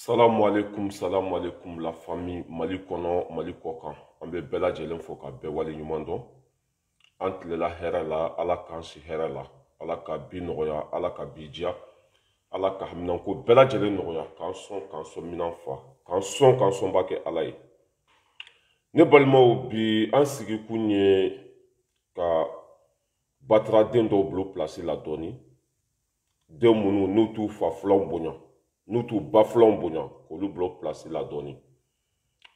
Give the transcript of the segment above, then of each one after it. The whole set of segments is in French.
Salam alaikum la famille Mali Kono, Mali Kokan. On be bela jelen fo ka be wali ɲuman dɔn. An tilela hɛrɛ la, Ala k'an si hɛrɛ la. Ala ka bi nɔgɔya, Ala ka bi diya. Ala ka haminanko bɛɛ lajɛlen nɔgɔya, k'an sɔn minan fa. K'an sɔn ba kɛ Ala ye. Ne balimaw bi an sigi kun ye ka Batra den dɔw bolo place la dɔɔni. Den minnu n'u t'u fa filanw bonya. N'u t'u ba filanw bonya k'olu bolo place la dɔɔni.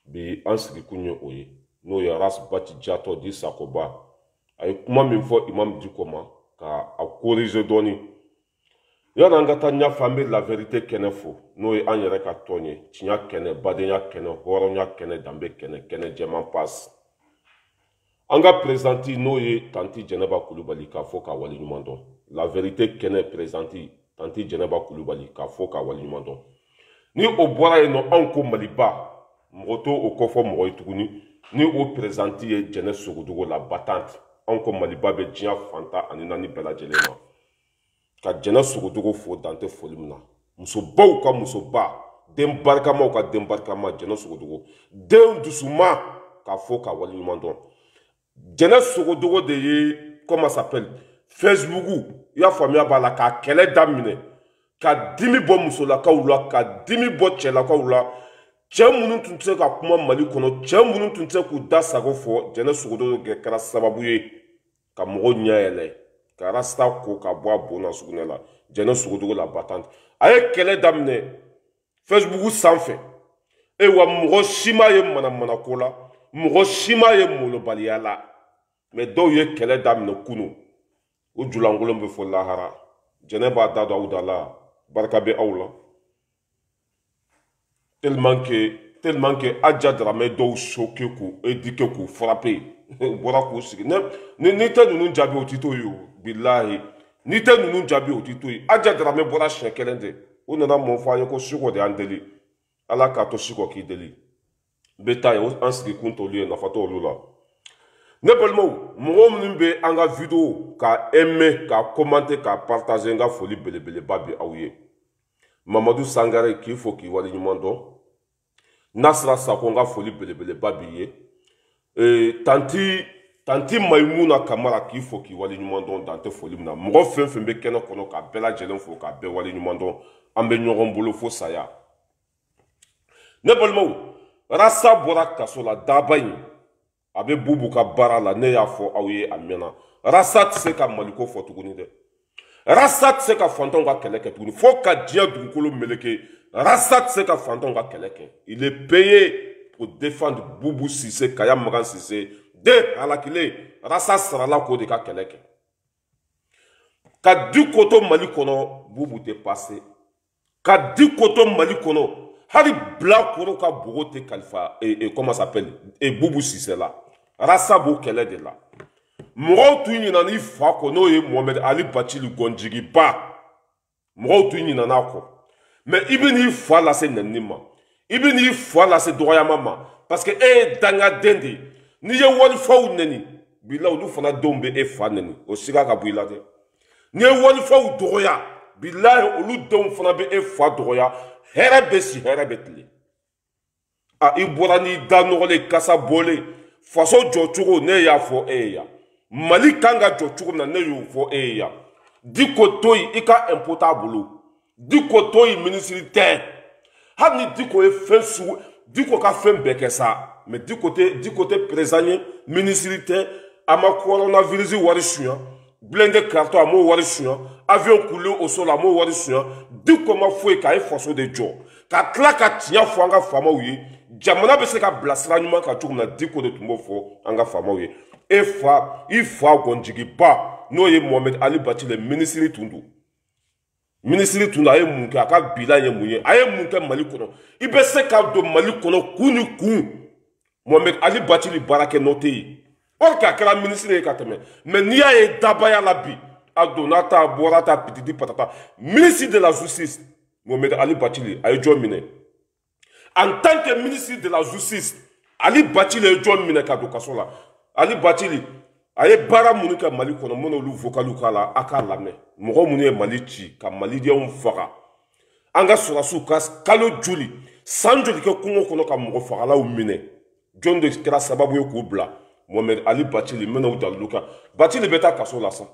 Bi an sigi kun ye o ye. N'o ye Ras Bati Jatɔ di Sakoba. A ye kuma min fɔ Imam Diko ma ka a corriger dɔɔni. Yani an ka taa ɲɛfɛ an bɛ la vérité kɛnɛ fo n'o ye an yɛrɛ ka tɔn ye. Tiɲɛ kɛnɛ, badenya kɛnɛ, hɔrɔnya kɛnɛ, danbe kɛnɛ, kɛnɛ jɛman passe. An ka présidente n'o ye Tanti Jɛnɛba Kulubali k'a fɔ k'a waleɲuman dɔn. La vérité kɛnɛ présidente Tanti Jɛnɛba Kulubali k'a fɔ k'a waleɲuman dɔn. Ni o bɔra yen nɔ anw ko Maliba mɔgɔ to o kɔfɔ mɔgɔ ye tuguni ni o présidente ye Jɛnɛ Sogodogo la battante anw ko Maliba bɛ diɲɛ fantan ani naani bɛɛ lajɛlen ma. Ka Jɛnɛ Sogodogo fo dante foli min na. Musobaw ka musoba, den barikamaw ka den barikama Jɛnɛ Sogodogo. Den dusuma k'a fɔ k'a waleɲuman dɔn. Jɛnɛ Sogodogo de ye comment ça s'appelle Facebook i y'a faamuya b'a la k'a kɛlɛ daminɛ ka dimi bɔ musolakaw la ka dimi bɔ cɛlakaw la cɛ minnu tun tɛ se ka kuma Mali kɔnɔ cɛ minnu tun tɛ se k'u da sago fɔ Jɛnɛ Sogodogo kɛra sababu ye ka mɔgɔw ɲɛ yɛlɛ ka rasta ko ka bɔ a bon na sugunɛ la Jɛnɛ Sogodogo la battante a ye kɛlɛ daminɛ Facebook sanfɛ wa mɔgɔ si ma ye manamanako la mɔgɔ si ma ye molobaliya la mais dɔw ye kɛlɛ daminɛ kunu o julankolon bɛ fɔ lahara Jɛnɛ b'a da don aw da la barika bɛ aw la tellement que Adja Dramé dɔw choqué k'u éduqué k'u frappé u bɔra k'u sigi ni tɛ ninnu jaabi o tɛ to ye o bilahi ni tɛ ninnu jaabi o tɛ to ye Adja Dramé bɔra siɲɛ kelen tɛ o nana mun fɔ an ye ko Siko de y'an deli Ala k'a to Siko k'i deli n bɛ taa ye an sigi kun t'olu ye nafa t'olu la. Ne balimaw mɔgɔ minnu bɛ an ka vidéo ka aimer ka commenter ka partager n ka foli belebeleba bɛ aw ye. Mamadou Sangare k'i fo k'i waleɲuman dɔn. Nasra Sako n ka foli belebeleba b'i ye. Tanti Maïmouna Kamara k'i fo k'i waleɲuman dɔn dan tɛ foli min na. Mɔgɔ fɛn fɛn bɛ kɛnɛ kɔnɔ k'a bɛɛ lajɛlen fo k'a bɛɛ waleɲuman dɔn an bɛ ɲɔgɔn bolo fo saya. Ne balimaw Rasta bɔra kaso la daba in a bɛ Bubu ka baara la ne y'a fɔ aw ye a mɛnna Rasta tɛ se ka Maliko fɔ tuguni dɛ Rasta tɛ se ka fantanw ka kɛlɛ kɛ tuguni fo ka diɲɛ dugukolo meleke Rasta tɛ se ka fantanw ka kɛlɛ kɛ il est payé pour défendre Boubou Cissé Kaya Magan Cissé de halakile Rasta sarala k'o de ka kɛlɛ kɛ ka di koto Mali kɔnɔ Boubou tɛ passé ka di koto Mali kɔnɔ hali Bilakoro ka bogo tɛ kalifa comment ça s'appelle Boubou Cissé la Rasta b'o kɛlɛ de la mɔgɔw tun ɲinana i fa kɔ n'o ye Mohamed Ali Bacili Gɔnjigiba mɔgɔw tun ɲinana a kɔ mais i bɛ n'i fa lase nɛnini ma i bɛ n'i fa lase dɔgɔyama ma parce que e ye dangaden de ye n'i ye walifaw nɛni bila olu fana denw bɛ e fa nɛni o siga ka bɔ i la dɛ n'i ye walifaw dɔgɔya bilahi olu denw fana bɛ e fa dɔgɔya hɛrɛ bɛ si hɛrɛ bɛ tile i bɔra n'i da nɔgɔlen kasa bɔlen faso jɔcogo ne y'a fɔ e ye yan Mali kan ka jɔ cogo min na ne y'o fɔ e ye yan Diko to yen i ka impôt t'a bolo Diko to yen ministre tɛ hali ni Diko ye fɛn sugu Diko ka fɛn bɛɛ kɛ sa mais Diko tɛ président ye ministre tɛ a ma coronavirus wari suɲɛ blindé carton a m'o wari suɲɛ avion coulé au sol a m'o wari suɲɛ Diko ma foyi k'a ye faso de jɔ ka tila ka tiɲɛ fɔ an ka faamaw ye jamana bɛ se ka bilasira ɲuman kan cogo min na Diko de tun b'o fɔ an ka faamaw ye i fa Gɔnjigiba n'o ye Mohamed Ali Bacili ministre tun don a ye mun kɛ a ka bilan ye mun ye a ye mun kɛ Mali kɔnɔ i bɛ se ka don Mali kɔnɔ kun ni kun Mohamed Ali Bacili baara kɛ n'o tɛ yen or que a kɛra ministre ye ka tɛmɛ mais n'i y'a ye dabaya la bi a donna ta a bɔra ta pititi patata ministre de la justice Mohamed Ali Bacili a ye jɔn minɛ en tant que ministre de la justice Ali Bacili ye jɔn minɛ ka don kaso la Ali Bacili a ye baara minnu kɛ Mali kɔnɔ mun n'olu vocaliw k'a la a k'a lamɛn mɔgɔ minnu ye Mali ci ka malidenw faga an ka sɔrɔsiw ka kalo joli san joli kɛ kungo kɔnɔ ka mɔgɔ fagalaw minɛ jɔn de kɛra sababu ye k'u bila Mohamed Ali Bathily n bɛna o dalilu kan Bathily bɛ taa kaso la sa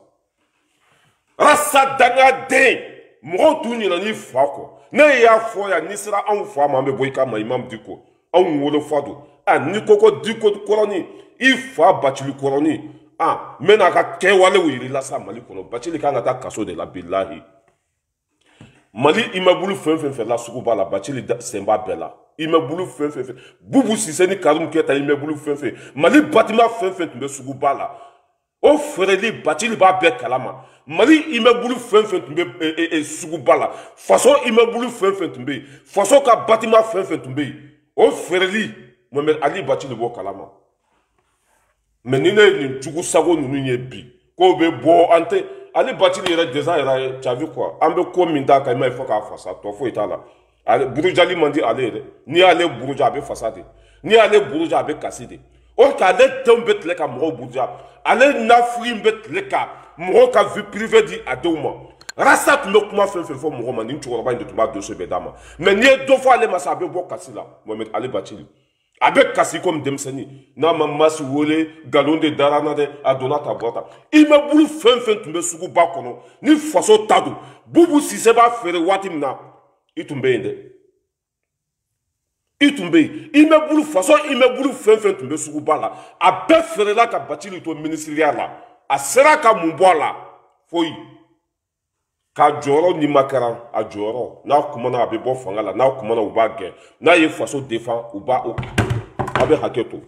rasa dangaden mɔgɔw t'u ɲinɛ n'i fa kɔ ne y'a fɔ yan n'i sera anw fa ma an bɛ bɔ i ka ma Imam Dicko anw wolofa don n'i ko ko Dicko kɔrɔni i fa Bathily kɔrɔni n bɛna a ka kɛwalew yir'i la sa Mali kɔnɔ Bathily kan ka taa kaso de la bilahi Mali immeuble fɛn fɛn fɛ la sugu b'a la Bathily sen b'a bɛɛ la immeuble fɛn fɛn fɛ Boubou Cissé ni Karim Keita immeuble fɛn fɛn Mali bâtiment fɛn fɛn tun bɛ sugu b'a la o fɛrɛli Bathily b'a bɛɛ kalama Mali immeuble fɛn fɛn tun bɛ sugu b'a la faso immeuble fɛn fɛn tun bɛ yen faso ka bâtiment fɛn fɛn tun bɛ yen o fɛrɛli Mohamed Ali Bathily b'o kalama mais ni ne ye nin jugu sago ninnu ye bi k'o bɛ bɔ an tɛ Ali Bathily yɛrɛ déjà yɛrɛ tu as vu quoi an bɛ ko min d'a kan i m'a ye fo k'a fasa tɔ foyi t'a la burujali man di ale yɛrɛ n'i y'ale buruja a bɛ fasa de n'i y'ale buruja a bɛ kasi de o k'ale denw bɛ tile ka mɔgɔw buruja ale nafiri bɛ tile ka mɔgɔw ka vie privée di a denw ma rasta tun bɛ kuma fɛn fɛn fɔ mɔgɔ ma nin cɛkɔrɔba in de tun b'a dossier bɛɛ d'a ma mais n'i ye dɔ fɔ ale ma sa a bɛ bɔ kasi la Mohamed Ali Bathily a bɛ kasi comme denmisɛnnin n'a ma masi wele nkalon de dara n na dɛ a donna ta bɔra ta immeuble fɛn fɛn tun bɛ suguba kɔnɔ ni faso ta don Boubou Cissé b'a feere waati min na i tun bɛ yen dɛ i tun bɛ yen immeuble faso immeuble fɛn fɛn tun bɛ suguba la a bɛɛ feerela ka Bathily to ministériya la a sera ka mun bɔ a la foyi ka jɔyɔrɔ ni ma kɛra a jɔyɔrɔ n'a kumana a bɛ bɔ fanga la n'a kumana u b'a gɛn n'a ye faso défend u b'a a bɛ hakɛ to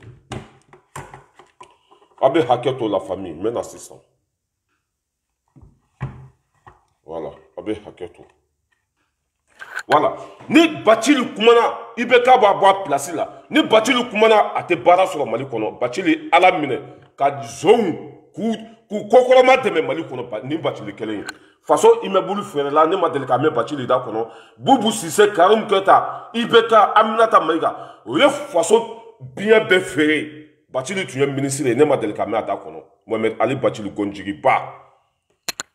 a bɛ hakɛ to la famille n bɛ na sisan voilà a bɛ hakɛ to voilà ni Bathily kumana i bɛ k'a b'a bɔ a place la ni Bathily kumana a tɛ baara sɔrɔ Mali kɔnɔ Bathily ala minɛ ka zɔnw k'u kɔkɔrɔma dɛmɛ Mali kɔnɔ ni Bathily kelen ye faso immeuble feerela ne ma deli ka mɛn Bathily da kɔnɔ Boubou Cissé Karim Keita IBK Aminata Maïga o ye faso biɲɛ bɛɛ feere Bathily tun ye ministre ye ne ma deli ka mɛn a da kɔnɔ Mohamed Ali Bathily gonjigiba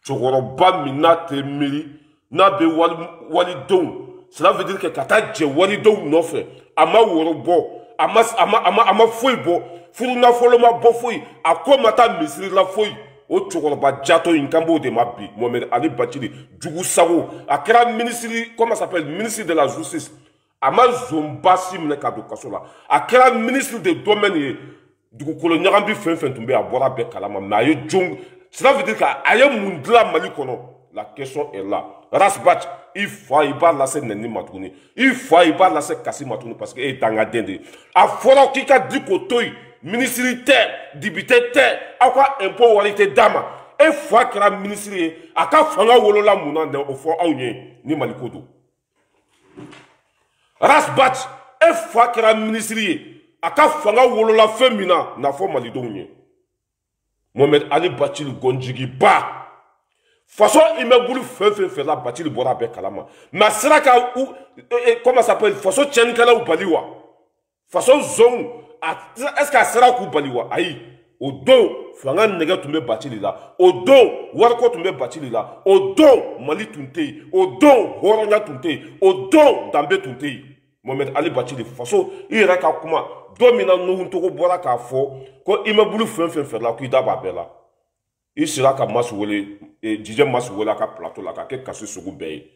cɛkɔrɔba min n'a tɛ miiri n'a bɛ walidenw cela veut dire que ka taa jɛ walidenw nɔfɛ a ma woro bɔ a ma foyi bɔ furu nafolo ma bɔ foyi a ko ma taa misiri la foyi o cɛkɔrɔba jatɔ in kan b'o de ma bi Mohamed Ali Bathily jugu sago a kɛra ministre comment ça s'appelle ministre de la justice a ma zonba si minɛ ka don kaso la a kɛra ministre de domaine ye dugukolo ɲagami fɛn fɛn tun bɛ a bɔra bɛɛ kalama mais a ye jon cela veut dire que a ye mun dilan Mali kɔnɔ la question est là Rasbach i fa i b'a lase nɛni ma tuguni i fa i b'a lase kasi ma tuguni parce que e ye dangaden de ye a fɔra k'i ka Dicko to yen ministre tɛ député tɛ aw ka impôt wari tɛ d'a ma e fa kɛra ministre ye a ka fanga wolola mun na o fɔ anw ye ni Mali ko don Rasbach e fa kɛra ministre ye a ka fanga wolola fɛn min na n'a fɔ malidenw ye Mohamed Ali Bathily gonjigiba faso immeuble fɛn fɛn fɛ la Bathily bɔra a bɛɛ kalama mais a sera ka comment ça s'appelle faso tiɲɛnikɛlaw bali wa faso zɔnw est-ce que a sera k'u bali wa ayi o don fanga nɛgɛ tun bɛ Bathily la o don wariko tun bɛ Bathily la o don Mali tun tɛ yen o don hɔrɔnya tun tɛ yen o don danbe tun tɛ yen Mohamed Ali Bathily faso i yɛrɛ ka kuma don min na Nuhun Togo bɔra k'a fɔ ko immeuble fɛn fɛn fɛ la k'i da b'a bɛɛ la i sera ka Masu wele Dj Masu wele a ka plateau la k'a kɛ kasi sugu bɛɛ ye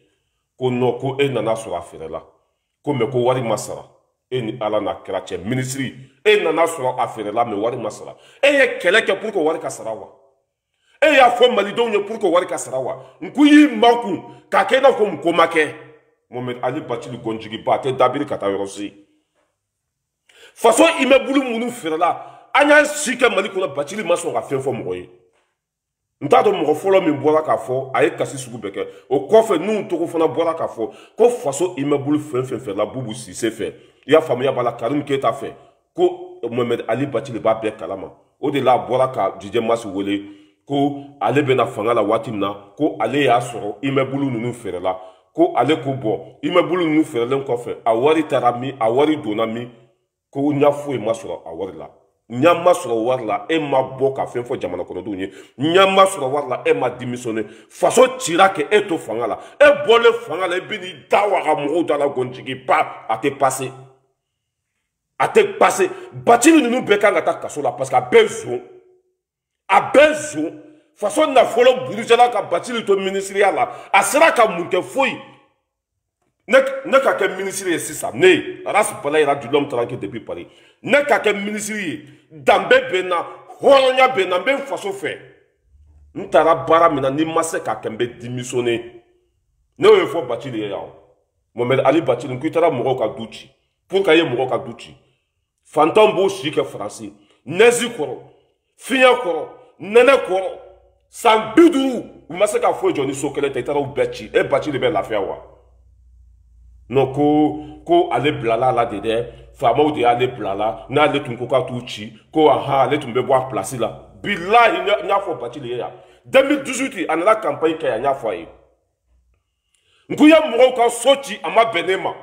ko non ko e nana sɔrɔ a feerela ko mais ko wari ma sara e ni Ala n'a kɛra cɛ ministre e nana sɔrɔ a feerela mais wari ma sara e ye kɛlɛ kɛ pour que wari ka sara wa e y'a fɔ malidenw ye pour que wari ka sara wa n ko y'i makun k'a kɛ i n'a fɔ n ko ma kɛ Mohamed Ali Bathily gonjigiba a tɛ dabiri ka taa yɔrɔ si faso immeuble minnu feerela an y'a si kɛ Mali kɔnɔ Bathily ma sɔn ka fɛn fɔ mɔgɔ ye n t'a dɔn mɔgɔ fɔlɔ min bɔra k'a fɔ a ye kasi sugu bɛɛ kɛ o kɔfɛ Nuhun Togo fana bɔra k'a fɔ ko faso immeuble fɛn fɛn fɛ la Boubou Cissé fɛ i y'a faamuya b'a la Karim Keita fɛ ko Mohamed Ali Bathily b'a bɛɛ kalama o de la a bɔra ka Dj Masu wele ko ale bɛna fanga la waati min na ko ale y'a sɔrɔ immeuble ninnu feerela ko ale ko bɔ immeuble ninnu feerelen kɔfɛ a wari taara min a wari donna min ko ɲɛ foyi ma sɔrɔ a wari la Nyama sur war la e ma boka fen fo jamana kono dunye nyama sur war la e ma démissionné façon tira que e to fanga la e bolé fanga la e bini dawa mo dans la gonjigi pas à te passer batili nous bekanga ta kasola parce qu'à besoin façon na folo burujala ka batili to ministériel la asira ka munke foi ne ka ke ministériel c'est ça ne ras pala ira du l'homme tranquille depuis Paris ne ka ke ministériel dambe bena horonya bena ben façon fait ntara bara mina ni masse ka kembe démissionner ne o fo batili ya Mohamed Ali batili nkitara mo ka duchi pour ka ye mo ka duchi Fantom bo shike français nezi koro finya koro nene koro san biduru umase ka fo joni sokele tetara ubechi e bachi le be lafia wa no ko ale blala la dede fama ou de ale blala na ale tunko ka tuchi ko aha ale tumbe boire place la billahi nya fo bachi le ya 2018 anala campagne ka nya fo yi nkuya mo ka sochi ama benema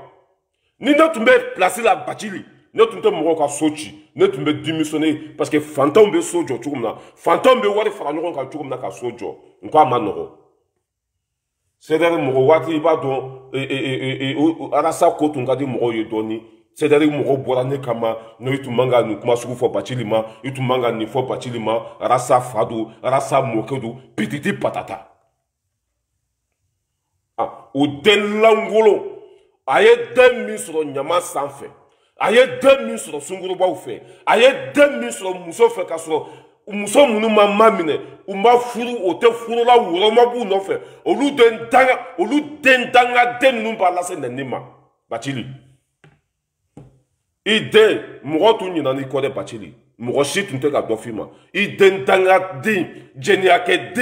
ni na tumbe place la bachi li ne tun tɛ mɔgɔw ka so ci ne tun bɛ démissionner parce que fantanw bɛ so jɔ cogo min na fantanw bɛ wari fara ɲɔgɔn kan cogo min na ka so jɔ n ko a ma nɔgɔ c'est-à-dire mɔgɔ waati i b'a dɔn arasa ko tun ka di mɔgɔw ye dɔɔni c'est-à-dire mɔgɔw bɔra ne kama ne tun man ka nin kuma sugu fɔ Bacili ma i tun man ka nin fɔ Bacili ma arasa fa don arasa mɔkɛ don pititi patata o den langolo a ye den min sɔrɔ ɲama sanfɛ a ye den min sɔrɔ sungurubaw fɛ a ye den min sɔrɔ muso fɛ ka sɔrɔ muso minnu ma minɛ u ma furu o tɛ furula woroma b'u nɔfɛ olu den danga den ninnu b'a lase nɛni ma Bacili i den mɔgɔ tun ɲinana i kɔ dɛ Bacili mɔgɔ si tun tɛ ka dɔ f'i ma i den danga den jɛniyakɛ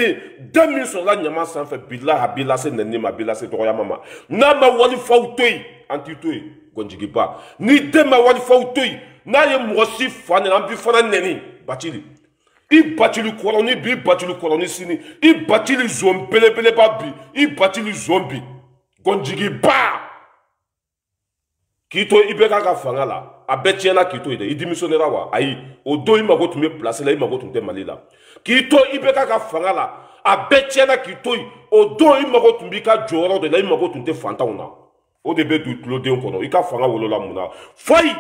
den min sɔrɔla ɲama sanfɛ bilahi a b'i lase nɛni ma a b'i lase dɔgɔyama ma n'a ma walifaw to yen an t'i to yen Gonjigiba ni den ma walifaw to yen n'a ye mɔgɔ si fa nɛni an b'i fana nɛni Bacili i Bacili kɔrɔni bi i Bacili kɔrɔni sini i Bacili zon belebeleba bi i Bacili zon bi Gonjigiba k'i to i bɛ k'a ka fanga la a bɛɛ tiɲɛna k'i to yen dɛ i démissionnera wa ayi o don i mago tun bɛ place la i mago tun tɛ Mali la k'i to i bɛ k'a ka fanga la a bɛɛ tiɲɛna k'i to yen o don i mago tun b'i ka jɔyɔrɔ de la i mago tun tɛ fantanw na o de bɛ don tuloden kɔnɔ i ka fanga wolola mun na foyi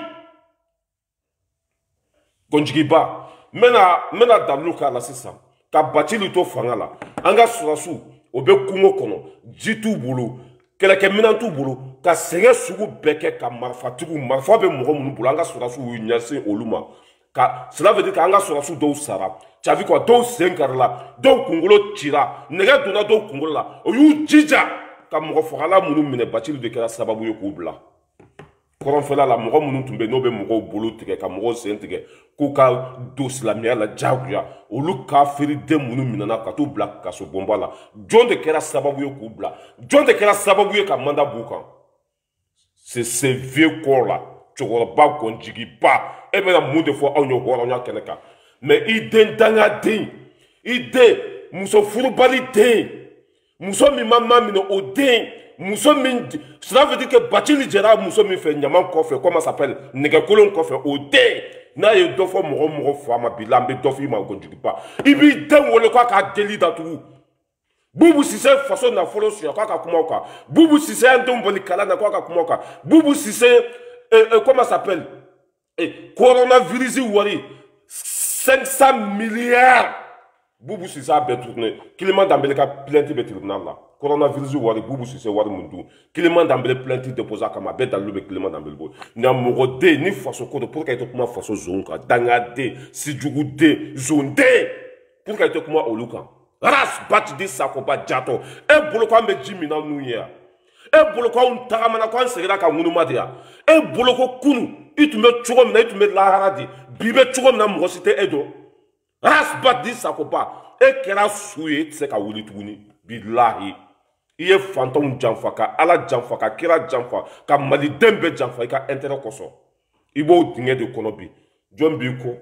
Gonjigiba n bɛna dalilu k'a la sisan ka Bacili to fanga la an ka sɔrɔsiw o bɛ kungo kɔnɔ ji t'u bolo kɛlɛkɛminɛn t'u bolo ka sɛgɛn sugu bɛɛ kɛ ka marifatigiw marifa bɛ mɔgɔ minnu bolo an ka sɔrɔsiw y'u ɲɛsin olu ma ka cela veut dire k'an ka sɔrɔsiw dɔw sara ça veut dire quoi dɔw sen karila dɔw kunkolo cira nɛgɛ donna dɔw kunkolo la o y'u jija ka mɔgɔ fagala minnu minɛ Bacili de kɛra sababu ye k'u bila kɔrɔnfɛla la mɔgɔ minnu tun bɛ n'o bɛ mɔgɔw bolo tigɛ ka mɔgɔw sen tigɛ k'u ka don silamɛya la diyagoya olu kafiriden minnu minɛna ka t'u bila kaso bonba la jɔn de kɛra sababu ye k'u bila jɔn de kɛra sababu ye ka mandat b'u kan c'est ces vieux corps là cɛkɔrɔba Gonjigiba e bɛna mun de fɔ anw ye hɔrɔnya kɛnɛ kan mais i den dangaden i den muso furubali den muso min ma minɛ o den muso min cela veut dire que Bacili jɛra muso min fɛ ɲama kɔfɛ comment ça s'appelle nɛgɛkolon kɔfɛ o den n'a ye dɔ fɔ mɔgɔ fa ma bi la an bɛ dɔ f'i ma Gonjigiba i b'i den wele k'a ka deli datugu Boubou Cissé façon nafolo suya k'a ka kuma o kan Boubou Cissé an denw bɔli kalan na k'a ka kuma o kan Boubou Cissé comment ça s'appelle coronavirus wari 500 milliards Boubou Cissé a bɛɛ tourné Kilima Dembele ka plainte bɛ tribunal la coronavirus wari Boubou Cissé wari mun dun Kilima Dembele plainte déposé a kama a bɛɛ dalilu bɛ Kilima Dembele bolo nka mɔgɔ den ni faso ko don pour que i tɛ kuma faso zon kan dangaden sijuguden zonden pour que i tɛ kuma olu kan ras Batidi Sakoba Jatɔ e bolo ko an bɛ ji min na n'u ye yan e bolo ko anw tagamana ko an seginna ka ŋunuma de yan e bolo ko kunu i tun bɛ cogo min na i tun bɛ lahara de bi bɛ cogo min na mɔgɔ si tɛ e dɔn ras Batidi Sakoba e kɛra su ye e tɛ se ka wuli tuguni bilahi i ye fantanw janfa ka Ala janfa ka kira janfa ka maliden bɛɛ janfa i ka intérêt kosɔn i b'o dingɛ de kɔnɔ bi jɔn b'i kɔ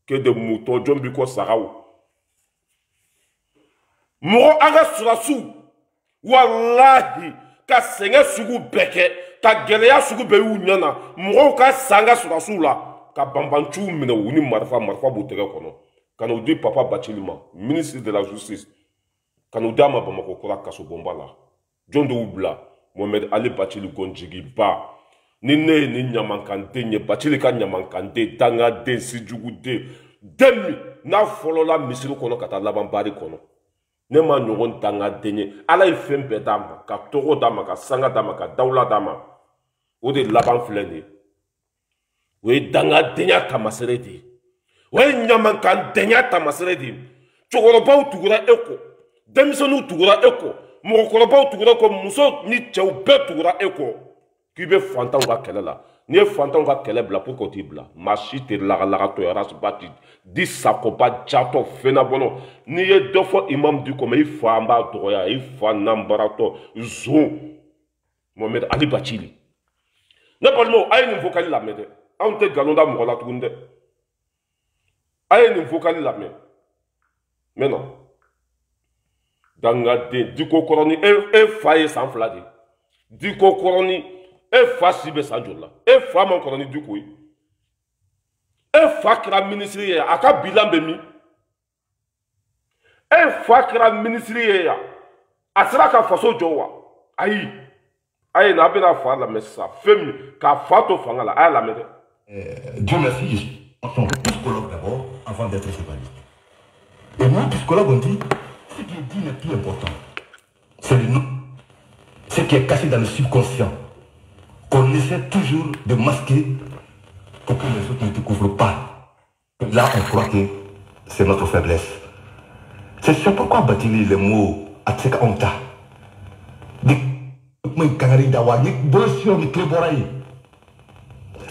que de moutons jɔn b'i kɔ sagaw mɔgɔ an ka sɔrɔsiw walahi ka sɛgɛn sugu bɛɛ kɛ ka gɛlɛya sugu bɛɛ y'u ɲɛ na mɔgɔw ka san an ka sɔrɔsiw la ka banbanchu mine uni marfa b'u tɛgɛ kɔnɔ ka n'o di Papa Bathily ma ministre de la justice ka n'o d'a ma Bamakɔ kura kasobonba la jɔn de y'u bila Mohamed Ali Bathily Gonjigiba ni ne ye ni ɲamankanden ye Bathily ka ɲamankanden dangaden sijuguden den min n'a fɔlɔla misiri kɔnɔ ka taa laban bari kɔnɔ ne ma ɲɔgɔn dangaden ye Ala ye fɛn bɛɛ d'a ma ka tɔgɔ d'a ma ka sanga d'a ma ka dawula d'a ma o de laban filɛ nin ye o ye dangadenya tamasere de ye o ye ɲamankandenya tamasere de ye cɛkɔrɔbaw tugura e kɔ denmisɛnninw tugura e kɔ mɔgɔkɔrɔbaw tugura e kɔ muso ni cɛw bɛɛ tugura e kɔ k'i bɛ fantanw ka kɛlɛ la n'i ye fantanw ka kɛlɛ bila pour que o t'i bila maa si tɛ lagalagatɔ rasibati di sakoba jatɔ fɛnabɔnɔ n'i ye dɔ fɔ imam di kɔmɛ i fa an b'a dɔgɔya i fa nanbaratɔ zon Mohamed Ali Bathily ne balimaw a ye nin vocali lamɛn dɛ anw tɛ nkalon da mɔgɔ la tuguni dɛ a ye nin vocali lamɛn maintenant dangaden Diko Kɔrɔni e fa ye san 2 de Diko Kɔrɔni e fa si bɛ san joli la e fa man kɔrɔ ni Diko ye e fa kɛra ministre ye a ka bilan bɛ min e fa kɛra ministre ye yan a sera ka faso jɔ wa ayi a ye n'a bɛna fa lamɛn sisan fɛn min k'a fa to fanga la a y'a lamɛn dɛ. Dieu merci, je suis en tant que psychologue d'abord avant d'être journaliste. Et moi, psychologue, on dit ce qui est dit n'est plus important. C'est le nom, ce qui est caché dans le subconscient, qu'on essaie toujours de masquer pour que les autres ne découvrent pas. Là, on croit que c'est notre faiblesse. C'est pourquoi Bathily les mots à Tseka Onta. Mais Kangari Dawa, ni bolsio ni kleborai.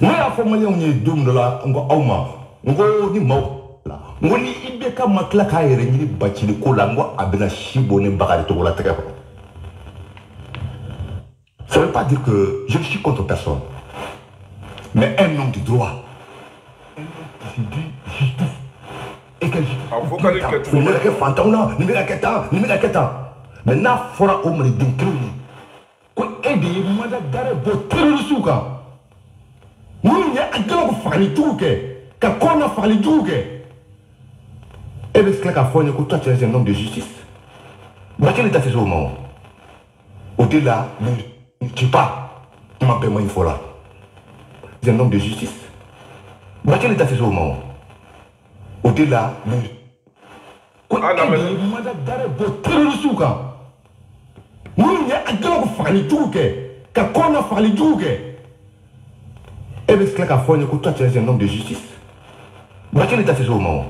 Ni a formé on est doom de la Auma. Ngo ni mau. Ngo ni ibeka makla kaire ni Bathily ko la ngo abena shibo ni bakari to la teka. Ça ne veut pas dire que je ne suis contre personne. Mais un homme du droit. Un homme qui se dit justice. Et quelle justice? Il me l'a fantôme là, il me l'a quêtant, il me l'a quêtant. Mais n'a fora au monde d'un crime. Quoi aider, moi d'arrêt votre souka. Nous n'y a pas de famille tout que. Quand on a famille tout que. Et bien, c'est là qu'à faire que toi tu es un homme de justice. Bathily est à ce moment. Au-delà, ne tue pas. Tu m'appelles moi une fois là. Tu es un homme de justice. Bathily est à ce moment. Au-delà, quoi aider, moi d'arrêt votre souka. Nous n'y a pas de famille tout que. Quand on a famille tout que. Et bien, c'est là qu'à faire que toi tu es un homme de justice. Bathily est à ce moment.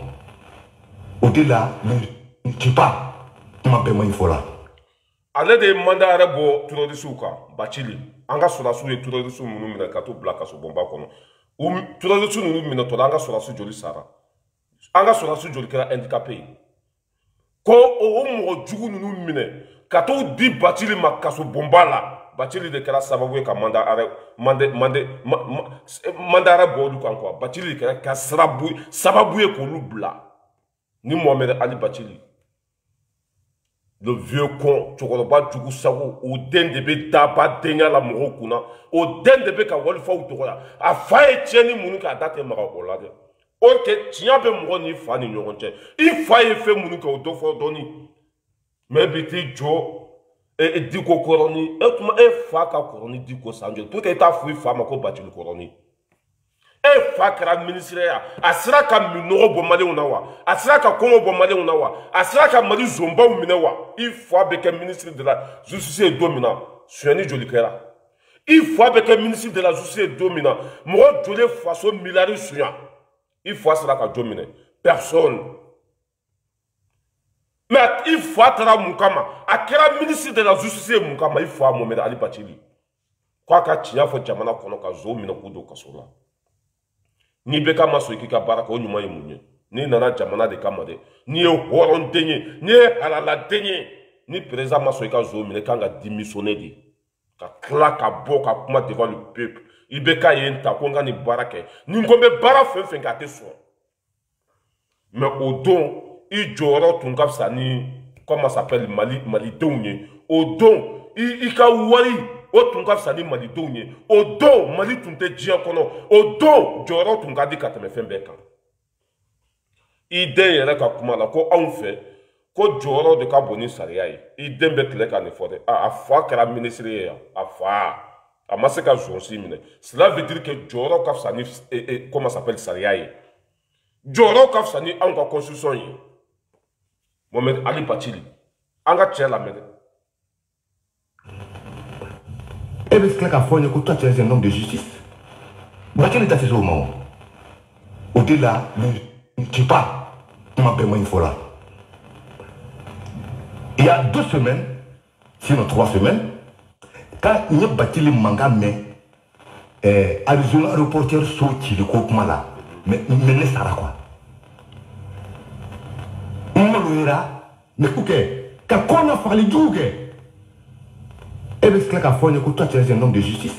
Au-delà, ne tue pas. Tu m'appelles moi une fois là. Ale de manda yɛrɛ bɔ terroriste kan Bathily an ka sɔrɔdasiw ye terroriste ninnu minɛ ka t'u bila kasobonba kɔnɔ o terroriste ninnu minɛtɔ la an ka sɔrɔdasi joli sara an ka sɔrɔdasi joli kɛra handicapé ye ko o mɔgɔ jugu ninnu minɛ ka t'u di Bathily ma kasobonba la Bathily de kɛra sababu ye ka manda yɛrɛ bɔ olu kan quoi Bathily de kɛra sababu ye k'olu bila ni Mohamed Ali Bathily le vieux con cɛkɔrɔba jugu sago o den de bɛ daba denya la mɔgɔw kunna o den de bɛ ka walifaw dɔgɔya a fa ye tiɲɛni minnu kɛ a da tɛ maga o la dɛ o kɛ tiɲɛ bɛ mɔgɔ ni fa ni ɲɔgɔn cɛ i fa ye fɛn minnu kɛ o dɔ fɔ dɔɔni mɛ bi t'i jɔ Diko Kɔrɔni e tuma e fa ka kɔrɔ ni Diko san joli pour que i t'a fɔ i fa ma ko Bathily Kɔrɔni e fa kɛra ministre ya a sera ka minɔgɔ bɔ maliyɛnw na wa a sera ka kɔngɔ bɔ maliyɛnw na wa a sera ka Mali zonbaw minɛ wa i fa bɛ kɛ ministre de la justice ye don min na sonyɛni joli kɛra i fa bɛ kɛ ministre de la justice ye don min na mɔgɔ joli faso miliyari sonya i fa sera ka jɔn minɛ personne mais i fa taara mun kama a kɛra ministre de la justice ye mun kama i fa Mohamed Ali Bathily ko a ka tiɲɛ fɔ jamana kɔnɔ ka zon minɛ k'u don kaso la n'i bɛ ka ma sɔn i k'i ka baara kɛ o ɲuman ye mun ye n'i nana jamana de kama dɛ n'i ye hɔrɔnden ye n'i ye halaladen ye ni président ma sɔn i ka zon minɛ i kan ka démissionner de ka tila ka bɔ ka kuma devant le peuple i bɛ k'a ye n ta ko n ka nin baara kɛ ni n ko n bɛ baara fɛn fɛn kɛ a tɛ sɔn mais o don i jɔyɔrɔ tun ka fisa ni comment ça s'appelle malidenw ye o don i ka wari o tun ka fisa ni malidenw ye o don Mali tun tɛ diɲɛ kɔnɔ o don jɔyɔrɔ tun ka di ka tɛmɛ fɛn bɛɛ kan i den yɛrɛ ka kuma la ko anw fɛ ko jɔyɔrɔ de ka bon ni sariya ye i den bɛ tile ka nin fɔ dɛ a fa kɛra minisiri ye yan a fa a ma se ka zonsi minɛ cela veut dire que jɔyɔrɔ ka fisa ni comment s'appelle sariya ye jɔyɔrɔ ka fisa ni anw ka constitution ye Mohamed Ali Bathily an ka cɛ lamɛn dɛ. Et bien, c'est clair qu'à fond, toi, tu es un homme de justice. Bathily est assez au moment. Au-delà, tu parles. Tu m'appelles moi une fois là. Il y a 2 semaines, sinon 3 semaines, quand il y a Bathily Manga, mais Arizona reporter sorti de Kokuma là, mais laisse ça là quoi. Mais ok, quand on a parlé du ok. Et bien, c'est clair qu'à fond, toi, tu es un homme de justice.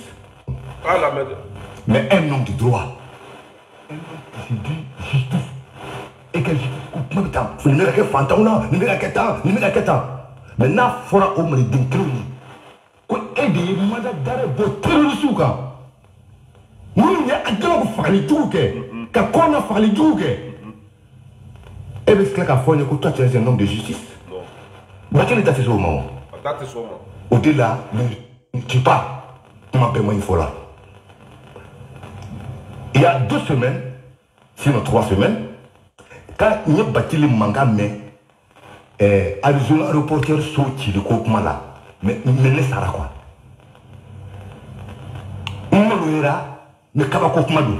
Ah la merde. Mais un homme de droit. Un homme qui se dit justice. Et que je même temps, il ne que fantôme là, il ne que temps. Maintenant, il faut au moins des trucs. Quoi aider manda dare botere suka. Nous y a adoro fali tuke. Ka kona fali tuke. Et bien, c'est clair qu'à fond, toi, tu es un homme de justice. Non. Bathily est assez au moment. Au-delà, tu parles. Tu m'appelles moi une fois là. Il y a 2 semaines, sinon 3 semaines, quand il y a Bathily Manga, mais Arizona reporter sorti de Kokuma là, mais laisse ça là quoi. Mais comment Kokuma d'où?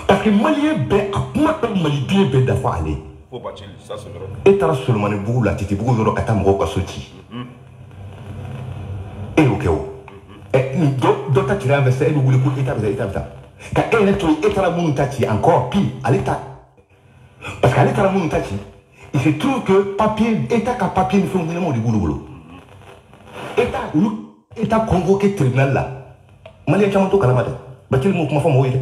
Parce que Malien ben, comment Malien ben d'avoir aller. Faut Bathily, ça c'est vrai. Et t'as seulement le bout là, tu t'es beaucoup de l'occasion de sorti. Et ok, d'autres qui renversent, ils voulaient que l'état. Quand elle est tout état la montati encore pire à l'état. Parce qu'à l'état la montati, il se trouve que papier, état qu'à papier ne fait aucun du boulot. État convoqué tribunal là. Mali est chamanto kalamata. Bathily m'a fait mourir.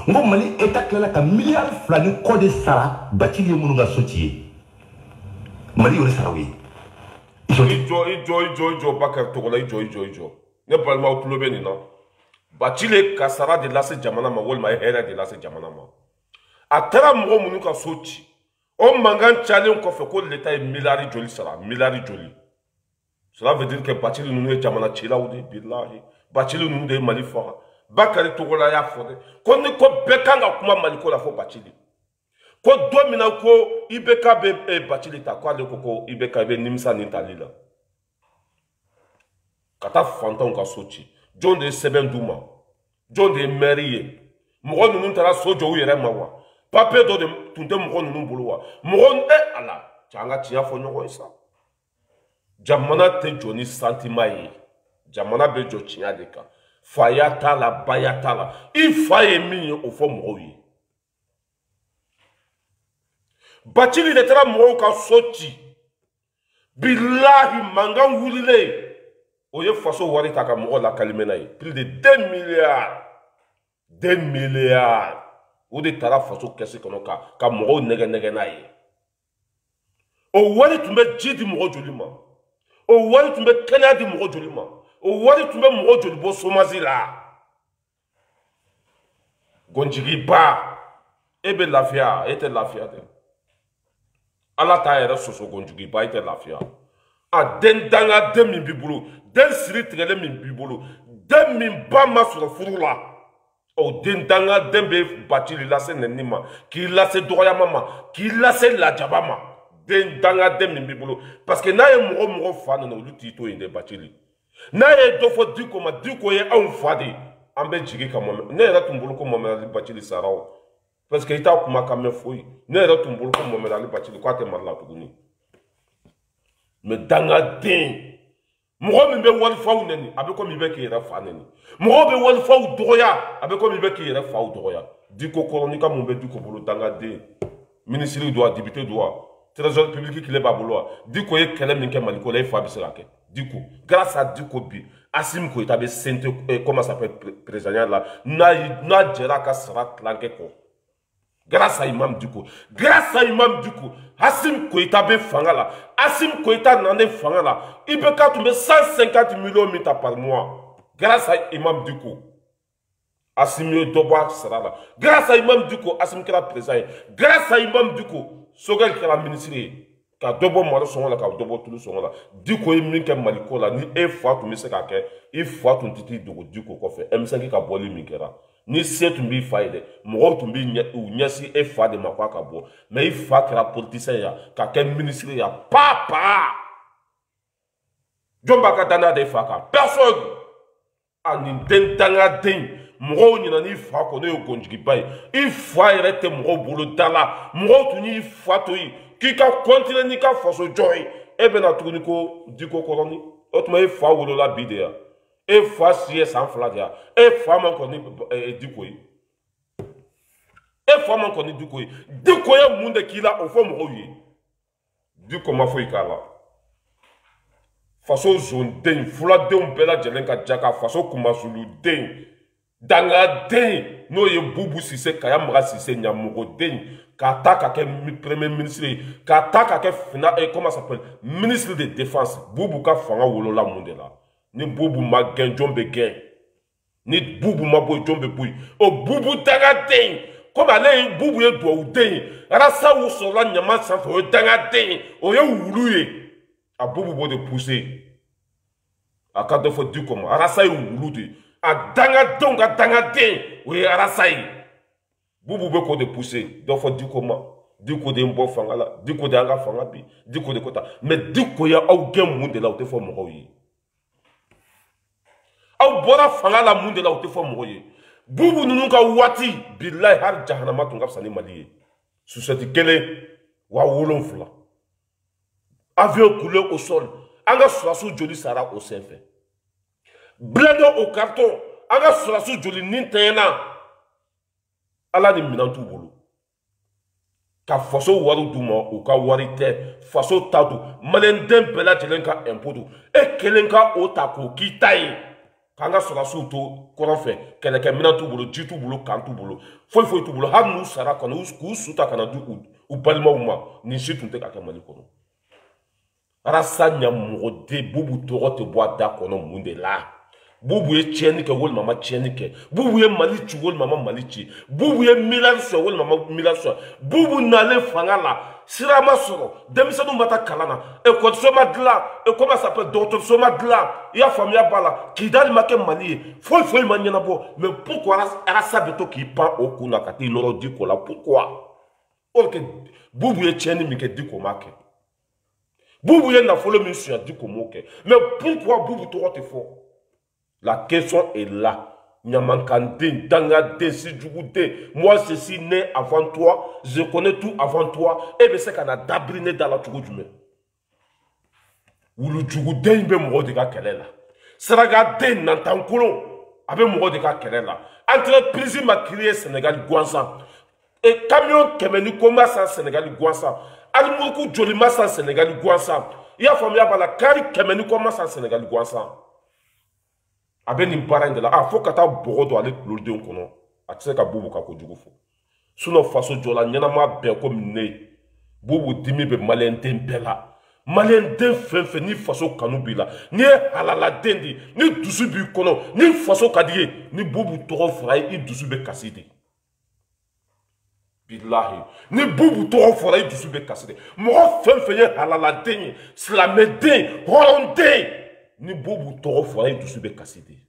On Mali état que là qu'à milliard flani code sara Bathily mounga sorti. Mali on est sarawi. Ijo bakar togola ijo ne balma o tulobe ni na Bathily kasara de lase jamana ma wolma hera de lase jamana ma atara mo munu ka soti o mangan challenge ko fe ko l'état est milliard joli sara milliard joli cela veut dire que Bathily nunu jamana chila udi billahi Bathily nunu de Mali fa bakari togola ya fode ko ni ko bekanga kuma Mali ko la fo Bathily ko domina ko ibeka be Bathily ta ko ale ko ibeka be nimsa ni talila kata fantan ka soti John de seben duma John de marie mo nunu tara sojo yere mawa papier do de tunte mo nunu buluwa mo ala changa tia fo nyoko isa jamana te joni santimaye jamana be jo tia de ka fayata la bayata la ifaye mi o fo mo yi Bathily de tara mo ka soti billahi mangan wulile oye faso wari ta ka mo la kalimena yi plus de 2 milliards 2 milliards o de tara faso kesi kono ka mo nege na yi o wari tumbe jidi mo joli ma o wari tumbe kenya di mo joli ma o wari tumbe mo joli bo somazi la gonjigi ba ebe lafia ete lafia de ala ta yɛrɛ soso gonjugi ba ite lafiya a den danga den min b'i bolo den siri tigɛlen min b'i bolo den min ba ma sɔrɔ furu la o den danga den bɛ Bathily lase nɛni ma k'i lase dɔgɔyama ma k'i lase lajaba ma den danga den min b'i bolo parce que n'a ye mɔgɔ fa nana olu t'i to yen dɛ Bathily n'a ye dɔ fɔ Diko ma Diko ye anw fa de an bɛ jigi ka Mohamed ne yɛrɛ tun bolo ko Mohamed Ali Bathily sara o parce que ita kuma ka mɛ foyi ne yɛrɛ tun bolo ko Mohamed Ali Bathily ko a tɛ Mali la tuguni mais danga den mɔgɔ min bɛ walifaw nɛni a bɛ komi i bɛ k'i yɛrɛ fa nɛni mɔgɔ bɛ walifaw dɔgɔya a bɛ komi i bɛ k'i yɛrɛ faw dɔgɔya Diko kɔrɔnika mun bɛ Diko bolo danga den ministre do wa député do wa trésor public tile b'a bolo wa Diko ye kɛlɛ min kɛ Mali ko la e fa bɛ se ka kɛ Diko grâce à Diko bi Assimi Goïta bɛ sente comment ça s'appelle président la n'a jɛra ka sara tilankɛ kɔ Grâce à Imam Diko. Grâce à Imam Diko. Hassim Koïta be fangala. Hassim Koïta nane fangala. Il peut quand 150 millions mita par mois. Grâce à Imam Diko. Hassim Doboa sera là. Grâce à Imam Diko, Hassim Kela président. Grâce à Imam Diko, Sogel Kela ministre. Ka Dobo Maro sont là, ka Dobo Toulou sont là. Diko est minke maliko là. Ni e fois tu me sais qu'à il faut ton titi de Diko qu'on fait. M5 ka boli mikera. Ni se tumbi faide mo tumbi nyasi e fa de makwa ka bo mais il faut que la politicien ya ka ken ministre ya papa jomba ka dana de fa ka personne ani den tanga den mo ni na ni fa ko ne gonjigi bay il faut arrêter mo bolo dala mo tu ni fa to yi ki ka continuer ni ka foso joy e be na tuni ko Diko koloni otuma e fa wolo la bidea et fois si sans fladia et fois man connaît Diko et fois man connaît Diko Diko ya monde qui là au fond mo yi Diko ma fo ikala façon zone den fula de bela jelenka jaka façon kuma sulu den danga den no ye bubu sise kaya mra sise nyamugo den ka taka ke premier ministre ka taka ke fina et comment ça s'appelle ministre de défense bubu ka fanga wolo la monde là ni bubu ma gen jombe gen ni bubu ma boy jombe boy o bubu daga den comme ale bubu ye do den rasa wo so la nyama san fo daga den o ye wuluye a bubu bo de pousser a ka de fo du comme rasa ye wulude a daga don ga daga den o ye rasa ye bubu be ko de pousser do fo du comme Diko de mbo fangala Diko de anga fanga bi Diko de kota mais Diko ya au gen monde la o te fo mo yi aw bora fanga la munde la o te fo moye bubu nunu ka wati billahi har jahannama tunga sani maliye susati kele wa wolon fula avion coulé au sol anga surasu joli sara au senfe blendo au carton anga surasu joli nintena ala ni minantu bolo ka faso waru duma o ka warite faso tadu malendem bela jelenka impodu e kelenka o tako kitai kanga sora suto koranfɛ kɛlɛkɛ mina t'u bolo ji t'u bolo kan t'u bolo foyi foyi t'u bolo hali n'u sara kɔnɔ k'u suta kana di u balimaw ma nin si tun tɛ ka kɛ Mali kɔnɔ arasa ɲamɔgɔ de bubu tɔgɔ tɛ bɔ a da kɔnɔ mun de la bubu ye tiɲɛni kɛ walima ma tiɲɛni kɛ bubu ye Mali ci walima ma Mali ci bubu ye miliyari sɔrɔ walima ma miliyari sɔrɔ bubu nalen fanga la sira ma sɔrɔ denmisɛnninw ma taa kalan na ekɔliso ma dilan comment ça s'appelle dɔgɔtɔrɔso ma dilan i y'a faamuya b'a la Kidali ma kɛ Mali ye foyi foyi ma ɲɛnabɔ mais pourquoi arasa bɛ to k'i pan o kun na ka t'i nɔrɔ Diko la pourquoi or que bubu ye tiɲɛni min kɛ Diko ma kɛ bubu ye nafolo min suɲɛ Diko m'o kɛ mais pourquoi bubu tɔgɔ tɛ fɔ la question est là. Nyamankanden, Dangaden, Sidjougoude, moi je suis né avant toi, je connais tout avant toi, et bien c'est qu'on a dabriné dans la Tchougoudjoume. Ou le Tchougouden, il y a un de Kelela. Saragaden, Nantankoulon, avec un de Kelela. Entreprise m'a créé Sénégal Gouansan. Et camion Kemeni commence en Sénégal Gouansan. Almoukou Djolimas en Sénégal Gouansan. Il y a famille à la Kari Kemeni commence en Sénégal Gouansan. Abe ni parent de la a fo kata bogo do ale kulode kono atse ka bubu ka ko jugu fo suno faso jola nyanama be ko minne bubu dimi be malente bela malente fenfe ni faso kanu bila ni halala dendi ni dusu bi kono ni faso kadiye ni bubu toro fray i dusu be kasidi billahi ni bubu toro fray dusu be kasidi mo fenfe ye halala denyi slamede ronde ni bubu toro fray dusu be kasidi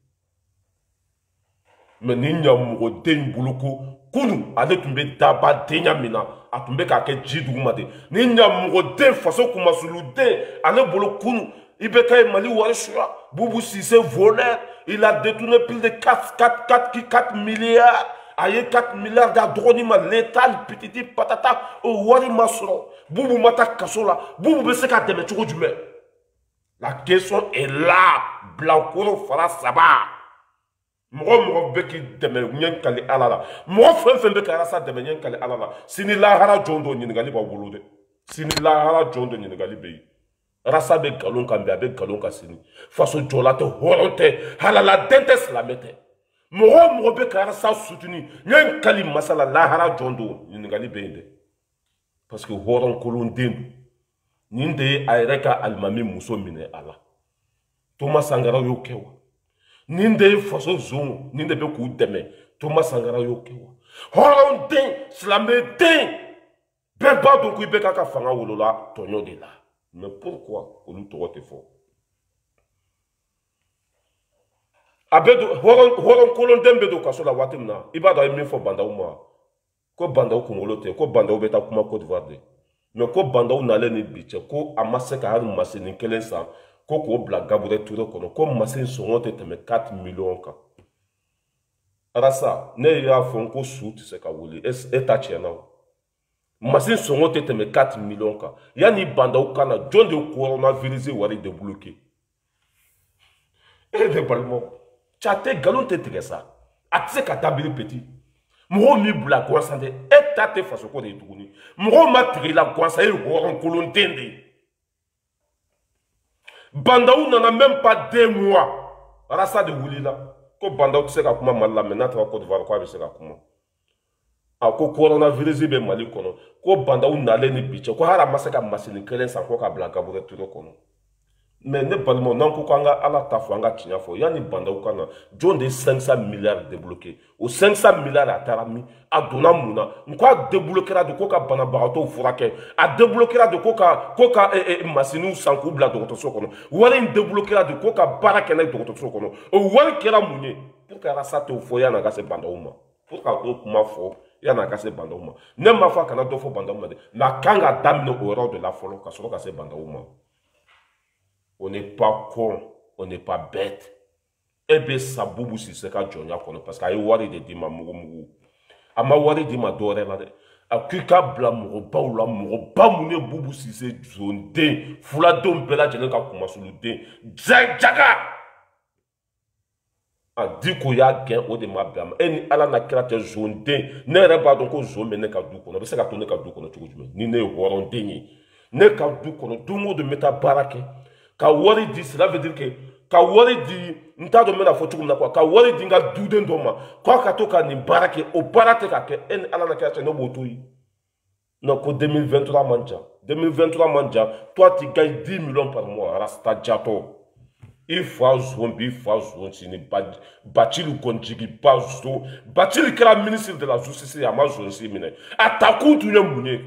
mais ni nyamugo den buluko kunu ale tumbe daba denya mina atumbe ka ke jiduguma de ni nyamugo den faso kuma sulu den ale bolo kunu ibeka Mali warishwa bubu Cissé voleur il a détourné plus de 4 milliards aye 4 milliards d'adroni ma l'état petit patata o wari masoro bubu mata kasola bubu be se ka deme tchoko jume. La question est là Blankoro fara saba mɔgɔ bɛ k'i dɛmɛ ɲɛ kali ala la mɔgɔ fɛn fɛn bɛ ka arasa dɛmɛ ɲɛ kali ala la sini lahara jɔn dɔ ɲininkali b'a bolo dɛ sini lahara jɔn dɔ ɲininkali bɛ yen arasa bɛ nkalon kan bi a bɛ nkalon kan sini faso jɔla tɛ hɔrɔn tɛ halala den tɛ silamɛ tɛ Moro be ka Arasa soutenu. Nyen kali masala lahara jondo. Ningali bende. Parce que horon kolon dendu. Ninde ayreka almami muso mine ala. Thomas Sankara yo kewa. Ninde faso zongo. Ninde be ku deme. Thomas Sankara yo kewa. Horon den, slamé den. Beba donc il be kaka fanga wolola tonyo de là. Mais pourquoi on nous te fort? Abedo horon kolon dembe do kasola watimna. Ibada imi fo banda uma. Ko banda u kumolote, ko banda u beta kuma Côte d'Ivoire. Mais ko banda u nale ni biche, ko amase ka haru masini kelen sa, ko bla gabure touro kono, ko masini songote teme 4 millions ka. Arasa, ne ya fonko sou tu se ka wuli, eta chena. Masini songote teme 4 millions ka. Yani banda u kana, John de coronavirus wari de bloqué. Et de balmo. Chate galon te tresa. Atse katabili petit. Moro mi bula kwansande. Et tate faso ko de tuguni. Moro ma trila kwansa e horon kolon tende. Bandaou n'en a même pas 2 mois. Rasa de wuli là. Ko bandaou tse ka kuma mal la menata ko Côte d'Ivoire ko be se ka kuma. A ko coronavirus be mali kono. Ko bandaou n'ale ni biche. Ko hara masaka masini kelen san ko ka blanca bure turo kono. Mais ne parlons non ko kanga ala tafanga tinya fo yani banda ukana John de 500 milliards débloqués au 500 milliards atarami adona muna nkwa débloquera de koka bana barato furake a débloquera de koka masinu sanku bla de to kono wala débloquera de koka baraka na de to kono o wala kera munye pour que rasa te fo yana ka se banda uma pour ka ko kuma fo yana ka se banda uma ne ma fa kana do fo banda uma de na kanga damno au rang de la folo ka so ka se banda uma. On n'est pas con, on n'est pas bête. Et bien, ça boubou si c'est quand Johnny a connu. Parce qu'il y a wari de dima mourou. Ama wari de ma dore là. A kika bla mourou, ba ou la mourou, ba moune boubou si c'est zone de. Fula dom bela djene ka kuma sou le de. Djaga! A di ko ya gen o de ma blam. Eni ala na kira te zone de. Ne reba donc o zone mene ka du kono. Bese ka tourne ka du kono chugu jume. Ni ne horon denye. Ne ka du kono. Dungo de meta barake. Ka wari di, cela veut dire que ka wari di nta do mena fotu na kwa ka wari di nga duden doma kwa ka to ka ni barake o barate ka ke en ala na ka no botoyi non ko 2023 manja toi tu gagnes 10 millions par mois rasta jato il faut zombi ni bachili konjigi bazo bachili kra ministre de la justice ya ma zonsi mine ataku tu ne munye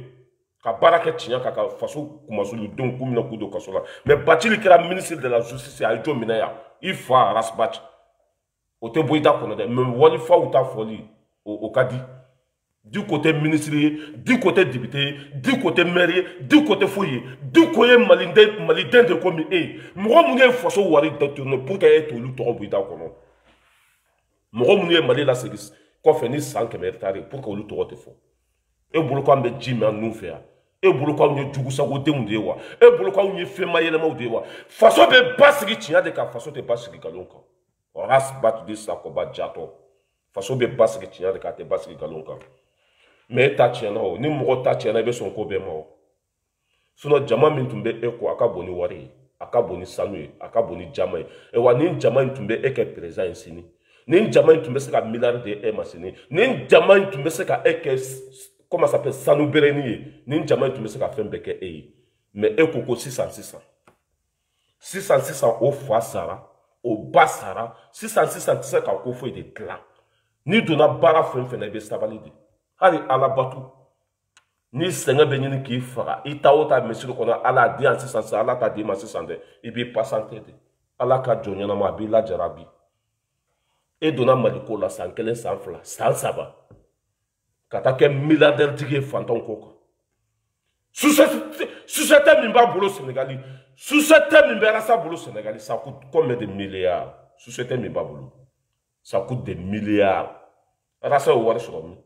ka baraka tinya ka faso kumasulu don kumina kudo kasola mais batili kera ministre de la justice a jo minaya il faut rasbach o te boida kono de mais wali fa uta foli o kadi du côté ministre du côté député du côté maire du côté foyer du côté maliden de komi mo munye faso wari docteur pour que et lu to boida kono mo munye mali la service ko fe ni 100 km pour que lu to te fo e bulu ko ambe jimi an nu fe e bulu ko nye jugu sa go demu de wa e bulu ko nye fema yele ma de wa faso be basigi tinya de ka faso te basigi galonka ras bat de sa ko ba jato faso be basigi tinya de ka te basigi galonka mais ta tinya no ni mo ta tinya be son ko be ma suno jama min tumbe e ko aka boni wari aka boni sanu aka boni jama e wa ni jama tumbe e ke president sini ni jama tumbe se ka milliard de e masini ni jama tumbe se ka e ke comment ça s'appelle Sanou Bereni ni njama tu me se ka fembeke mais e koko 600 au fois sara au bas sara 600 tu sais ka ko fo de clan ni dona bara fene be stabalidi hari ala batu ni senga be ni ki fara itaota monsieur ko na ala di en 600 ala ta di ma 600 de e bi passante de ala ka jonya na ma bi la jarabi e dona maliko la sankele sanfla saba kata ke milliardaire tigi fanton koko société min ba bolo sénégali société min ba rasa bolo sénégali ça coûte combien de milliards société min ba bolo ça coûte des milliards rasa wari somi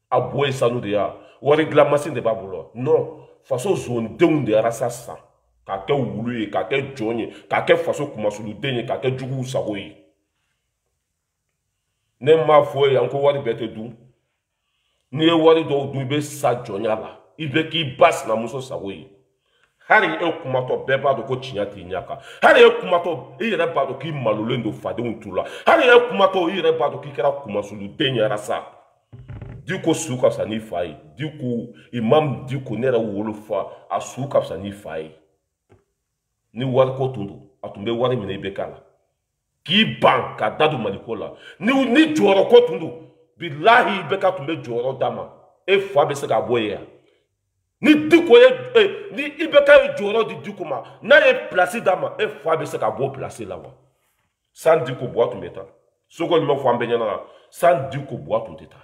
aboy sanu de ya wari glamasine de ba bolo non façon zone de rasa sa ka ke wulu ka ke jonye ka ke façon kuma sulu denye ka ke jugu sagoyi ne ma fo yanko wari bete du ni wari do du be sa jonya la ibe ki bas na muso sagoyi hari e kumato beba do ko chinyati nyaka hari e kumato e yere ba do ki malolendo fade untula hari e kumato e yere ba do ki kera kumasulu denya rasa diko suka sa ni fai diko imam diko nera wolofa asuka sa ni fai ni war ko tundu atumbe wari mine bekala ki banka dadu malikola ni joro ko tundu billahi beka tumbe joro dama e fa be se ka boya ni diko ni ibeka joro di diko ma na e place dama e fa be se ka bo place la wa san diko boa tumeta soko me fo ambenya na san diko boa tumeta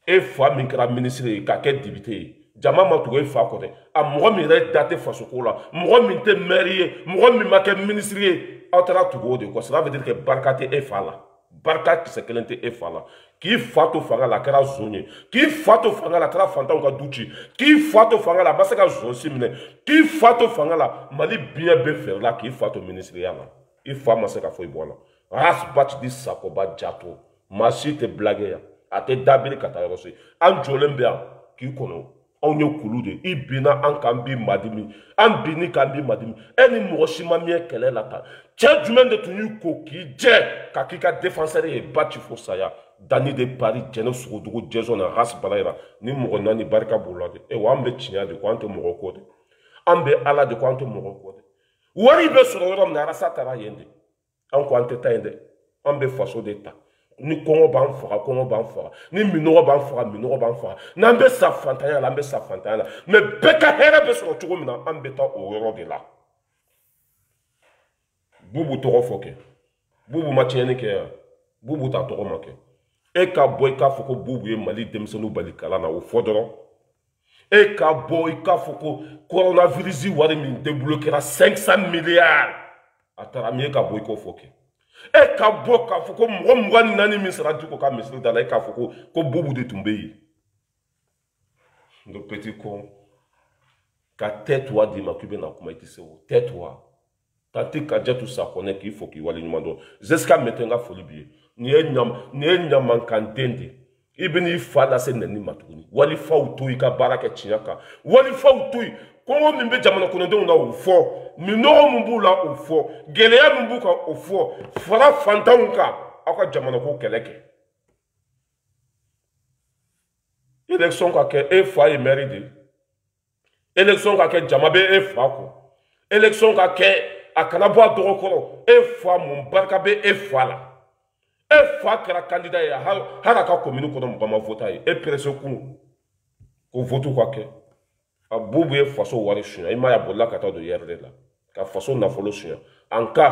e fa min kra ministre ka ke député jama ma to e fa ko de a mo mi re date faso ko la mo mi te mairie mo mi ma ke ministre autra to go de ko cela veut dire que barkate e fa la barka se kelente e fa la ki fato fanga la kara zonye ki fato fanga la kara fanta ka duchi ki fato fanga la basaka zonsi mine ki fato fanga la mali bien be faire la ki fato ministériel la il faut masaka foi bona ras batch di sakoba jato masi te blague ya ate dabili kata rosi an jolembe ki kono on ye kulude ibina an kambi madimi an bini kambi madimi eni moshima mie kele la ta che jumen de tunu ko ki je ka kika défenseur e batch fo saya dani de Paris jeno sugudugu jezo na ras balaira ni mo nani barka bulade e wambe chinya de kwante mo ko de ambe ala de kwante mo ko de wari be soro rom na rasa tara yende an kwante tayende ambe faso d'etat ni kongo ban fara ni minogo ban fara n'ambe sa fantanya la ambe sa fantanya la mais beka here be soro tugo mina ambe ta o yoro de la bubu to foke bubu matiene ke bubu ta to make e ka boy ka foko bubu e mali demsenu balikala na o fodoro e ka boy ka foko coronavirus wari min débloquera 500 milliards atara mi ka boy ko foke e ka bo ka foko mo nani mi sera du ko ka misri dala e ka foko ko bubu de tumbe yi ndo petit con ka tête-toi di makube na kuma itisewo tête-toi tati ka jetu sa connaît qu'il faut qu'il wali nyumando zeska metenga folibier ni nyam kantende ibini fala se nani matuni wali fa utoyi ka baraka chinyaka wali fa utoyi ko mi be jamana kono de una ufo mi no mbula ufo geleya mbuka ufo fara fantanka aka jamana ko keleke election ka ke e fa e meridi election ka ke jamabe e fa ko election ka ke akana bo adokoro e fa mun barka be e fa la e fa kara candidat ya hala ka commune ko mo ma voter e presso ko vote ko ke a bubu e faso wari sunya ima ya bolla kata do yerde la ka faso na folo sunya anka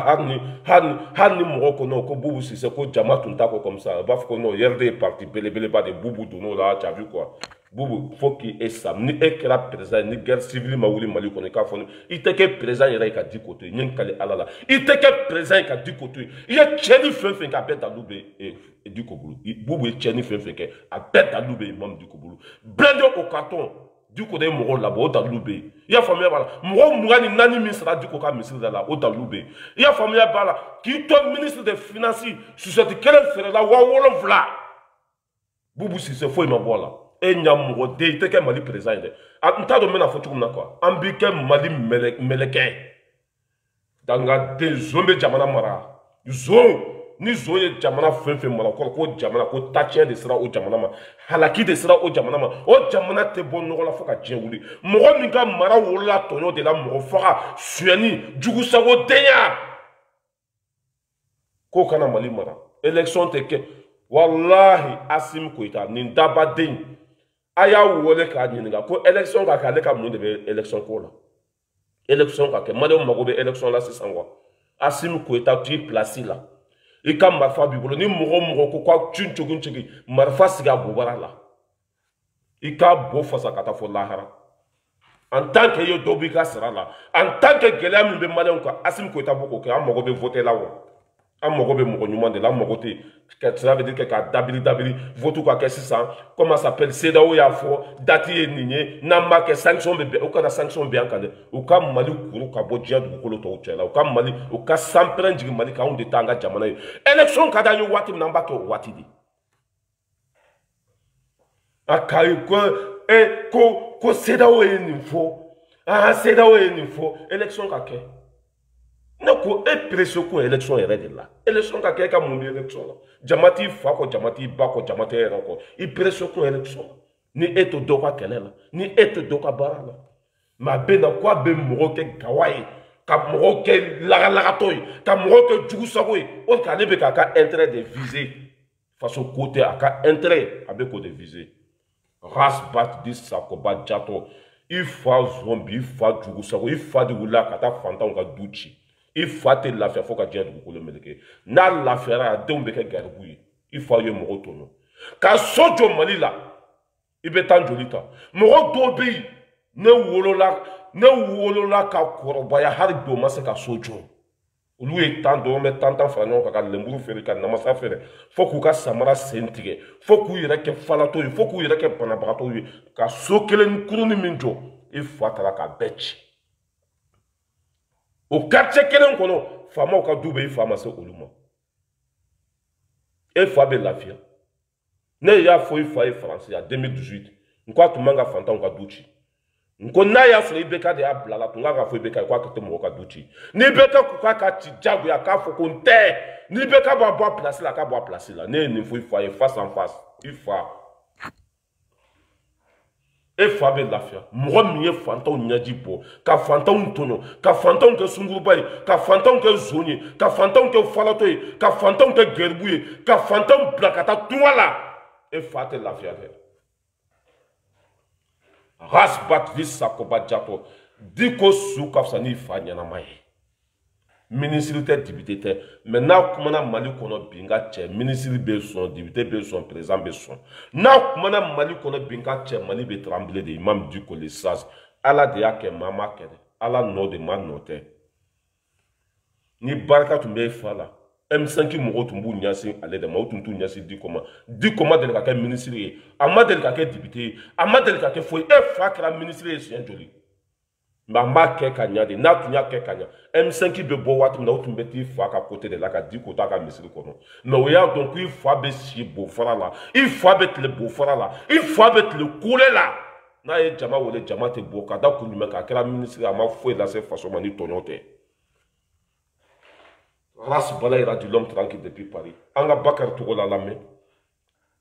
hanni mo ko no ko bubu si se ko jamatu ntako comme ça ba ko no yerde parti belebele ba de bubu do no la tu as vu quoi bubu faut qu'il ait ça ni ekra président ni guerre civile ma wuli mali ko ne ka fonu iteke président yera ka di côté nyen kale alala iteke président ka di côté ye cheni fefe ka beta lube e di ko bulu bubu e cheni fefe ke a beta lube mam di ko bulu blende au carton du côté mo la bo da lube ya famille bala mo ngani nani ministre du ko ka ministre la o da lube ya famille bala ki to ministre des finances sur cette quelle faire la wa wolo vla bubu si se foi ma bola e nyam mo de te ke mali président de anta do mena fotu na quoi ambike mali meleke danga de zombe jamana mara ni zoye jamana fenfe mara ko jamana ko tachien de sera o jamana ma halaki de sera o jamana ma o jamana te bon no la foka jewuli mo mi ka mara wola tonyo de la mo foka sueni jugu sago denya ko kana mali mara election te ke wallahi asim ko ita ni daba den aya wole ka nyinga ko election ka kale ka mo de election ko la election ka ke male mo go be election la 600 asim ko ita tu place la i ka marfa bibolo ni mɔgɔ ko kwa chunchugunchigi marfa siga bubara la i ka bo fasa kata fo lahara en tant que yo dobi ka sara la en tant que gɛlɛya min be malɛnw ka asim ko ta boko ke an mɔgɔ be voter la wo an mɔgɔ be mɔgɔ ɲuman de la an mɔgɔ te cela veut dire que ka dabili vote ka kɛ sisan comment ça s'appelle CEDEAO y'a fɔ date ye nin ye n'an b'a kɛ sanction be o kana sanction be an kan dɛ u ka mali kuru ka bɔ diɲɛ dugukolo tɔw cɛ la u ka mali u ka sanpɛrɛn jigin mali kan anw de ta an ka jamana ye élection ka d'an ye waati min na an b'a kɛ o waati de a ka ko CEDEAO ye nin fɔ Ah, c'est là où il faut élection kake. Nako e pression ko élection est de là. Élection kake ka mon élection là. Jamati fa ko jamati ba ko jamati era ko. I pression ko élection. Ni eto doka kelela, ni eto doka barala. Ma bena kwa be moro ke gawai, ka moro ke laga toy, ka moro ke djugu sagoy. On ka lebe ka intérêt de viser. Façon côté aka intérêt avec ko de viser. Ras bat dis sakoba jato. Il faut zombie, il faut djugu sagoy, il faut de wula kata fantan ka duchi. Il faut te la faire faut ka dia du ko le meleke. Na la faire a dembe ke garbuyi. Il faut ye moro tono. Ka sojo mali la il be tan jolita mɔgɔ dɔw bɛ yen ne wolola ka kɔrɔbaya hali bi o ma se ka so jɔ olu ye tan dɔw bɛ tan fara ɲɔgɔn kan ka lenburu feere ka namasa feere fo k'u ka samara sen tigɛ fo k'u yɛrɛ kɛ falatɔ ye fo k'u yɛrɛ kɛ banabagatɔw ye ka so kelen kurunin min jɔ i fa taara k'a bɛɛ ci o quartier kelen kɔnɔ faamaw ka du bɛ i fa ma se olu ma e fa bɛ lafiya. Ne y'a fɔ i fa ye faransi en 2018 n ko a tun man ka fantanw ka du ci n ko n'a y'a sɔrɔ IBK de y'a bila la tun kan ka fɔ IBK ye k'a tɛ mɔgɔ ka du ci ni IBK ko k'a ka ci jagoya k'a fɔ ko n tɛ ni IBK b'a bɔ a place la k'a bɔ a place la ne ye nin fɔ i fa ye face en face i fa e fa bɛ lafiya mɔgɔ min ye fantanw ɲɛji bɔ ka fantanw tɔnɔ ka fantanw kɛ sunguruba ye ka fantanw kɛ zon ye ka fantanw kɛ falatɔ ye ka fantanw kɛ gɛribu ye ka fantanw bila ka taa tunga la. E fa te lafiya dɛ rasbat vis sakoba jato di ko su ka fisa ni fa ɲɛnama ye ministre tɛ député tɛ mais n'a kumana Mali kɔnɔ bi n ka cɛ ministre bɛ sɔn député bɛ sɔn président bɛ sɔn n'a kumana Mali kɔnɔ bi n ka cɛ Mali bɛ trembler de Imam Dicko le sage Ala de y'a kɛ maa ma kɛ dɛ Ala nɔ de ma nɔ tɛ ni barika tun bɛ e fa la M5 mɔgɔw tun b'u ɲɛsin ale de ma o tun t'u ɲɛsin Dicko ma deli ka kɛ ministre ye a ma deli ka kɛ député ye a ma deli ka kɛ foyi e fa kɛra ministre ye siɲɛ joli mais an b'a kɛ ka ɲa de n'a tun y'a kɛ ka ɲa M5 bɛ bɔ waati min na o tun bɛ t'i fa ka côté de la ka Dicko ta ka misiri kɔnɔ mais o y'a dɔn ko i fa bɛ si bofara la i fa bɛ tile bofara la i fa bɛ tile kule la n'a ye jama wele jama tɛ bɔ ka da kun jumɛn k'a kɛra ministre a ma foyi lase faso ma ni tɔɲɔ tɛ. Race Balaïra du l'homme tranquille depuis Paris. Anga Bakar Tougola Lamé.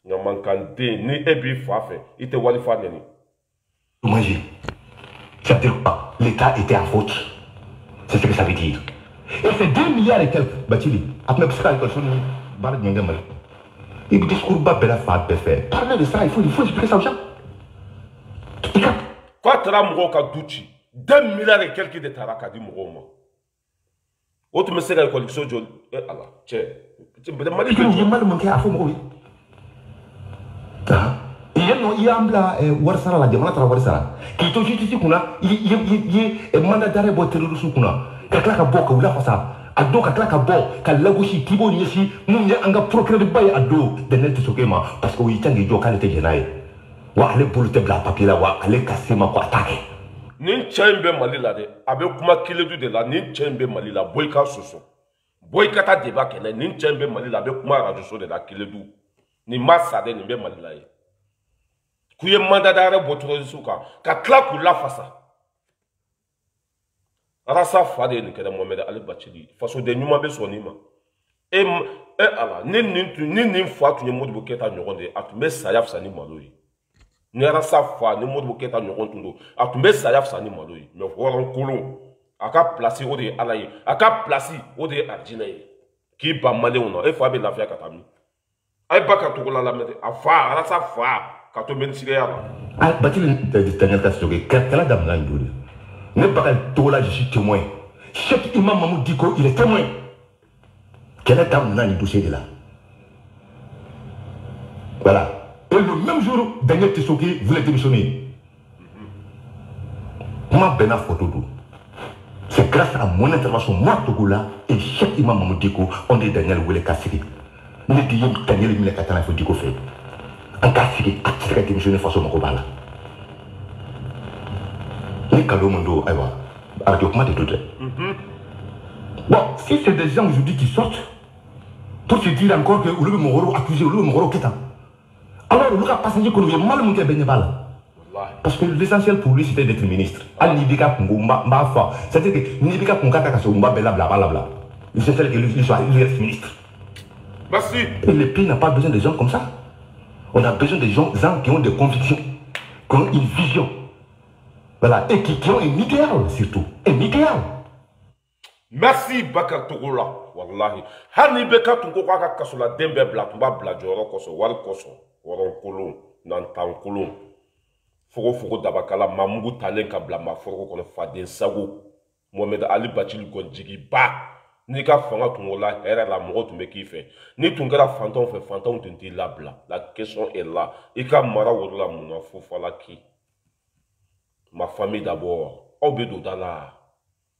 Nyamankan de ni ebi fafe. Ite wali fa neni. Manger. C'est-à-dire l'État était à faute. C'est ce que ça veut dire. Et c'est 2 milliards et quelques. Bachili. Après, parce que personne ne va bien mal. Il discours bas bella fa faire. Parlez de ça, il faut expliquer ça aux gens. Quoi tera mougo ka douchi. 2 milliards et quelques de taraka di mougo. Autre me sera collection de Allah. Tu me demandes que mal manqué à fond. Il y a un warsara la demande à warsara. Qui te dit qu'on a il mandat d'arrêt pour terrorisme qu'on a. Kakla ka boka ou la fasa. Ado kakla ka bo ka lagoshi kibo nyesi mun ya anga procureur de baye ado de net sokema parce que il tangi jo kalete jenaye. Wa ale bulute bla papier la wa ale kasema ko attaquer. Nin cɛ bɛ Mali la dɛ a bɛ kuma Kiledu de la nin cɛ bɛ Mali la Boyka soso Boyka ta débat kɛnɛ nin cɛ bɛ Mali la a bɛ kuma radio so de la Kiledu nin ma sa dɛ nin bɛ Mali la ye k'u ye mandat d'arrêt bɔ terroriste kan ka tila k'u lafasa Arasa fa de ye nin kɛra Mohamed Ali Bachili fasoden ɲuman bɛ sɔn nin ma Ala ni nin fa tun ye Modibo Keyita ɲɔgɔn de ye a tun bɛ saya fisa ni malo ye. Ni Arasa fa ni Modibo Keyita ɲɔgɔn tun don a tun bɛ saya fisa ni malo ye mais hɔrɔn kolon a ka place o de ye Ala ye a ka place o de ye arijinɛ ye k'i ban maliyɛnw na e fa bɛ lafiya ka taa min a ye Bakar Tougola lamɛn a fa Arasa fa ka to ministériya la. Bachili tɛŋɛ ka soke kɛlɛ daminɛ nin don de ne Bakar Tougola je suis témoin Cheikh Imam Mamadou Dicko il est témoin kɛlɛ daminɛ nin dossier de la voilà. Et le même jour, Daniel Tessoké voulait démissionner. Moi, Bena Fotodo. C'est grâce à mon intervention, moi, Togola, et Cheikh Imam Mamadou Dicko, on dit Daniel Wele Kassiri. Nous disons Daniel Mile Katana, il faut Dicko faire. En Kassiri, à titre démissionner face au Mokobala. Ni Kado Mondo, aïwa, radio, comment t'es bon, si c'est des gens aujourd'hui qui sortent, pour se dire encore que Oulou Moro accusé, Oulou Moro Ketan. Alors, le cas passager qu'on vient mal monter à Benyabala. Parce que l'essentiel pour lui, c'était d'être ministre. C'est-à-dire que Nibika Punkaka Kasumba Bella Blabla. L'essentiel que lui soit ministre. Merci. Et le pays n'a pas besoin de gens comme ça. On a besoin de gens qui ont des convictions, qui ont une vision. Voilà. Et qui ont un idéal surtout. Un idéal. Merci Bakar Togola. Wallahi. Hani beka tungo kwa kasola dembe bla tumba bla joro koso wal koso. Waron kolon. Nantan kolon. Fogo dabakala mamungu talenka bla ma fogo kono faden sago. Mohamed Ali Bachil Gonjigi ba. Ni ka fanga tungola era la moro tumbe kife. Ni tungera fanton tunti la bla. La question est là. Ika mara wodla muna fofala ki. Ma famille d'abord. Obedo dala.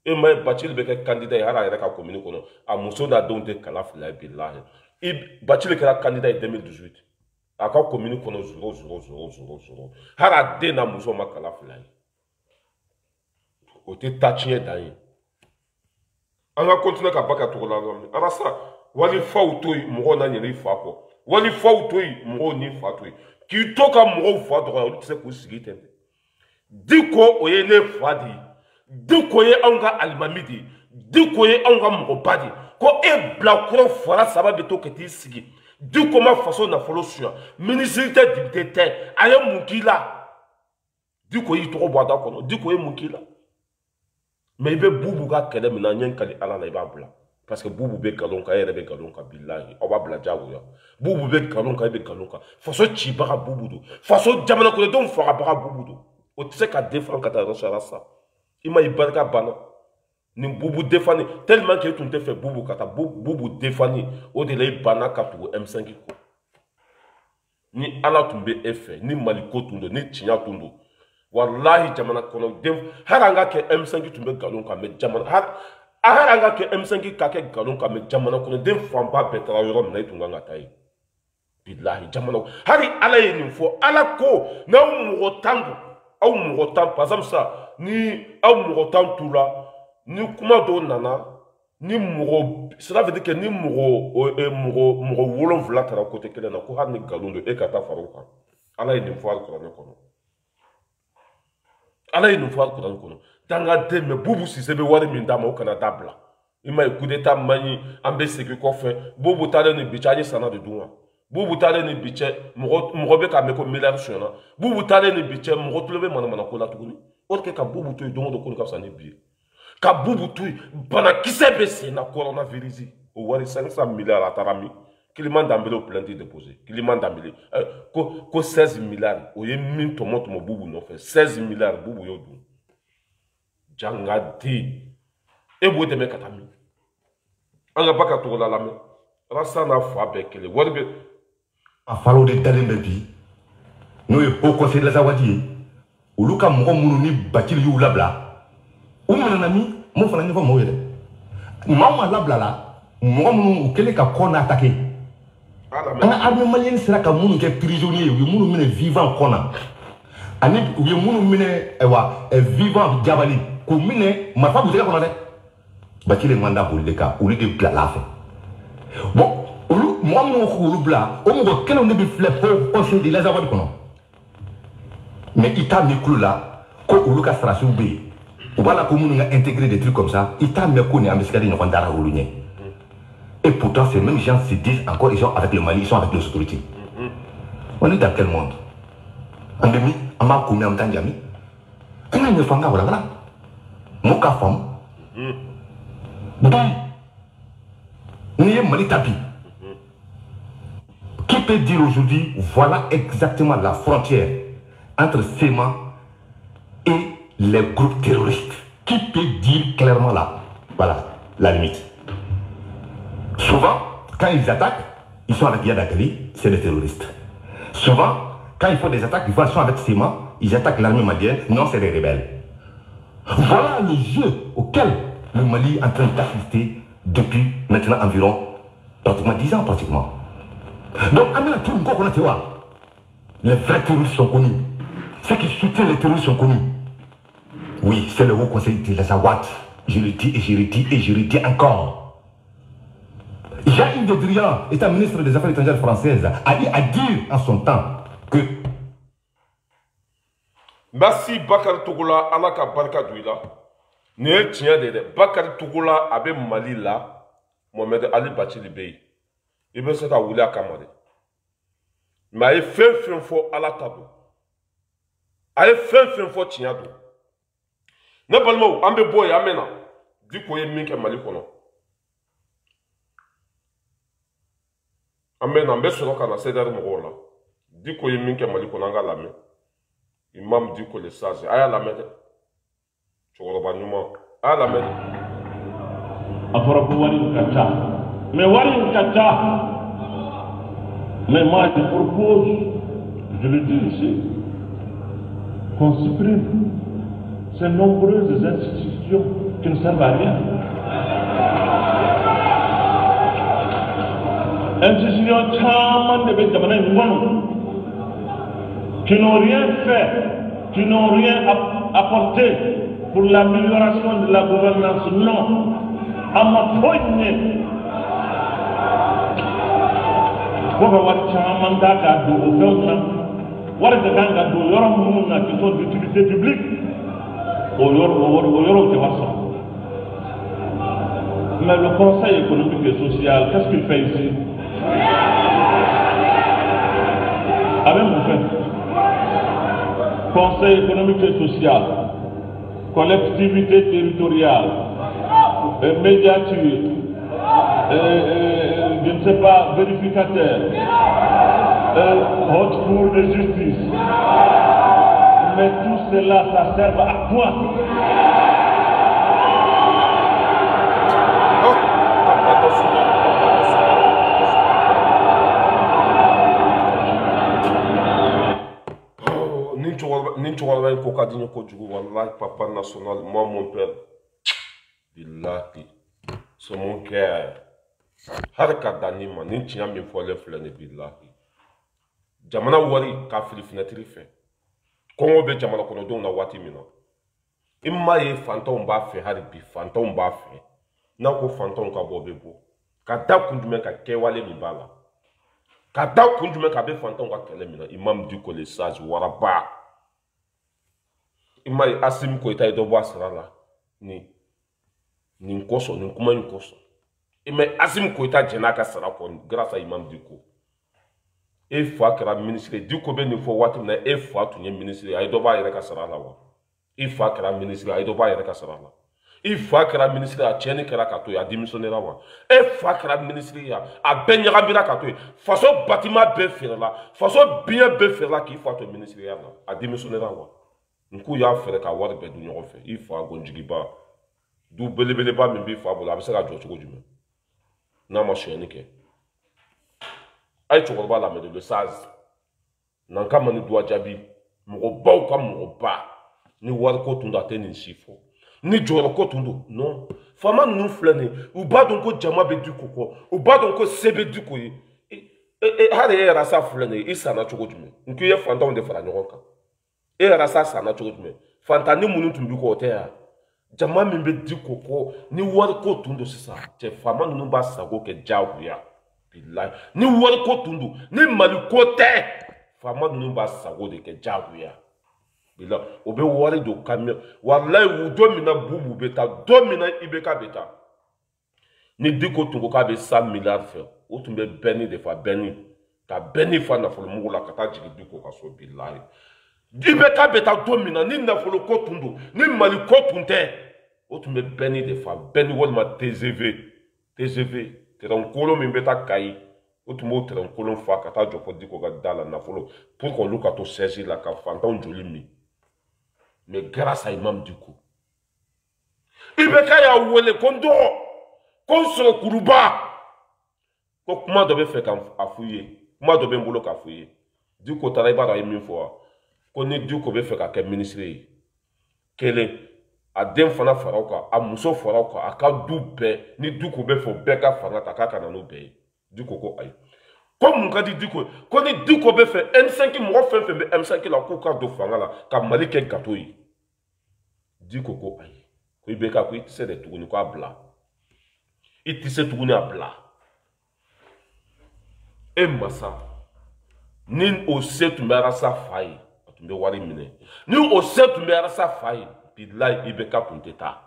Et moi, Bachil Beke candidat et Hara Ereka commune kono. A Mousso na donde kalaf la billahi. Et Bachil Beke candidat en 2018. A ka commune kono 0. Hara de na Mousso ma kalaf la. Ote tachien dayi. On va continuer à baka tout la zone. Alors ça, wali fa utoi moro na nyeri fa ko. Wali fa utoi moro ni fa toi. Ki toka moro fa do on tse ko sigite. Diko oyene fadi. Diko ye anga almamidi. Diko ye anga mobadi. Ko e bla ko fara saba beto keti sigi. Diko ma façon na folo sur. Ministre député aye mukila. Diko yi to boada kono. Diko ye mukila. Mais il veut boubou ga kele mina nyen kali ala na iba bla parce que boubou be galon ka yere be galon ka billahi o ba bla jago ya boubou be galon ka be galon ka faso chi bara boubou do faso jamana ko don fora bara boubou do o tse ka défendre ka ta ressara ça ima ibarka bana ni boubou défani tellement que tout te fait boubou ka ta boubou défani o de lay bana ka tu M5 ko ni ala tumbe effet ni maliko tundo ni chinya tundo wallahi jamana kono dem haranga ke M5 tumbe galon ka me jamana haranga ke M5 ka ke galon ka me jamana kono dem famba betra yoro na itunga ngatai billahi jamana hari ala yini fo ala ko na mugotangu au mugotan par exemple ça ni au mugotan tula ni kuma do nana ni mugo cela veut dire que ni mugo wolon vla tara côté kele na ko har ni galon de e kata faruka ala yini fo al kono kono ala yi nufa kuran kono tanga de me bubu si sebe wari min dama o kana dabla ima ikudeta mani ambe seki ko fe bubu tale ni bicha ni sana de duwa bubu tale ni biche mo be ka me ko milliard sona bubu tale ni biche mo tulebe mana ko la tuguni orke ka bubu to do do ko ka sani bi ka bubu to bana kisebe se na coronavirus o wari 500 milliards atarami Kiliman Dambele au plainte déposé. Kiliman Dambele. Ko 16 milliards. Oye min tomo boubou no fait. 16 milliards boubou yodou. Djangadi. E bou de me katami. Anga baka to la lame. Rasa na fa bekele. Warbe. A falo de talen bebi. No e au conseil de la zawadi. Uluka mo munu ni bakili yu labla. O mana mi mo fana ni fa mo yele. Mama labla la. Mo munu kele ka kona attaquer. An armée malienne sera ka munu ke prisonnier ou munu mine vivant kona ani ou munu mine vivant jabali ko mine ma fa buteka kona de ba ki le manda ko le ka ou de bla la fait bon ou moi mon ko bla o mo kele on de flip au conseil de la zawadi kono mais ita mi kulu la ko ou ka sera soube ou voilà ko munu nga intégrer des trucs comme ça ita me ko ni ambiskadi no ndara ou lunye. Et pourtant, ces mêmes gens se disent encore, ils sont avec le Mali, ils sont avec les autorités. On est dans quel monde? En demi, on m'a connu en tant qu'ami. On a une femme, voilà. Mon cas femme. Bon. N'y est Mali tapi. Qui peut dire aujourd'hui, voilà exactement la frontière entre SEMA et les groupes terroristes? Qui peut dire clairement là? Voilà, la limite. Souvent, quand ils attaquent, ils sont avec Yadakali, c'est des terroristes. Souvent, quand ils font des attaques, ils sont avec SEMA, ils attaquent l'armée malienne, non, c'est des rebelles. Voilà le jeu auquel le Mali est en train d'assister depuis maintenant environ pratiquement 10 ans. Pratiquement. Donc, les vrais terroristes sont connus. Ceux qui soutiennent les terroristes sont connus. Oui, c'est le Haut Conseil de la Zawad. Je le dis et je le dis et je le dis encore. Jean-Yves Le Drian, étant ministre des Affaires étrangères françaises, a dit à dire en son temps que Merci Bakari Togola, Alaka Barka Douila. Ne tient de Bakari Togola abe Mali là, Mohamed Ali Bachili Bey. Il veut se faire rouler à Kamade. Mais il fait fort à la table. Il fait fort Tignado. Ne parle pas, Ambe Boy Amena. Du coup, il y a Mali Kono. Ambe Nambe Sonoka na Cédar Morola. Du coup, il y a Mali Kono nga lame. Imam du coup les sages. Aya lame. Tu vois le bas Aya lame. Afarabu Wari Kata. Mais Wari Kata. Mais moi, je propose, je le dis ici, qu'on supprime ces nombreuses institutions qui ne servent à rien. Institutions qui n'ont rien fait, qui n'ont rien apporté pour l'amélioration de la gouvernance. Non, à ma poignée. Qui sont d'utilité publique mais le Conseil économique et social, qu'est-ce qu'il fait ici? Avec mon fait Conseil économique et social, collectivité territoriale, médiature, je ne sais pas, vérificateur, haute cour de justice. Mais tout cela, ça sert à quoi? Ninchoualva en Kokadino Kodjou, Wallahi, papa national, moi mon père. Billahi, c'est mon cœur. Harka Danima, Ninchiam me faut le flâner, Billahi. Jamana Wari, Kafri Fenetri fait. Kongo be Jamana Konodo na wati mina. Imma ye fantom ba fe haribi, fantom ba fe. Na ko fantom ka bobebo. Ka da kundume ka kewale mi bala. Ka da kundume ka be fantom ka kele mina. Imam du ko le sage waraba. Imma ye asim ko ita do bo asrala. Ni nkoso, ni kuma nkoso. Imma asim ko ita jenaka sara ko grâce à Imam du ko. E fois que la ministre du ko be ni fo wati na e fois tu nye ministre ay do ba yere ka sara la wa. E fois que la ministre ay do ba yere ka sara la. E fois que la ministre a tieni kera ka to ya démissionner la wa. E fois que la ministre ya a benyara bira ka to façon bâtiment be faire la, façon bien be faire la ki fois to ministre ya la a démissionner la wa. Nku ya fere ka wari be du nyogo fe. E fois gonjigi ba du belebele ba mbi fa bola be se ka jo choko jume. Na ma sheni ke. Ay chokoroba la mede le saz. Nanka mani doa jabi. Moko ba ou ka moko ba. Ni wari ko tunda te ni shifo. Ni joro ko tundo. Non. Fama nou flene. Ou ba donko jama be du koko. Ou ba donko sebe du koye. Hade e rasa flene. I sana choko jume. Nku ye fanta onde fara nyoka. E rasa sana choko jume. Fanta ni munu tumbi ko te ya. Jama mimbe du koko. Ni wari ko tundo sisa. Che fama nou ba sago ke jawu ya. Ni wari ko tundu ni mali ko te fama nunu ba sago de ke jaguya bila obe wari do camion wallahi wu domina bubu beta domina ibeka beta ni diko tungo ka be 100 milliards fe o tumbe beni de fa beni ta beni fa na folo mugula kata jigi diko ka so billahi ibeka beta domina ni na folo ko tundu ni mali ko tunte o tumbe beni de fa beni wol ma TGV Terankolo mimbeta kai. Otumo terankolo fa kata jopo diko ga dala na folo. Pour qu'on look à to saisir la ka fantan joli mi. Mais grâce à Imam Diko. Ibeka ya wele kondo. Konso kuruba. Ko kuma dobe fe ka afuye. Kuma dobe mbolo ka afuye. Diko taraiba da yemi fo. Ko ni Diko be fe ka ke ministre. Kele a den fana fara ka a muso fara ka a ka du bɛɛ ni Diko bɛ fɔ bɛɛ ka fara ta k'a kana n'o bɛɛ ye Diko ko ayi ko mun ka di Diko ko ni Diko bɛ fɛ M5 mɔgɔ fɛn fɛn bɛ M5 la k'u ka don fanga la ka Mali kɛ gato ye Diko ko ayi ko i bɛ ka ko i tɛ se de tuguni ko a bila i tɛ se tuguni a bila e masa ni o se tun bɛ Arasa fa ye tun bɛ wari minɛ ni o se tun bɛ arasa fa ye bilayi IBK tun tɛ taa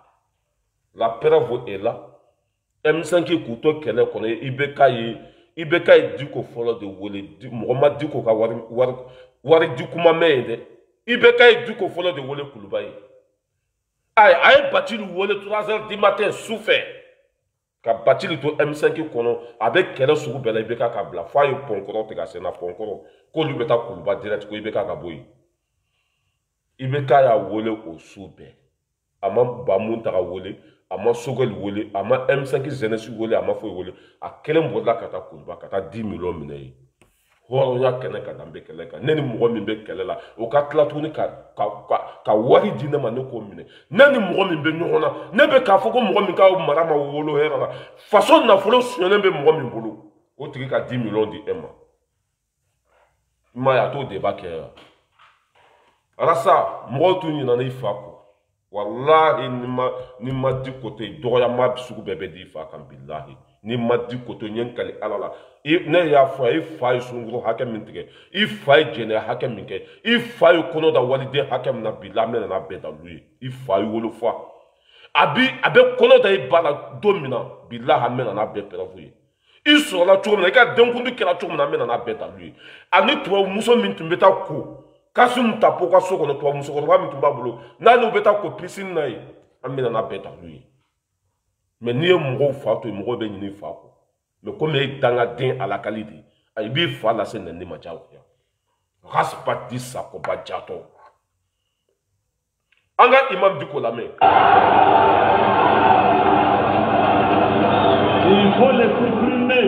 la preuve est là M5 k'u to kɛlɛ kɔnɔ IBK ye Diko fɔlɔ de wele mɔgɔ ma Diko ka wari di kuma mɛn ye dɛ IBK ye Diko fɔlɔ de wele Kuluba ye a ye Bacili wele 3h du matin su fɛ ka Bacili to M5 kɔnɔ a bɛ kɛlɛ sugu bɛɛ la IBK ka bila f'a ye Pɔnkɔrɔ tigɛ sen na Pɔnkɔrɔ k'olu bɛ taa Kuluba direct ko IBK ka bɔ yen IBK y'a wele o su bɛɛ a ma Bamun ta ka wele a ma Sogɛli wele a ma M5 jeunesse wele a ma foyi wele a kelen bɔra ka taa Kuluba ka taa 10 millions minɛ ye hɔrɔnya kɛnɛ ka dan bɛ kɛlɛ kan ne ni mɔgɔ min bɛ kɛlɛ la o ka tila tuguni ka wari di ne ma ne k'o minɛ ne ni mɔgɔ min bɛ ɲɔgɔn na ne bɛ k'a fɔ ko mɔgɔ min ka mara ma wolo hɛrɛ la faso nafolo suɲɛnen bɛ mɔgɔ min bolo o tigi ka 10 millions di e ma i m'a ye a t'o débat kɛ arasa mɔgɔw tun ɲinana i fa kɔ wallahi ni ma di koto dɔgɔyama sugu bɛɛ bɛ di i fa kan bilahi ni ma di koto ɲɛ kali ala la ne y'a fɔ i fa ye sunkuru hakɛ min tigɛ i fa ye jɛnɛya hakɛ min kɛ i fa ye kɔnɔ da waliden hakɛ min na bilahi ne nana bɛɛ da lu ye i fa ye wolofa a bɛ kɔnɔ da i ba la don min na bilahi an bɛ nana bɛɛ pɛrɛfu ye i sɔrɔla cogo min na i ka denkundi kɛra cogo min na an bɛ nana bɛɛ da lu ye ani tubabu muso min tun bɛ taa ko Kasum tapo ka so kɔnɔ tubabu musokɔrɔba min tun b'a bolo n'a n'u bɛ taa ko piscine na ye an bɛ nana bɛɛ ta n'u ye mais n'i ye mɔgɔw fa to yen mɔgɔw bɛ ɲini i fa kɔ mais komi e dangaden alakali de i b'i fa lase nɛni ma diyagoya Raspati Sakoba Diato an ka Imam Diko lamɛn. Il faut les supprimer.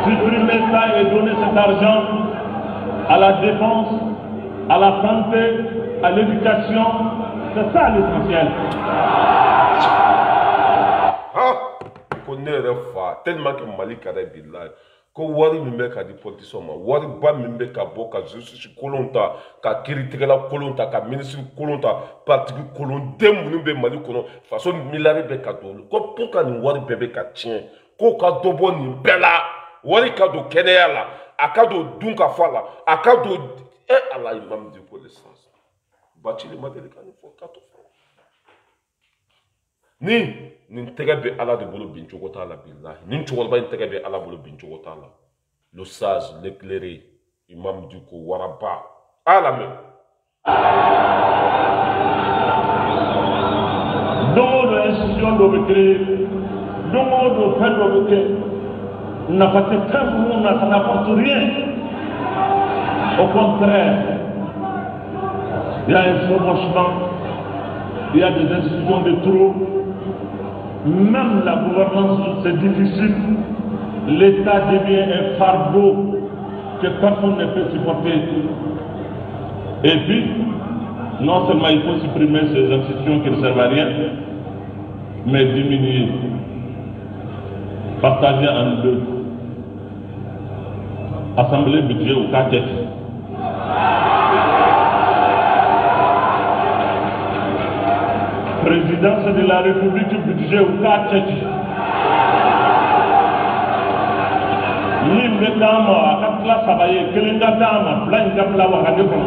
Supprimer ça et donner cet argent à la défense, à la santé, à l'éducation. C'est ça l'essentiel. Ko ne yɛrɛ fa tellement que Mali ka d'a bilahi ko wari min bɛ ka di politicien ma wari ba min bɛ ka bɔ ka justice kolon ta ka kiiritigɛla kolon ta ka ministre kolon ta parti kolon den minnu bɛ Mali kɔnɔ faso miliyari bɛ ka don ko pour que nin wari bɛɛ bɛ ka tiɲɛ ko ka dɔ bɔ nin bɛɛ la wari ka don kɛnɛya la a ka don dunkafa la a ka don ala Imam Diko le sens Bacili ma deli ka nin fɔ ka to fɔ ni nin tɛgɛ bɛ ala de bolo bin cogo t'a la bilahi nin cɛkɔrɔba in tɛgɛ bɛ ala bolo bin cogo t'a la le sage l'éclairé Imam Diko waraba a lamɛn. Don o don institution dɔ bɛ créer don o don fɛn dɔ bɛ kɛ nafa tɛ fɛn minnu na ça n'apporte rien au contraire il y a un chevauchement il y a des institutions de trop. Même la gouvernance, c'est difficile. L'État devient un fardeau que personne ne peut supporter. Et puis, non seulement il faut supprimer ces institutions qui ne servent à rien, mais diminuer, partager en deux. Assemblée budget ou quartier. Présidence de la République budget ou quartier. Ni mbetama akatla sabaye kelenga tama plan kapla wa kadefo.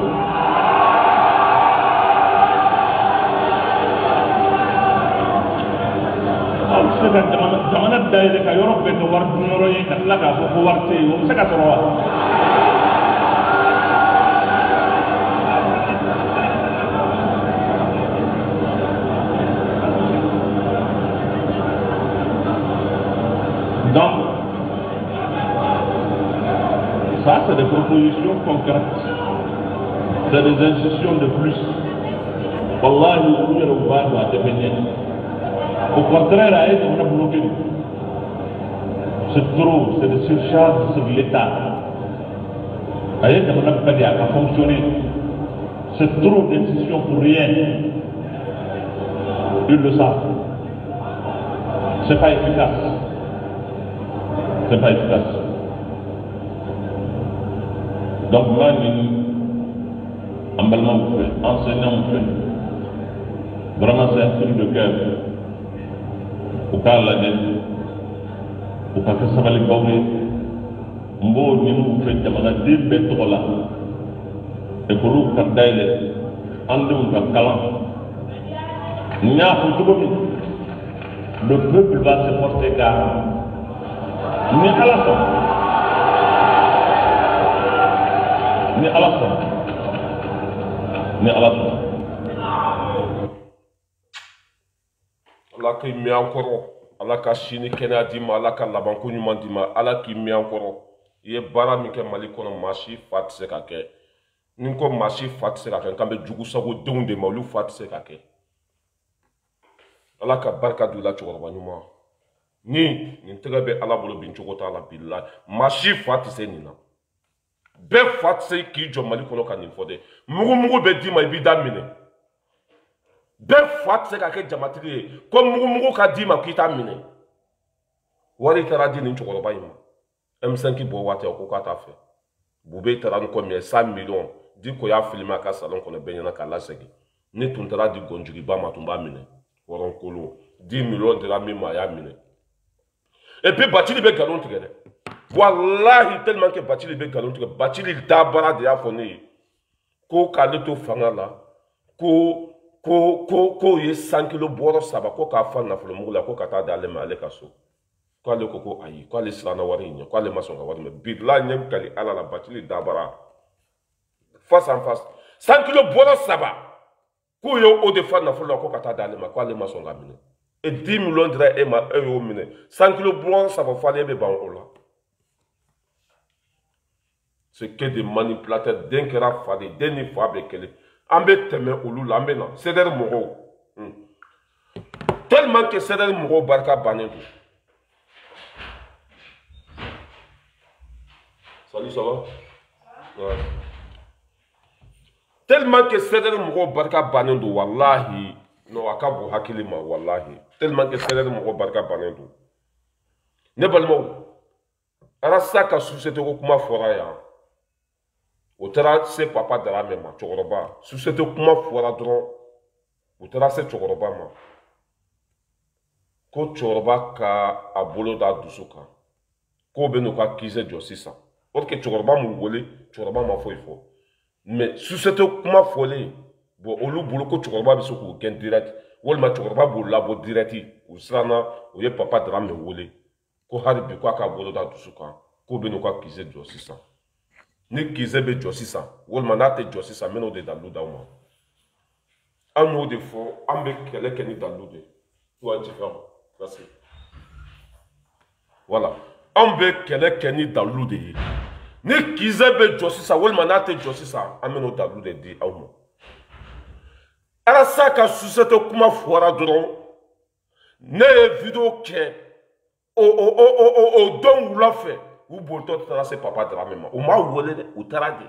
Al sega jamana daire ka yoro be to war dunoro yi katla ka ko warte yo sega torowa. Donc, ça c'est des propositions concrètes, c'est des institutions de plus. Wallahi, doit devenir. Au contraire, à être, on a bloqué. C'est trop, c'est des surcharges sur l'État. À être, on a pas dit à fonctionner. C'est trop d'institutions pour rien. Ils le savent. C'est pas efficace. C'est pas efficace. Donc moi, emballement vous fait, enseignant vous fait. Vraiment c'est un truc de cœur. Au cas de la dette, au cas que ça va les border, mbo ni mu fe jamana de be to la e ko ru ka dayle andum ka kala nya ko tugo mi le peuple va se porter garant ni alasan Allah ki mi encore Allah ka sini kena dima Allah ka laban ko nyuma dima Allah ki mi encore ye bara mi ke Mali kono machi fat se ka ke ni ko machi fat se ka ke kambe jugu sago donde malu fat se ka ke Allah ka barka du la chorba nyuma ni tega be Allah bolo bin chogota la billah machi fat se ni na be fat se ki jo Mali kono kan infode mugu be dima ibi damine be fat se ka ke jamatiri ko mugu ka dima ki ta mine wari tara di ni chogba yima M5 bo wate ko ka ta fe bube tara ko mi 100 millions di ko ya filma ka salon ko ne benyana ka la segi ni tuntara di gonjugi ba matumba mine woron kolo 10 millions de la mima ya mine et puis Bathily be galon tigere wallahi tellement que Bathily be galon tigere Bathily dabara de afoni ko kaleto fanga la ko ye 100 kilo boro saba ko ka fa na fulo mugula ko ka ta dale ma ale kaso ko ale ko ayi ko ale sala na wari nya ko ale masonga wari me bidla nyem kali ala la Bathily dabara face en face 100 kilo boro saba ko yo o de fa na fulo ko ka ta dale ma ko ale masonga mine et 10 millions de ema euro mine 100 kilo boro saba fa le be ban ola c'est que des manipulateurs d'enkera fadi deni fabekele ambe teme ulu lambe na ceder mogo tellement que ceder mogo barka banedu salut ça va ouais. Tellement que ceder mogo barka banedu wallahi no akabu hakilima wallahi tellement que ceder mogo barka banedu ne balmo arasa ka société ko kuma fora ya o taara se papa dara mɛ ma cɛkɔrɔba société kuma fɔra dɔrɔn o taara se cɛkɔrɔba ma ko cɛkɔrɔba ka a bolo da dusu kan k'o bɛ n'u ka kisɛ jɔ sisan o de kɛ cɛkɔrɔba m'u wele cɛkɔrɔba ma foyi fɔ mais société kuma fɔlen bon olu bolo ko cɛkɔrɔba bɛ se k'o gɛn direct walima cɛkɔrɔba b'u labɔ direct u siranna u ye papa dara mɛ wele ko hali bi k'a ka bolo da dusu kan k'o bɛ n'u ka kisɛ jɔ sisan. Ni kisɛ bɛ jɔ sisan walima n'a tɛ jɔ sisan n bɛn'o de dalu d'aw ma an y'o de fɔ an bɛ kɛlɛ kɛ ni dalu de toi tu fais merci voilà an bɛ kɛlɛ kɛ ni dalu de ye ni kisɛ bɛ jɔ sisan walima n'a tɛ jɔ sisan an bɛn'o dalu de di aw ma Arasa ka société kuma fɔra dɔrɔn ne ye vidéo kɛ o don wula fɛ u bolitɔ taara se papa Dramé ma u m'a wele dɛ u taara de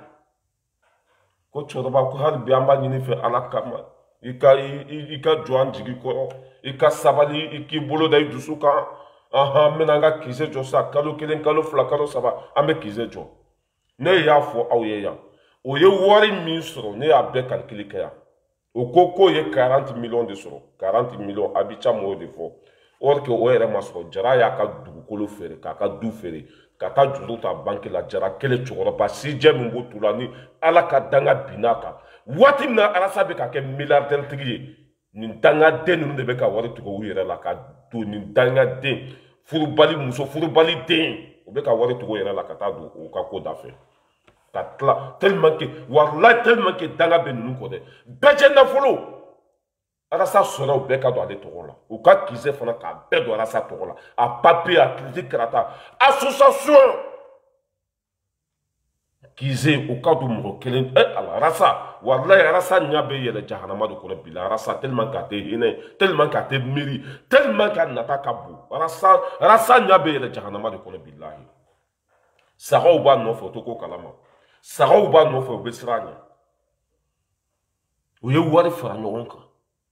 ko cɛkɔrɔba ko hali bi an b'a ɲini fɛ ala kama i ka jɔ an jigi kɔrɔ i ka sabali i k'i bolo da i dusu kan an bɛna an ka kisɛ jɔ sa kalo kelen kalo fila kalo saba an bɛ kisɛ jɔ ne y'a fɔ aw ye yan o ye wari min sɔrɔ ne y'a bɛɛ calcul kɛ yan o ko k'o ye 40 millions de sɔrɔ 40 millions a bɛ ca mɔgɔw de fɔ or que o yɛrɛ ma sɔrɔ jara y'a ka dugukolo feere k'a ka du feere ka taa juru ta banque la jara kelen cɛkɔrɔba sijɛ min b'o tu la ni ala ka danga binna kan waati min na Arasa bɛ ka kɛ milliardaire tigi ye nin dangaden ninnu de bɛ ka wari tigɛ u yɛrɛ la ka don nin dangaden furubali muso furubali den u bɛ ka wari tigɛ u yɛrɛ la ka taa don u ka ko da fɛ ka tila tellement que walahi tellement que danga bɛ ninnu kɔ dɛ bɛɛ cɛ nafolo Arasa sɔnna u bɛɛ ka don ale tɔgɔ la u ka kisɛ fana k'a bɛɛ don Arasa tɔgɔ la a papier a crédit karata association kisɛ u ka don mɔgɔ kelen ala Arasa walahi Arasa ɲɛ bɛ yɛlɛ jahanama de kɔnɔ bi la Arasa tellement que a tɛ hinɛ tellement que a tɛ miiri tellement que a nata ka bon Arasa ɲɛ bɛ yɛlɛ jahanama de kɔnɔ bilahi sagaw b'a nɔfɛ o tɛ ko kalama sagaw b'a nɔfɛ u bɛ siran a ɲɛ u ye wari fara ɲɔgɔn kan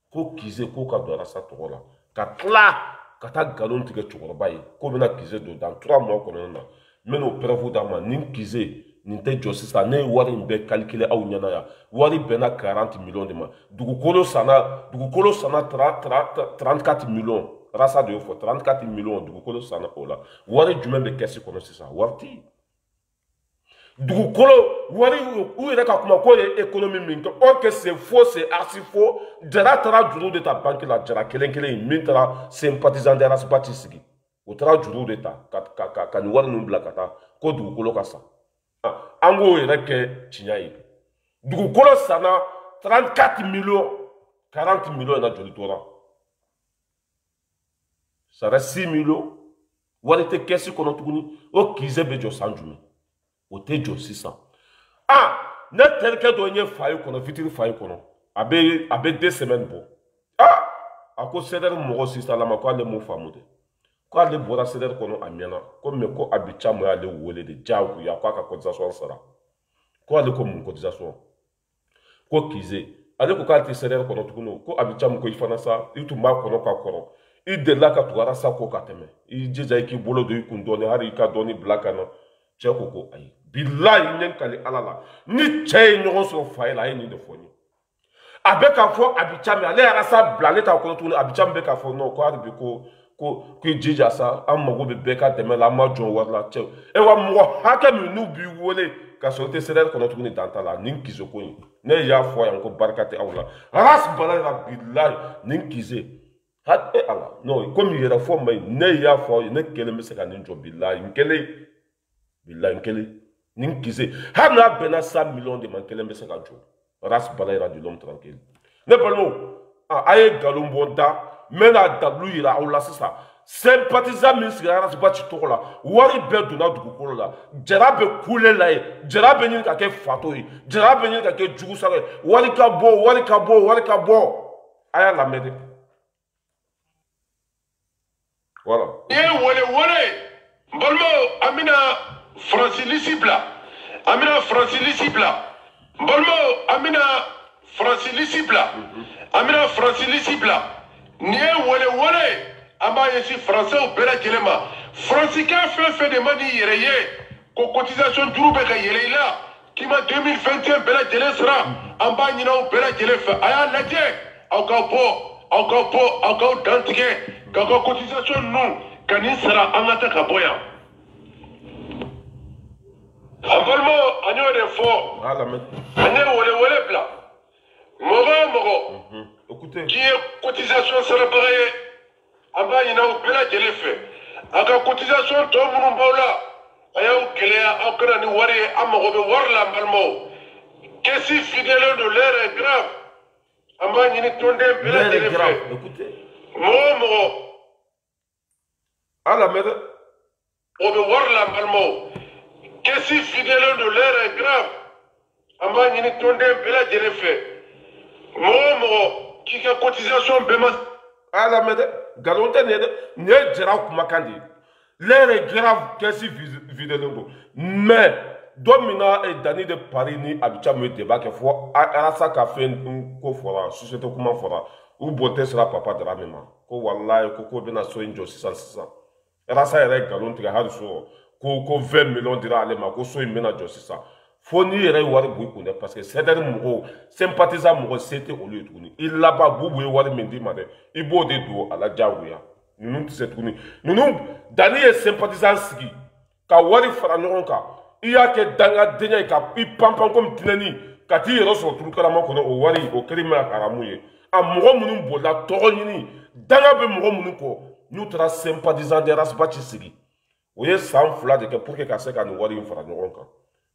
ko kisɛ ko ka don Arasa tɔgɔ la ka tila ka taa nkalon tigɛ cɛkɔrɔba ye ko bɛna kisɛ don dans 3 mois kɔnɔna na n bɛn'o preuve d'a ma nin kisɛ nin tɛ jɔ sisan ne ye wari in bɛɛ calculer aw ɲɛna yan wari bɛnna 40 millions de ma dugukolo sanna 34 millions Arasa de y'o fɔ 34 millions dugukolo sanna o la wari jumɛn bɛ kɛsi kɔnɔ sisan wari tɛ yen dugukolo wari u yɛrɛ ka kuma ko ye économie min kɛ or que c'est faux c'est archi faux jara taara juru de ta banque la jara kelen kelen min taara sympathisant de RASPA ci sigi o taara juru de ta ka nin wari ninnu bila ka taa ko dugukolo ka sa an k'o yɛrɛ kɛ tiɲɛ ye dugukolo sanna 34 millions 40 millions na joli tora ça reste 6 millions wari tɛ kɛsi kɔnɔ tuguni o kize bɛ jɔ san jumɛn o tɛ jɔ sisan ne terikɛ dɔ ye fayi kɔnɔ fitiri fayi kɔnɔ a bɛ 2 semaines bɔ a ko CDR mɔgɔ sisan lama ko ale m'o faamu dɛ ko ale bɔra CDR kɔnɔ a mɛnna ko mais ko Abicha mo y'ale wele de diyagoya ko a ka cotisation sara ko ale ko mun cotisation ko kize ale ko k'ale tɛ CDR kɔnɔ tuguni ko Abicha mo ko i fana sa i tun b'a kɔnɔ ka kɔrɔ i delila ka tugu RASA ko ka tɛmɛ i jija i k'i bolo don i kun dɔɔni hali i ka dɔɔni bila ka na cɛ ko ko ayi bilahi ɲɛ kali ala la ni cɛ ye ɲɔgɔn sɔrɔ fa ye la a ye nin de fɔ n ye a bɛ k'a fɔ Abicha min ale ye RASA bila ale t'a kɔnɔ tuguni Abicha min bɛ k'a fɔ non ko hali bi ko i jija sa an mago bɛ bɛɛ ka dɛmɛ la an ma jɔn wari la cɛ wa mɔgɔ hakɛ min n'u b'i wele ka sɔrɔ i tɛ CDR kɔnɔ tuguni dan t'a la nin kize ko in ne y'a fɔ yan ko barika tɛ aw la RAS bala la bilahi nin kize ala non komi yɛrɛ fɔ ma ɲi ne y'a fɔ aw ye ne kelen bɛ se ka nin jɔ bilahi n kelen nin kize hali n'a bɛnna 100 millions de ma n kelen bɛ se ka jɔ RAS bala yɛrɛ du l'homme tranquille ne balimaw a ye nkalon bɔ da n bɛna dabilu yira aw la sisan sympathisant min sigira RASPA ci tɔgɔ la wari bɛɛ donna dugukolo la jara bɛ kule la ye jara bɛ ɲini ka kɛ fato ye jara bɛ ɲini ka kɛ jugusara ye wari ka bɔ a y'a lamɛn de voilà. N balimaw an bɛna faransilisi bila n balimaw an bɛna faransilisi bila nin ye wele an b'a ɲɛsin faransɛw bɛɛ lajɛlen ma faransikɛ fɛn fɛn de ma n'i yɛrɛ ye ko cotisation juru bɛ ka yɛlɛ i la k'i ma 2021 bɛɛ lajɛlen sara an b'a ɲini aw bɛɛ lajɛlen fɛ a y'a lajɛ aw k'aw dan tigɛ k'aw ka cotisation ninnu ka nin sara an ka ta ka bɔ yan an balimaw an y'o de fɔ an ye wele bila mɔgɔ o mɔgɔ k'i ye cotisation sarabaga ye an b'a ɲini aw bɛɛ lajɛlen fɛ a ka cotisation tɔ minnu b'aw la a y'aw gɛlɛya aw kana ni wari ye an mago bɛ wari la an balimaw caisse fidèle de l'heure est grave an b'a ɲini tɔnden bɛɛ lajɛlen fɛ mɔgɔ o mɔgɔ a lamɛn dɛ o bɛ wari la an balimaw caisse fidèle de l'heure est grave an b'a ɲini tɔnden bɛɛ lajɛlen fɛ mɔgɔ o mɔgɔ k'i ka cotisation bɛɛ ma a lamɛn dɛ nkalon tɛ nin ye dɛ nin ye jara kumakan de ye l'heure est grave caisse fidèle don mais don min na Dani de Paris ni Abicha min ye débat kɛ fɔ RASA ka fɛn ko fɔra société kuma fɔra u bɔn tɛ sera Papa Dramé ma ko walayi ko bɛna so in jɔ sisan RASA yɛrɛ ye nkalon tigɛ hali so ko 20 millions dira ale ma ko so in bɛna jɔ sisan fo n'i yɛrɛ ye wari bɔ i kun dɛ parce que CDR mɔgɔw sympathisant mɔgɔ se tɛ olu ye tuguni i laban bubu ye wari min d'i ma dɛ i b'o de don a la diyagoya ninnu tɛ se tuguni ninnu Dani ye sympathisant sigi ka wari fara ɲɔgɔn kan i y'a kɛ dangadenya ye ka i panpan komi tinɛni ka t'i yɛrɛ sɔrɔ turukarama kɔnɔ o wari o kɛra i ma haramu ye a mɔgɔ minnu bolila tɔgɔ ɲini danga bɛ mɔgɔ minnu kɔ n'u taara sympathisant de RASPA ci sigi o ye san 2 de kɛ pour que ka se ka nin wari in fara ɲɔgɔn kan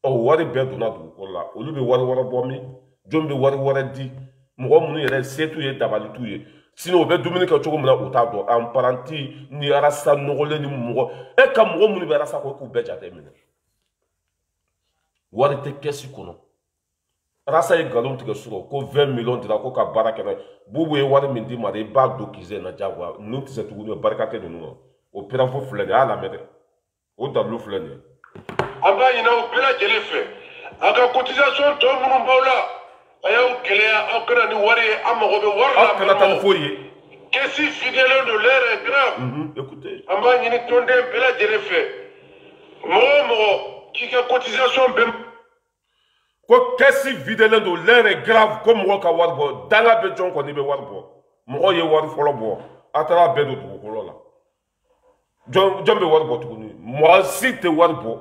wari bɛɛ donna dugukolo la olu bɛ wari wɛrɛ bɔ min jɔn bɛ wari wɛrɛ di mɔgɔ minnu yɛrɛ se t'u ye dabali t'u ye sinon u bɛ dumuni kɛ cogo min na u t'a dɔn an paranti ni RASA nɔgɔlen ni mɔgɔ ka mɔgɔ minnu bɛ RASA k'u bɛɛ jate minɛ wari tɛ kɛsi kɔnɔ RASA ye nkalon tigɛ sɔrɔ ko 20 millions dira ko ka baara kɛ bubu ye wari min d'i ma de i b'a don kize na diyagoya ninnu tɛ se tuguni barika tɛ ninnu na o pɛrɛnfo filɛ nin ye a y'a lamɛn dɛ o dabilu filɛ nin ye an b'a ɲini aw bɛɛ lajɛlen fɛ a ka cotisation tɔ minnu b'aw la a y'aw gɛlɛya aw kana ni wari ye an mago bɛ wari la aw kana taa ni foyi ye caisse fidèle de l'heure est grave an b'a ɲini tɔnden bɛɛ lajɛlen fɛ mɔgɔ o mɔgɔ k'i ka cotisation bɛɛ ko caisse fidèle de l'heure est grave ko mɔgɔ ka wari bɔ danga bɛ jɔn kɔni bɛ wari bɔ mɔgɔ ye wari fɔlɔ bɔ a taara bɛɛ don dugukolo la jɔn bɛ wari bɔ tuguni mɔgɔ si tɛ wari bɔ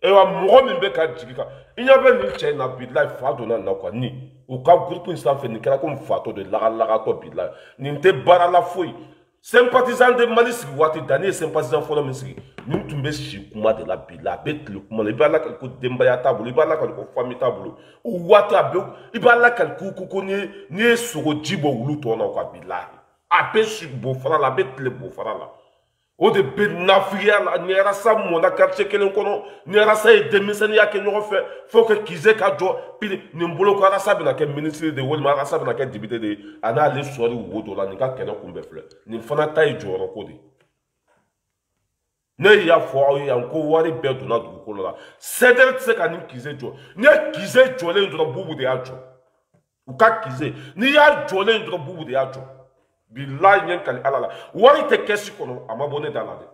Et wa mɔgɔ min bɛ ka jigi kan i ɲɛ bɛ nin cɛ in na bilahi fa donna nin na quoi ni u ka groupe in sanfɛ nin kɛra komi fatɔ de lagalagatɔ bilahi nin tɛ baara la foyi sympathisant de Mali sigi waati da ne ye sympathisant fɔlɔ min sigi nin tun bɛ si kuma de la bilahi a bɛ tile kuma la i b'a lakali ko denbaya t'a bolo i b'a lakali ko famille t'a bolo o waati a bɛ i b'a lakali ko n'i ye sogoji bɔ wulu tɔ na quoi bilahi a bɛ si bofara la a bɛ tile bofara la. O de bɛ nafiya la ni arasa mɔna quartier kelen kɔnɔ ni arasa ye denmisɛnninya kɛ ɲɔgɔn fɛ fo que Kize ka jɔ pili nin bolo ko arasa bɛna kɛ ministre de walima arasa bɛna kɛ député de a n'ale sɔri wo dɔ la nin ka kɛnɛ kunbɛn filɛ nin fana ta ye jɔyɔrɔ ko de ne y'a fɔ aw ye yan ko wari bɛɛ donna dugukolo la CDR tɛ se ka nin Kize jɔ ni ye Kize jɔlen dɔrɔn Bubu de y'a jɔ u ka Kize n'i y'a jɔlen dɔrɔn Bubu de y'a jɔ. Bilahi ɲɛ kali ala la wari tɛ kɛsi kɔnɔ a ma bɔ ne da la dɛ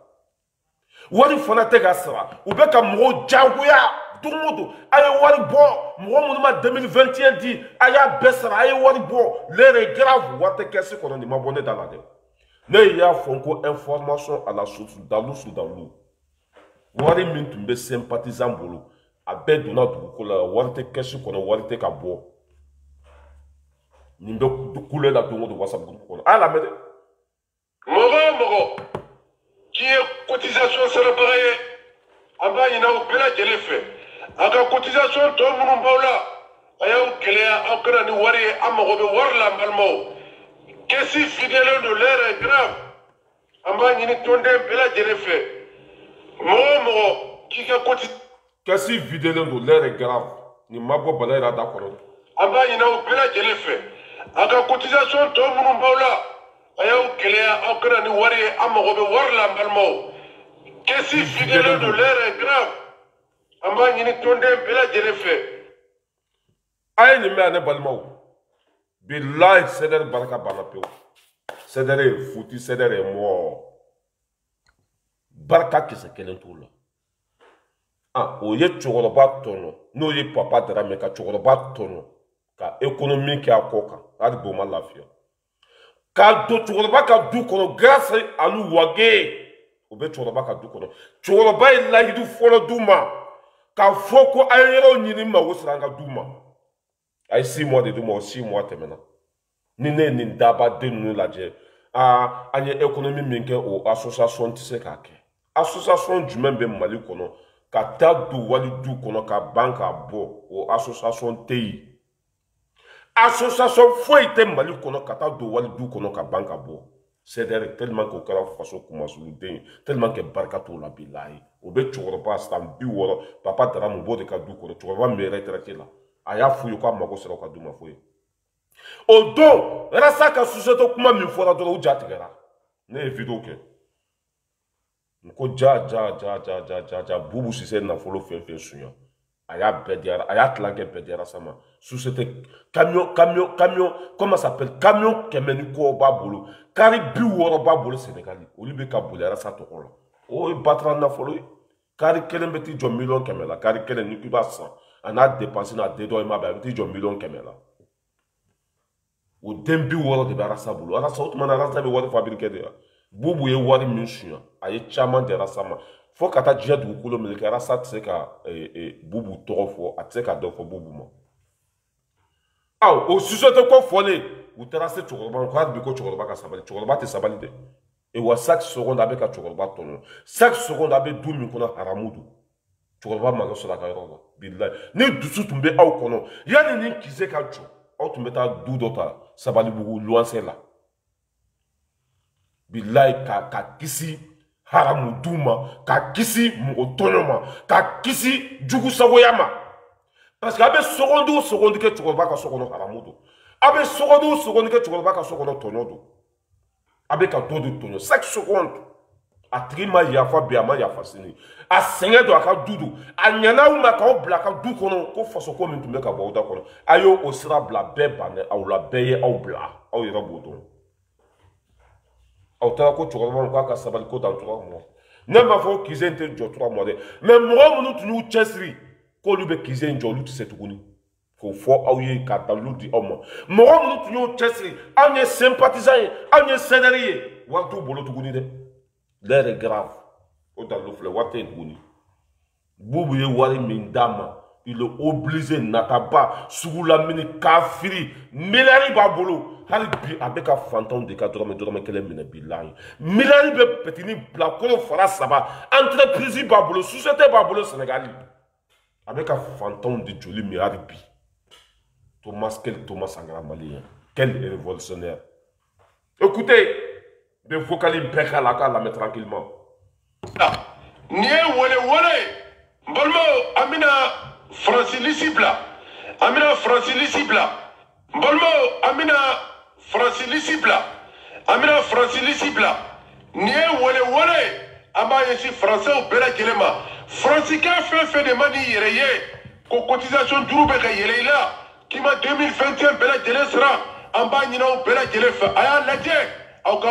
wari fana tɛ ka sara u bɛ ka mɔgɔw jagoya don o don a ye wari bɔ mɔgɔ minnu ma 2021 di a y'a bɛɛ sara a ye wari bɔ l'heure est grave wari tɛ kɛsi kɔnɔ nin ma bɔ ne da la dɛ ne y'a fɔ ko information à la source dalu wari min tun bɛ sympathisant bolo a bɛɛ donna dugukolo la wari tɛ kɛsi kɔnɔ wari tɛ ka bɔ. Nin bɛ kule la don o don WhatsApp groupe kɔnɔ a lamɛn dɛ. Mɔgɔ o mɔgɔ k'i ye cotisation sarabaga ye an b'a ɲini aw bɛɛ lajɛlen fɛ a ka cotisation tɔ minnu b'aw la a y'aw gɛlɛya aw kana ni wari ye an mago bɛ wari la an balimaw kɛsi fidèle de l'heure est grave an b'a ɲini tɔnden bɛɛ lajɛlen fɛ mɔgɔ o mɔgɔ k'i ka kɛsi fidèle de l'heure est grave nin ma bɔ bala yɛrɛ da kɔnɔ. an b'a ɲini aw bɛɛ lajɛlen fɛ a ka cotisation tɔ minnu b'aw la a y'aw gɛlɛya aw kana ni wari ye an mago bɛ wari la an balimaw kɛsi fidèle de l'heure est grave an b'a ɲini tɔnden bɛɛ lajɛlen fɛ. a ye nin mɛn ne balimaw bilahi CDR barika banna pewu CDR ye futi CDR ye mɔɔ barika kisɛ kelen t'o la o ye cɛkɔrɔba tɔɲɔ n'o ye Papa Darame ka cɛkɔrɔba tɔɲɔ ka économie kɛ a kɔ kan hali bi o ma lafiya ka don cɛkɔrɔba ka du kɔnɔ grâce à lui Wage o bɛ cɛkɔrɔba ka du kɔnɔ cɛkɔrɔba ye layidu fɔlɔ d'u ma k'a fɔ ko a ye yɔrɔ ɲini mago sera an ka du ma a ye 6 mois de d'u ma o 6 mois tɛmɛna ni ne ye nin dabaden ninnu lajɛ an ye économie min kɛ o association tɛ se k'a kɛ association jumɛn bɛ Mali kɔnɔ ka taa don wali du kɔnɔ ka ban k'a bɔ o association tɛ yen association foyi tɛ Mali kɔnɔ ka taa don wali du kɔnɔ ka ban ka bɔ CDR tellement que o kɛra faso kumasuluden ye tellement que barika t'o la bilahi o bɛ cɛkɔrɔba san 60 Papa Darame b'o de ka du kɔnɔ cɛkɔrɔba min bɛ retraité la a y'a f'u ye k'a mago sera o ka du ma foyi o don Rasa ka société kuma min fɔra dɔrɔn u ja tigɛra ne ye vidéo kɛ n ko ja Bubu Sise nafolo fɛn fɛn suɲa a y'a bɛɛ di a y'a tilankɛ bɛɛ di Rasa ma société camion comment ça s'appelle camion 100 ni kɔ b'a bolo kari 60 b'a bolo Sénégal olu bɛ ka boli Rasa tɔgɔ la o ye batara nafolo ye kari kelen bɛ t'i jɔ 100 000 la kari kelen ni k'i b'a san a n'a dépense n'a dédommagement a bɛ t'i jɔ 100 000 la o den 60 de bɛ Rasa bolo Rasa o tuma na Rasa bɛ wari fabriquer de la Bubu ye wari min suɲa a ye caman di Rasa ma fo ka taa diɲɛ dugukolo min kɛ Rasa tɛ se ka Bubu tɔgɔ fɔ a tɛ se ka dɔ fɔ Bubu ma o société ko fɔlen u taara se cɛkɔrɔba ma ko hali bi ko cɛkɔrɔba ka sabali cɛkɔrɔba tɛ sabali dɛ et wa chaque seconde a bɛ ka cɛkɔrɔba tɔɲɔ chaque seconde a bɛ du min kɔnɔ haramu don cɛkɔrɔba mago sɔrɔ a ka yɔrɔ la bilahi ni dusu tun bɛ aw kɔnɔ yanni ni Kize ka jɔ aw tun bɛ taa du dɔ ta Sabalibugu luwanse la bilahi ka kisi haramu du ma ka kisi mɔgɔ tɔɲɔ ma ka kisi jugu sagoya ma parce que a bɛ seconde o seconde kɛ cɛkɔrɔba ka so kɔnɔ haramu don a bɛ seconde o seconde kɛ cɛkɔrɔba ka so kɔnɔ tɔɲɔ don a bɛ ka dɔ de tɔɲɔ chaque seconde a tigi ma yafa bi a ma yafa sini a sɛgɛn don a ka du don a ɲɛna aw ma k'aw bila a ka du kɔnɔ ko fasoko min tun bɛ ka bɔ aw da kɔnɔ a y'o o sira bila bɛɛ banna aw la bɛɛ ye aw bila aw yɛrɛ b'o dɔn aw taara ko cɛkɔrɔba ma k'a ka sabali ko dan 3 mois ne m'a fɔ Kize in tɛ jɔ 3 mois dɛ mais mɔgɔ minnu tun y'u cɛsiri k'olu bɛ Kize in jɔ olu tɛ se tuguni k'o fɔ aw ye ka dalilu di aw ma mɔgɔ minnu tun y'u cɛsiri anw ye sympathisant ye anw ye CDR ye wari t'u bolo tuguni dɛ l'heure est grave o dalilu filɛ wari tɛ yen tuguni Boubou ye wari mindama. Il est obligé n'ataba sous la mini kafiri milari babolo halibi avec un fantôme de cadre mais dorme qu'elle mine bilan milari be petini blako fara saba entreprise babolo société babolo sénégalais avec un fantôme de joli miraribi Thomas Sankara malien quel révolutionnaire. Écoutez de vocaliser Bekalaka la mettre tranquillement nie wole mbolmo amina Francilisi bla amina Francilisi bla mbolmo amina Francilisi bla amina Francilisi bla nie wole amba yesi français au bela kelema francica fait de mani yereye ko cotisation droube ka yelela kima 2021 bela kele sera amba nyina au bela kele fa aya laje au ka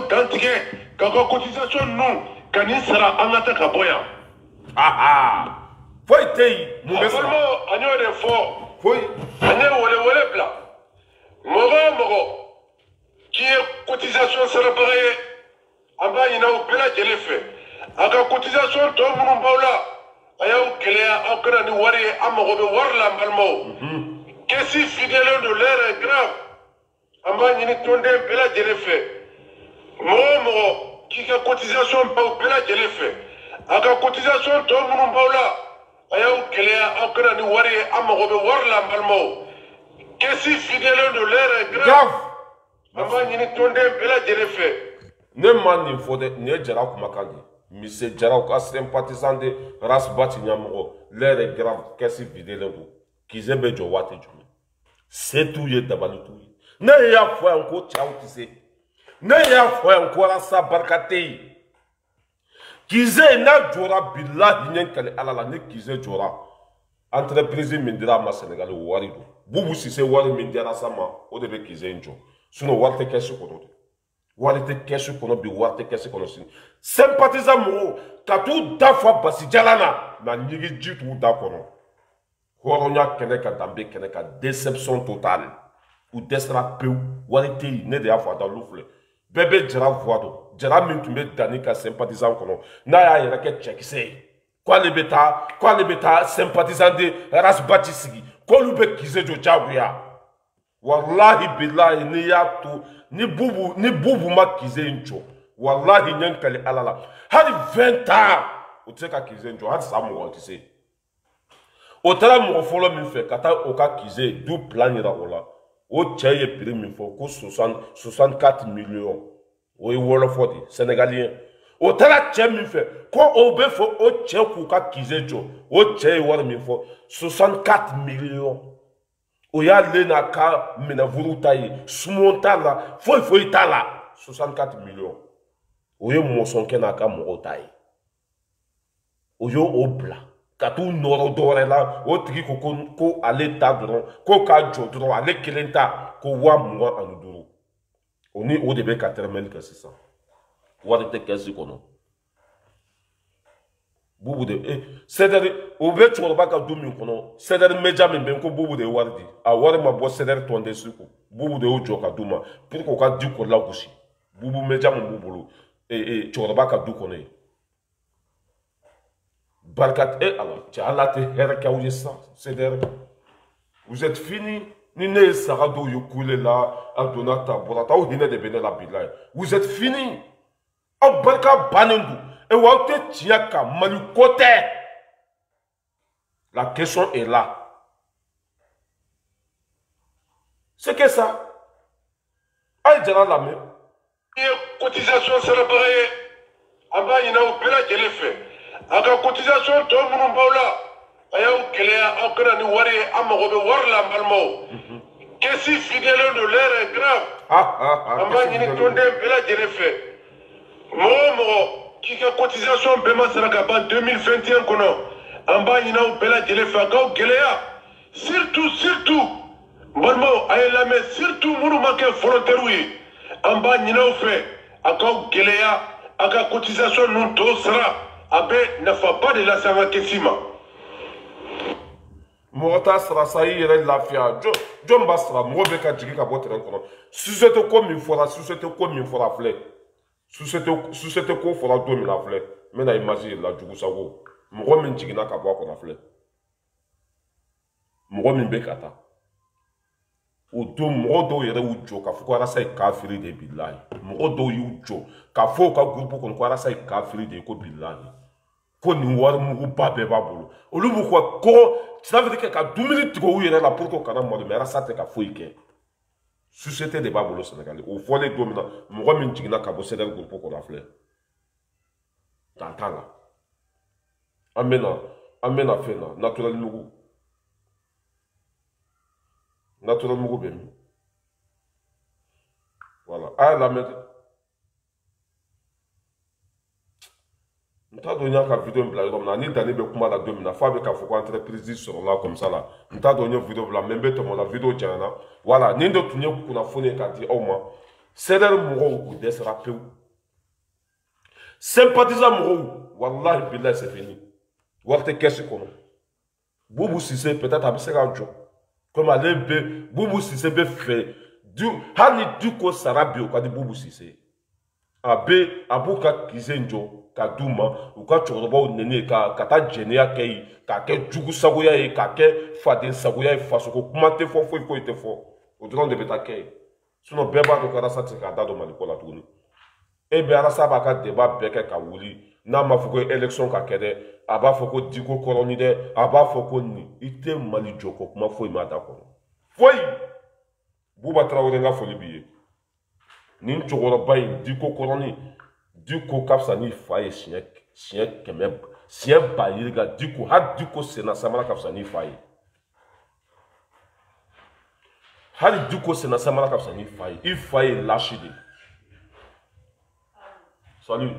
dantige ka cotisation non kani sera anata ka boya foi tei Mogo anyo de fo foi anyo wole bla mogo qui est cotisation sera pareil amba ina au bela kele fe aka cotisation to mun baula ayaw kelea akana ni wari amago be warla malmo kesi fidèle de l'air est grave amba ni tonde bela kele fe mogo qui a cotisation pa au bela kele fe aka cotisation to mun baula ayaw kelea akana ni wari amago be warla malmo kesi fidèle de l'air est grave amba ni tonde bela kele fe ne man ni fode ne jara kuma kandi mise jara ka sympathisant de rasbati nyamgo l'air est grave kesi fidèle do kizebe jo wate jumi c'est tout ye dabalutu ne ya fo anko chao tise ne ya fo anko rasa barkate kize na jora billahi nyen kale alala ne kize jora entreprise mindira ma Sénégal wari do bubu sise wari mindira sama o de be kize njo suno warte kesi ko warite kesu kono bi warte kesu kono sin sympathisant mo katu dafa basi jalana na nyigi jitu da kono horonya keneka dambe keneka déception totale ou destra peu warite ne de afa da lufle bébé jara voado jara mintumbe danika sympathisant kono na ya yera ke checkse kwa le beta sympathisant de rasbati sigi ko lube kize jo jaguya wallahi billahi ni yatu ni bubu ma kize ncho wallahi nyankale alala hadi 20 ans uteka kize ncho hadi samu wantise otala mo folo mi fe kata oka kize du planira ola o cheye prix mi fo ko 64 millions o wolo fodi sénégalien otala che mi fe ko obe fo o che ku ka kize ncho o cheye wala mi fo 64 millions Oya lena ka mena vurutayi sumontala foi tala 64 millions. Oyo mosonke na ka motayi. Oyo obla katu noro dore la o tiki ko ale tabron ko ka jodron ale kelenta ko wa mwa anuduru. Oni o debe 80 que c'est ça. Warite kesi kono. Boubou de c'est-à-dire au bet tu vas ka dumi kono c'est-à-dire meja membe ko boubou de wardi a wari ma bo c'est-à-dire tonde suko boubou de ojo ka duma pour ko ka di ko la kushi boubou meja mo boubou tu vas ka du kono barkat alors tu as la te herka ou ça c'est-à-dire vous êtes fini ni ne sarado yokule la adonata borata ou hine de benela bilay vous êtes fini au barka banendu. Et Walter Tiaka, Malukote. La question est là. C'est que ça. Aïe, j'ai la main. Cotisation, c'est le pareil. Aba, il y a un peu de l'effet. A la cotisation, tout le monde là. Il y a un peu de l'effet. Amarobe Warla Malmo. Qu'est-ce que fidèle de l'air est grave. Aba, il y a un peu de l'effet. Moi, qui a cotisation Bema Sarakaba 2021 kono amba ina ou bela jele fagao gelea surtout bonmo ayelame surtout muru make volontaire wi amba ina ou fait akao gelea aka cotisation non to sera abe ne fa pas de la sanga kesima Mota sera sayi yere lafia jo mbasra mo be ka jigi ka botre kono société comme il faut la société comme il faut la flé Société ko fɔra don min na filɛ n bɛna image yɛlɛla jugu sago mɔgɔ min jiginna ka bɔ a kɔnɔ filɛ mɔgɔ min bɛ ka taa o don mɔgɔ dɔw yɛrɛ y'u jɔ k'a fɔ ko Arasa ye kafiri de ye bilahi mɔgɔ dɔw y'u jɔ k'a fɔ u ka groupe kɔnɔ ko Arasa ye kafiri de ye ko bilahi ko nin warimuguba bɛɛ b'a bolo olu b'u ka kɔgɔ ça veut dire que ka dumuni tigɛ u yɛrɛ la pour que u kana malo mais Arasa tɛ ka foyi kɛ société de b'a bolo Sénégal o fɔlen don min na mɔgɔ min jiginna ka bɔ CDR groupe kɔnɔ a filɛ dan t'a la an bɛna fɛn na naturel mugu bɛ min voilà a y'a lamɛn n t'a dɔn n y'a ka vidéo bila yɔrɔ min na ni danni bɛ kuma la don min na f'a bɛ k'a fɔ ko entreprise sɔrɔla comme ça la n t'a dɔn n ye vidéo bila mais n bɛ tɛmɛ o la vidéo janyana voilà nin de tun ye kunnafoni ye k'a di aw ma CDR mɔgɔw u dɛsɛra pewu sympathisant mɔgɔw walahi bilahi c'est fini wari tɛ kɛsi kɔnɔ Boubou Cissé peut-être a bɛ se k'a jɔ comme ale bɛ Boubou Cissé bɛ fɛ hali ni Diko sara bi o ka di Boubou Cissé a b'u ka kisɛ jɔ ka d'u ma u ka cɛkɔrɔbaw nɛni ka taa jɛnɛya kɛ yen k'a kɛ jugu sagoya ye k'a kɛ faden sagoya ye fasoko kuma tɛ fɔ foyi tɛ fɔ o dɔrɔn de bɛ taa kɛ yen sinon bɛɛ b'a dɔn ko Arasa tɛ se k'a da don Maliko la tuguni e bɛ Arasa b'a ka débat bɛɛ kɛ ka wuli n'a ma fɔ ko élection ka kɛ dɛ a b'a fɔ ko Diko kɔrɔni dɛ a b'a fɔ ko nin i tɛ Mali jɔ ko kuma foyi ma da kɔnɔ foyi Buba Traoré n ka foli b'i ye nin cɛkɔrɔba in Diko kɔrɔni Diko ka fisa n'i fa ye siɲɛ kɛmɛ siɲɛ ba yirika Diko hali Diko senna samara ka fisa n'i fa ye hali Diko senna samara ka fisa n'i fa ye i fa ye lâche de salut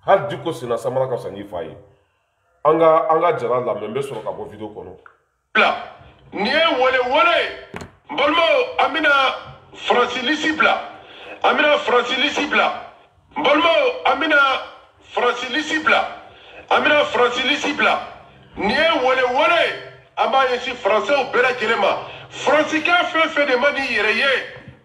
hali Diko senna samara ka fisa n'i fa ye an ka jara lamɛn n bɛ sɔrɔ ka bɔ vidéo kɔnɔ nin ye wele n balimaw an bɛna faransilisi bila an bɛna faransilisi bila n balimaw an bɛna faransilisi bila an bɛna faransilisi bila nin ye wele an b'a ɲɛsin faransɛw bɛɛ lajɛlen ma faransikan fɛn fɛn de ma n'i yɛrɛ ye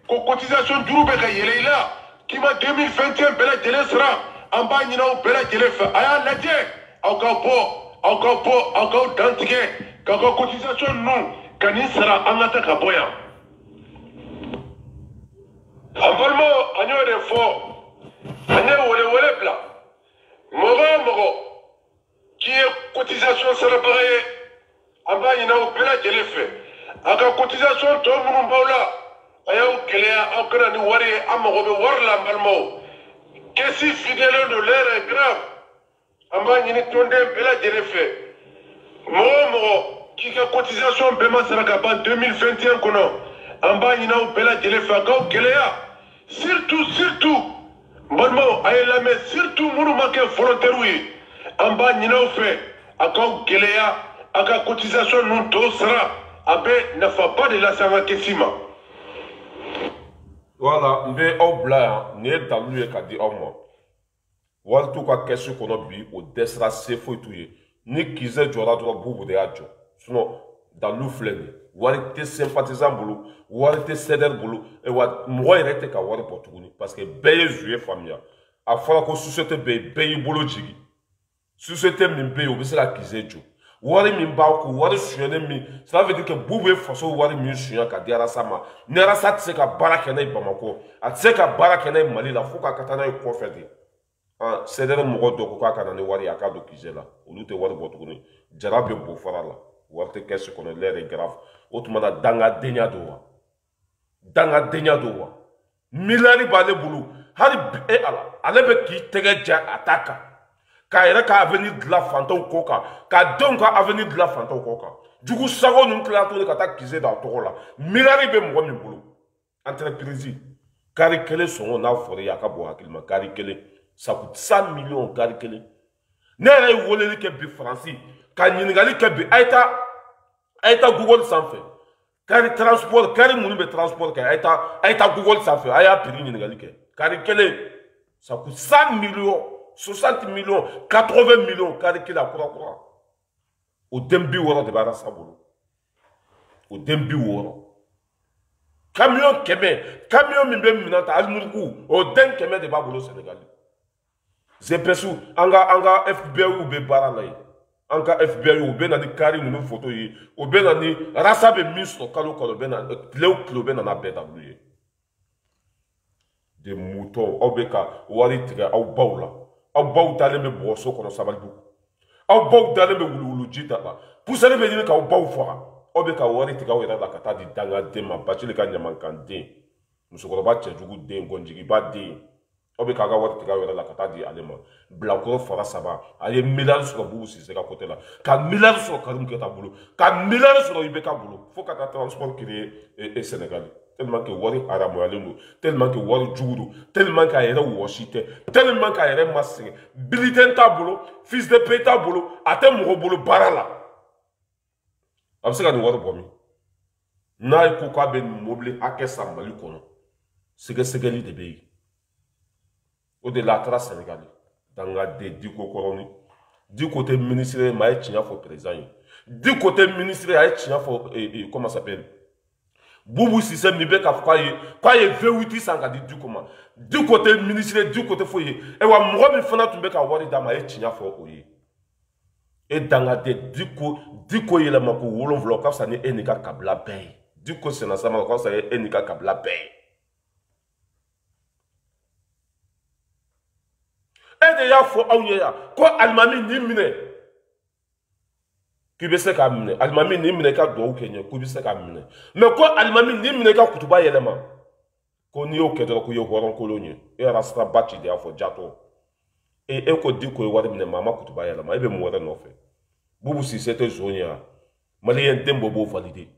ko cotisation juru bɛ ka yɛlɛ i la k'i ma 2021 bɛɛ lajɛlen sara an b'a ɲini aw bɛɛ lajɛlen fɛ a y'a lajɛ aw ka bɔ aw k'aw dan tigɛ k'aw ka cotisation ninnu ka nin sara an ka taa ka bɔ yan an balimaw an y'o de fɔ an ye wele bila mɔgɔ o mɔgɔ k'i ye cotisation sarabaga ye an b'a ɲini aw bɛɛ lajɛlen fɛ a ka cotisation tɔ minnu b'aw la a y'aw gɛlɛya aw kana ni wari ye an mago bɛ wari la an balimaw kɛsi fidèle de l'heure est grave an b'a ɲini tɔnden bɛɛ lajɛlen fɛ mɔgɔ o mɔgɔ k'i ka cotisation bɛɛ ma sara ka ban 2021 kɔnɔ an b'a ɲini aw bɛɛ lajɛlen fɛ a k'aw gɛlɛya surtout n balimaw a ye lamɛn surtout minnu ma kɛ volontaire ye an b'a ɲini aw fɛ a k'aw gɛlɛya a ka cotisation ninnu tɔw sara a bɛ nafaba de lase an ka kɛsi ma. Voilà, n bɛ aw bila yan nin ye dalilu ye ka di aw ma wari t'u ka kɛsi kɔnɔ bi o dɛsɛra se foyi t'u ye ni kisɛ jɔra dɔrɔn Bubu de y'a jɔ sinon dalilu filɛ nin ye wari tɛ sympathisant bolo wari tɛ CDR bolo wa mɔgɔ yɛrɛ tɛ ka wari bɔ tuguni parce que bɛɛ ye zuye faamuya a fɔra ko société bɛ yen bɛɛ y'i bolo jigin société min bɛ yen o bɛ se ka kisɛ jɔ wari min b'a kun wari sonyɛlen min ça veut dire que Bubu ye faso wari min sonya ka di Arasa ma ni Arasa tɛ se ka baara kɛ n'a ye Bamako a tɛ se ka baara kɛ n'a ye Mali la fo k'a ka taa n'a ye kɔfɛ de CDR mɔgɔ dɔ ko k'a ka na ni wari ye a k'a don kisɛ la olu tɛ wari bɔ tuguni jara bɛ bɔ fara la wari tɛ kɛsi kɔnɔ l'heure est grave o tuma na dangadenya don wa dangadenya don wa miliyari b'ale bolo hali bi ale bɛ k'i tɛgɛ ja a ta kan k'a yɛrɛ ka avenir dilan fantanw kɔ kan ka denw ka avenir dilan fantanw kɔ kan jugu sago ninnu tila tuguni ka taa kisɛ da a tɔgɔ la miliyari bɛ mɔgɔ min bolo entreprise kari kelen sɔngɔ n'a fɔra ye a ka bɔ hakili ma kari kelen ça coûte 100 millions kari kelen ne yɛrɛ ye weleli kɛ bi faransi ka ɲininkali kɛ bi a ye taa Google sanfɛ kari transport kari minnu bɛ transport kɛ a ye taa Google sanfɛ a y'a prix ɲininkali kɛ kari kelen ça coûte 100 millions 60 millions 80 millions kari kelen a kura o den 60 de b'a Arasa bolo o den 60 Camion kɛmɛ, camion min bɛ minɛ ta alimuruku, o den kɛmɛ de b'a bolo Sénégal. Zepesu, anga FBI bɛ baara la ye. Anga FBI u bɛ na ni kari ninnu photo ye, u bɛ na ni rasa bɛ min sɔrɔ kalo kalo bɛ na kilo bɛ na n'a bɛɛ dabulu ye. De moutons, aw bɛ ka wari tigɛ aw baw la. Aw baw dalen bɛ bɔgɔso kɔnɔ Sabalibugu. Aw baw dalen bɛ wuluwulu ji da la. Pusali bɛ ɲini k'aw baw faga. Aw bɛ ka wari tigɛ aw yɛrɛ la ka taa di dangaden ma, Bacili ka ɲamankan den, musokɔrɔba cɛjugu den, gɔnjigiba den. Aw bɛ k'a ka wari tigɛ aw yɛrɛ la ka taa di ale ma. Bilakoro fara saba, a ye miliyari sɔrɔ Bubu Sise ka côté la, ka miliyari sɔrɔ Karim Keita bolo, ka miliyari sɔrɔ IBK bolo, fo ka taa transport créer Sénégal. Tellement que wari haramoyalen don, tellement que wari jugu don, tellement que a yɛrɛ wɔsi tɛ, tellement que a yɛrɛ ma sɛgɛn. Bulletin t'a bolo, fiche de paie t'a bolo, a tɛ mɔgɔ bolo baara la. A bɛ se ka nin wari bɔ min? N'a ye ko k'a bɛ nin mobili hakɛ san Mali kɔnɔ, sɛgɛsɛgɛli de bɛ yen. O de la a taara Sénégal, dangaden Diko Kɔrɔni. Diko tɛ ministre ye, mais a ye tiɲɛ fɔ président ye. Diko tɛ ministre ye, a ye tiɲɛ fɔ comment ça s'appelle? Bubu Sise min bɛ k'a fɔ k'a ye V8 san ka di Diko ma. Diko tɛ ministre ye, Diko tɛ foyi ye. Wa mɔgɔ min fana tun bɛ ka wari d'a ma, a ye tiɲɛ fɔ o ye. E dangaden Diko yɛlɛma ko 7 o ka fisa ni e n'i ka kabila bɛɛ ye. Diko Sena Sama o ka fisa ni e n'i ka kabila bɛɛ ye. E de y'a fɔ aw ye yan ko alimami n'i minɛ k'i bɛ se k'a minɛ, alimami n'i minɛ i ka dugawu kɛ ɲɛ k'i bɛ se k'a minɛ, mais ko alimami n'i minɛ i ka kutuba yɛlɛma ko n'i y'o kɛ dɔrɔn k'o ye hɔrɔnkolon ye. E Arasta Baci de y'a fɔ Jato. E ko Diko ye wari minɛ maa ma kutuba yɛlɛma, e bɛ mun wɛrɛ nɔfɛ? Bubu Sise tɛ zon ye yan, maliyɛn den bɛɛ b'o valide.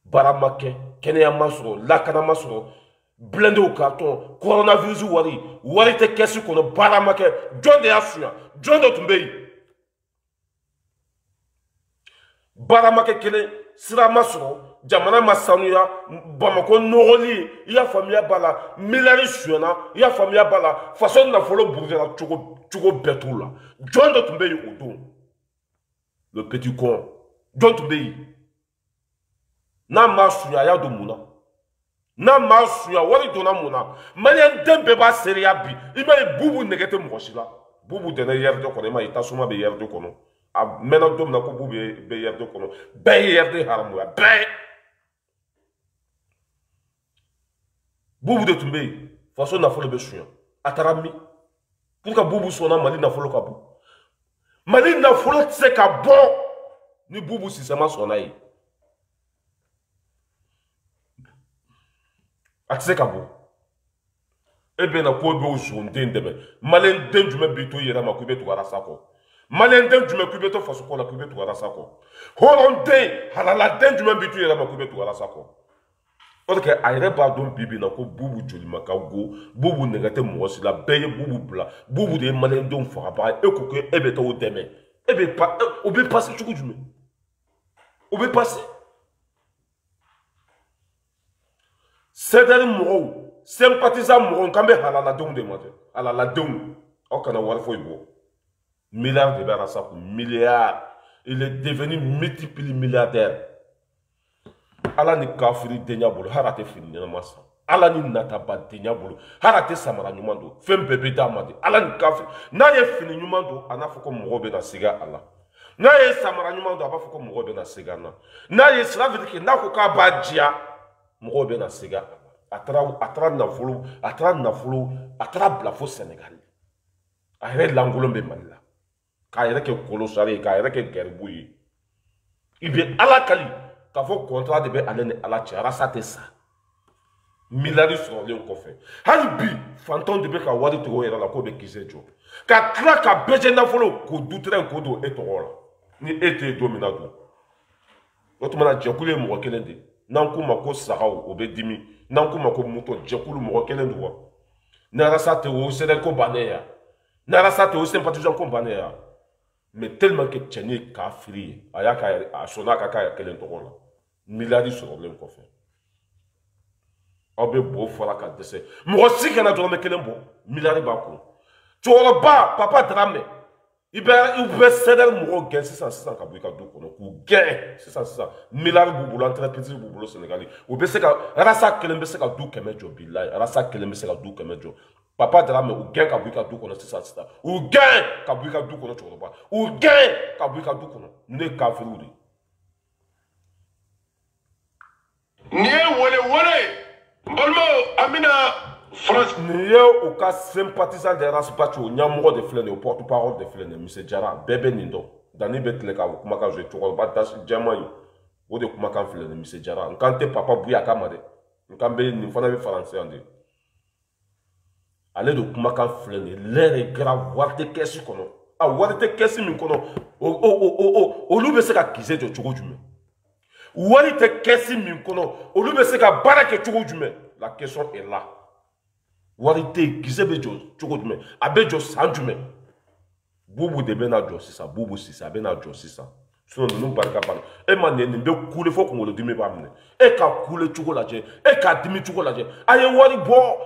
Baara ma kɛ, kɛnɛya ma sɔrɔ, lakana ma sɔrɔ. Blindé au carton, coronavirus wari tɛ kɛsi kɔnɔ, baara ma kɛ, jɔn de y'a suɲa, jɔn de tun bɛ yen. Baara ma kɛ kelen, sira ma sɔrɔ, jamana ma sanuya, Bamako nɔgɔli, i y'a faamuya b'a la, miliyari suɲana, i y'a faamuya b'a la, faso nafolo burujɛla cogo bɛɛ t'u la. Jɔn de tun bɛ yen o don, le petit con, jɔn tun bɛ yen. N'a ma suɲa, a y'a don mun na? N'a ma suɲa, wari donna mun na? Maliyɛn den bɛɛ b'a seereya bi. I b'a ye Bubu nɛgɛ tɛ mɔgɔ si la. Bubu dɛnɛ yɛrɛ de kɔnɔ, i m'a ye tasuma bɛ yɛrɛ de kɔnɔ. A mɛnna don min na ko Bubu bɛ yɛrɛ de kɔnɔ. Bɛɛ ye yɛrɛ de haramuya, bɛɛ. Bubu de tun bɛ yen, faso nafolo bɛ suɲa. A taara min? Pour que Bubu sɔnna Mali nafolo ka bɔ. Mali nafolo tɛ se ka bɔ ni Bubu Sise ma sɔnna ye. A tɛ se ka bɔ. E bɛ na ko bɛ o zon den dɛmɛ. Maliyɛn den jumɛn b'i to i yɛrɛ ma k'i bɛ tugu Arasa kɔ? Maliyɛn den jumɛn k'i bɛ to faso ko la k'i bɛ tugu Arasa kɔ? Hɔrɔn den, halala den jumɛn b'i to i yɛrɛ ma k'i bɛ tugu Arasa kɔ? O de kɛ a yɛrɛ b'a dɔn bi bi in na ko Bubu jolima ka go, Bubu nɛgɛ tɛ mɔgɔ si la, bɛɛ ye Bubu bila. Bubu de ye maliyɛn denw fagabaga. E ko ko e bɛ taa o dɛmɛ. O bɛ pase cogo jumɛn? O bɛ pase. Sɛdɛri mɔgɔw, sympathisant mɔgɔw k'an bɛ halaladenw de ma dɛ, halaladenw, aw kana wari foyi bɔ. Milliard de bɛ Arasa kun, milliard. Il est devenu multimilliardaire. Ala ni kafiri denya bolo, hara tɛ fini ɲɛnama san. Ala ni nataba denya bolo, hara tɛ samara ɲuman don. Fɛn bɛɛ bɛ d'a ma de. Ala ni kafiri, n'a ye fini ɲuman don, a n'a fɔ ko mɔgɔw bɛ na sigi a la. N'a ye samara ɲuman don, a b'a fɔ ko mɔgɔw bɛ na sigi a la. N'a ye sira fitiri kɛ, n'a ko k'a b'a diya, mɔgɔw bɛ na sigi a la. A taara nafolo, a taara bila fo Sénégal. A yɛrɛ lankolon bɛ Mali la. K'a yɛrɛ kɛ kolosare ye, k'a yɛrɛ kɛ gɛribu ye. I bɛ Ala kali k'a fɔ contrat de bɛ ale ni Ala cɛ, Arasa tɛ sa. Miliyari sɔrɔlen kɔfɛ. Hali bi, fantanw de bɛ ka wari tigɛ o yɛrɛ la k'o bɛ kisɛ jɔ. Ka tila ka bɛɛ jɛ nafolo k'o dutɛrɛn k'o don e tɔgɔ la. Ni e tɛ don min na dun. O tuma na jɛkulu ye mɔgɔ kelen de. N'an k'u ma ko sagaw, o bɛ dimi. N'an k'u ma ko moto, jɛkulu mɔgɔ kelen don wa. Ni Arasa tɛ o sɛdɛn ko bannen ya. Ni Arasa tɛ o sympathisant ko bannen ya. Mais tellement que cɛnin ye kafiri ye, a y'a a sɔnna a ka k'a kelen tɔgɔ la. Miliyari sɔrɔlen kɔfɛ. Aw bɛ bo fɔra ka dɛsɛ. Mɔgɔ si kana dɔrɔmɛ kelen bɔ, miliyari b'a kun. Cɛkɔrɔba, Papa Dramɛ, Il peut céder mon gain 600 kabouika du kono ku gain 600 milliards boubou entreprise boubou sénégalais ou be seka rasa kelembe seka du kemejo billahi rasa kelembe seka du kemejo papa de la me ou gain kabouika du kono 600 ou gain kabouika du kono choroba ou gain kabouika du kono ne kafirudi nie wole mbalmo amina France. N'y a aucun sympathisant de Raspacho, n'y a pas de flène, au porte-parole de flène, M. Djara, bébé Nindo, Dani Betleka, Kumaka, je te vois, Batash, Djamay, ou de Kumaka flène, M. Djara, quand t'es papa Bouya Kamade, quand il faut aller français en deux. Allez de Kumaka flène, l'air est grave, voir tes caisses qu'on a. Ah, voir tes caisses, mais qu'on a. Au lieu de se acquiser de Tchogo Jume. Voir tes caisses, mais qu'on a. Au lieu de se barraquer Tchogo Jume. La question est là. Warite gizebe jo choko dume abejo sanjume bubu de bena jo sisa bubu sisa bena jo sisa so no barka pan e man ne be kule fo ko ngolo dimi ba mne e ka kule choko laje e ka dimi choko laje aye wari bo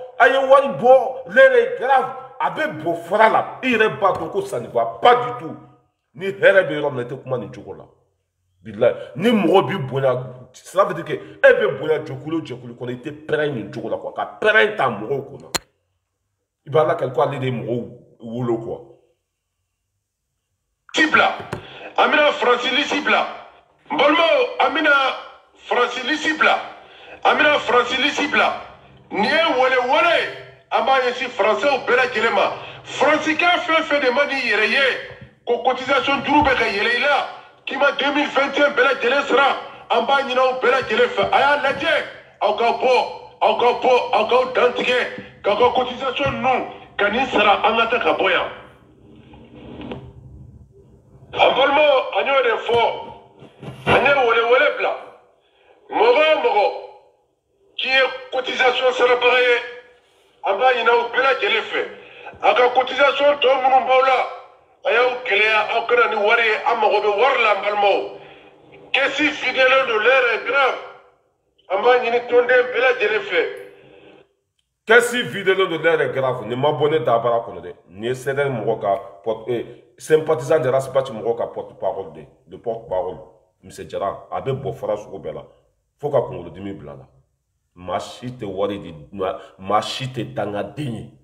lele grave abe bo frala ire ba ton ko ça ne va pas du tout ni here be rom nete kuma ni choko la billahi ni mo bi bonya cela veut dire que e be bonya chokulu qu'on était prêt ni choko la quoi ka prêt ta mo ko na il va là quelque aller des mots ou quoi. Sibla, Amina Francili Sibla, Bolmo, Amina Francili Sibla, Amina Francili Sibla, Nie wole, Amba yesi français au Bela Kelema, Francica fait des mani yéreye, qu'aux cotisations d'Urubeca Yéleila, qui m'a 2021 Bela Kelé sera, Amba Nina au Bela Kelé fait, Aya Ladje, encore d'antiqué. Quand cotisation nous, quand il sera en attaque à Boya. Envolmo, agneau de fort, agneau wole bla. Moro, qui est cotisation sera pareil. En bas, il y a un bela qui est fait. À la cotisation, tout le monde là. Aya ou Kéléa, encore un wari, Amarobe, Warla, Malmo. Qu'est-ce que fidèle de l'air est grave? En bas, il y a un bela qui est fait. Qu'est-ce que vidéo de l'air est grave? Ne m'abonne d'abord à connaître. Ni céder mon sympathisant de Raspachi mon porte-parole de porte-parole. M. Djara, avec beau phrase au bela. Faut qu'on le dise blala. Machite wari di machite dangadini.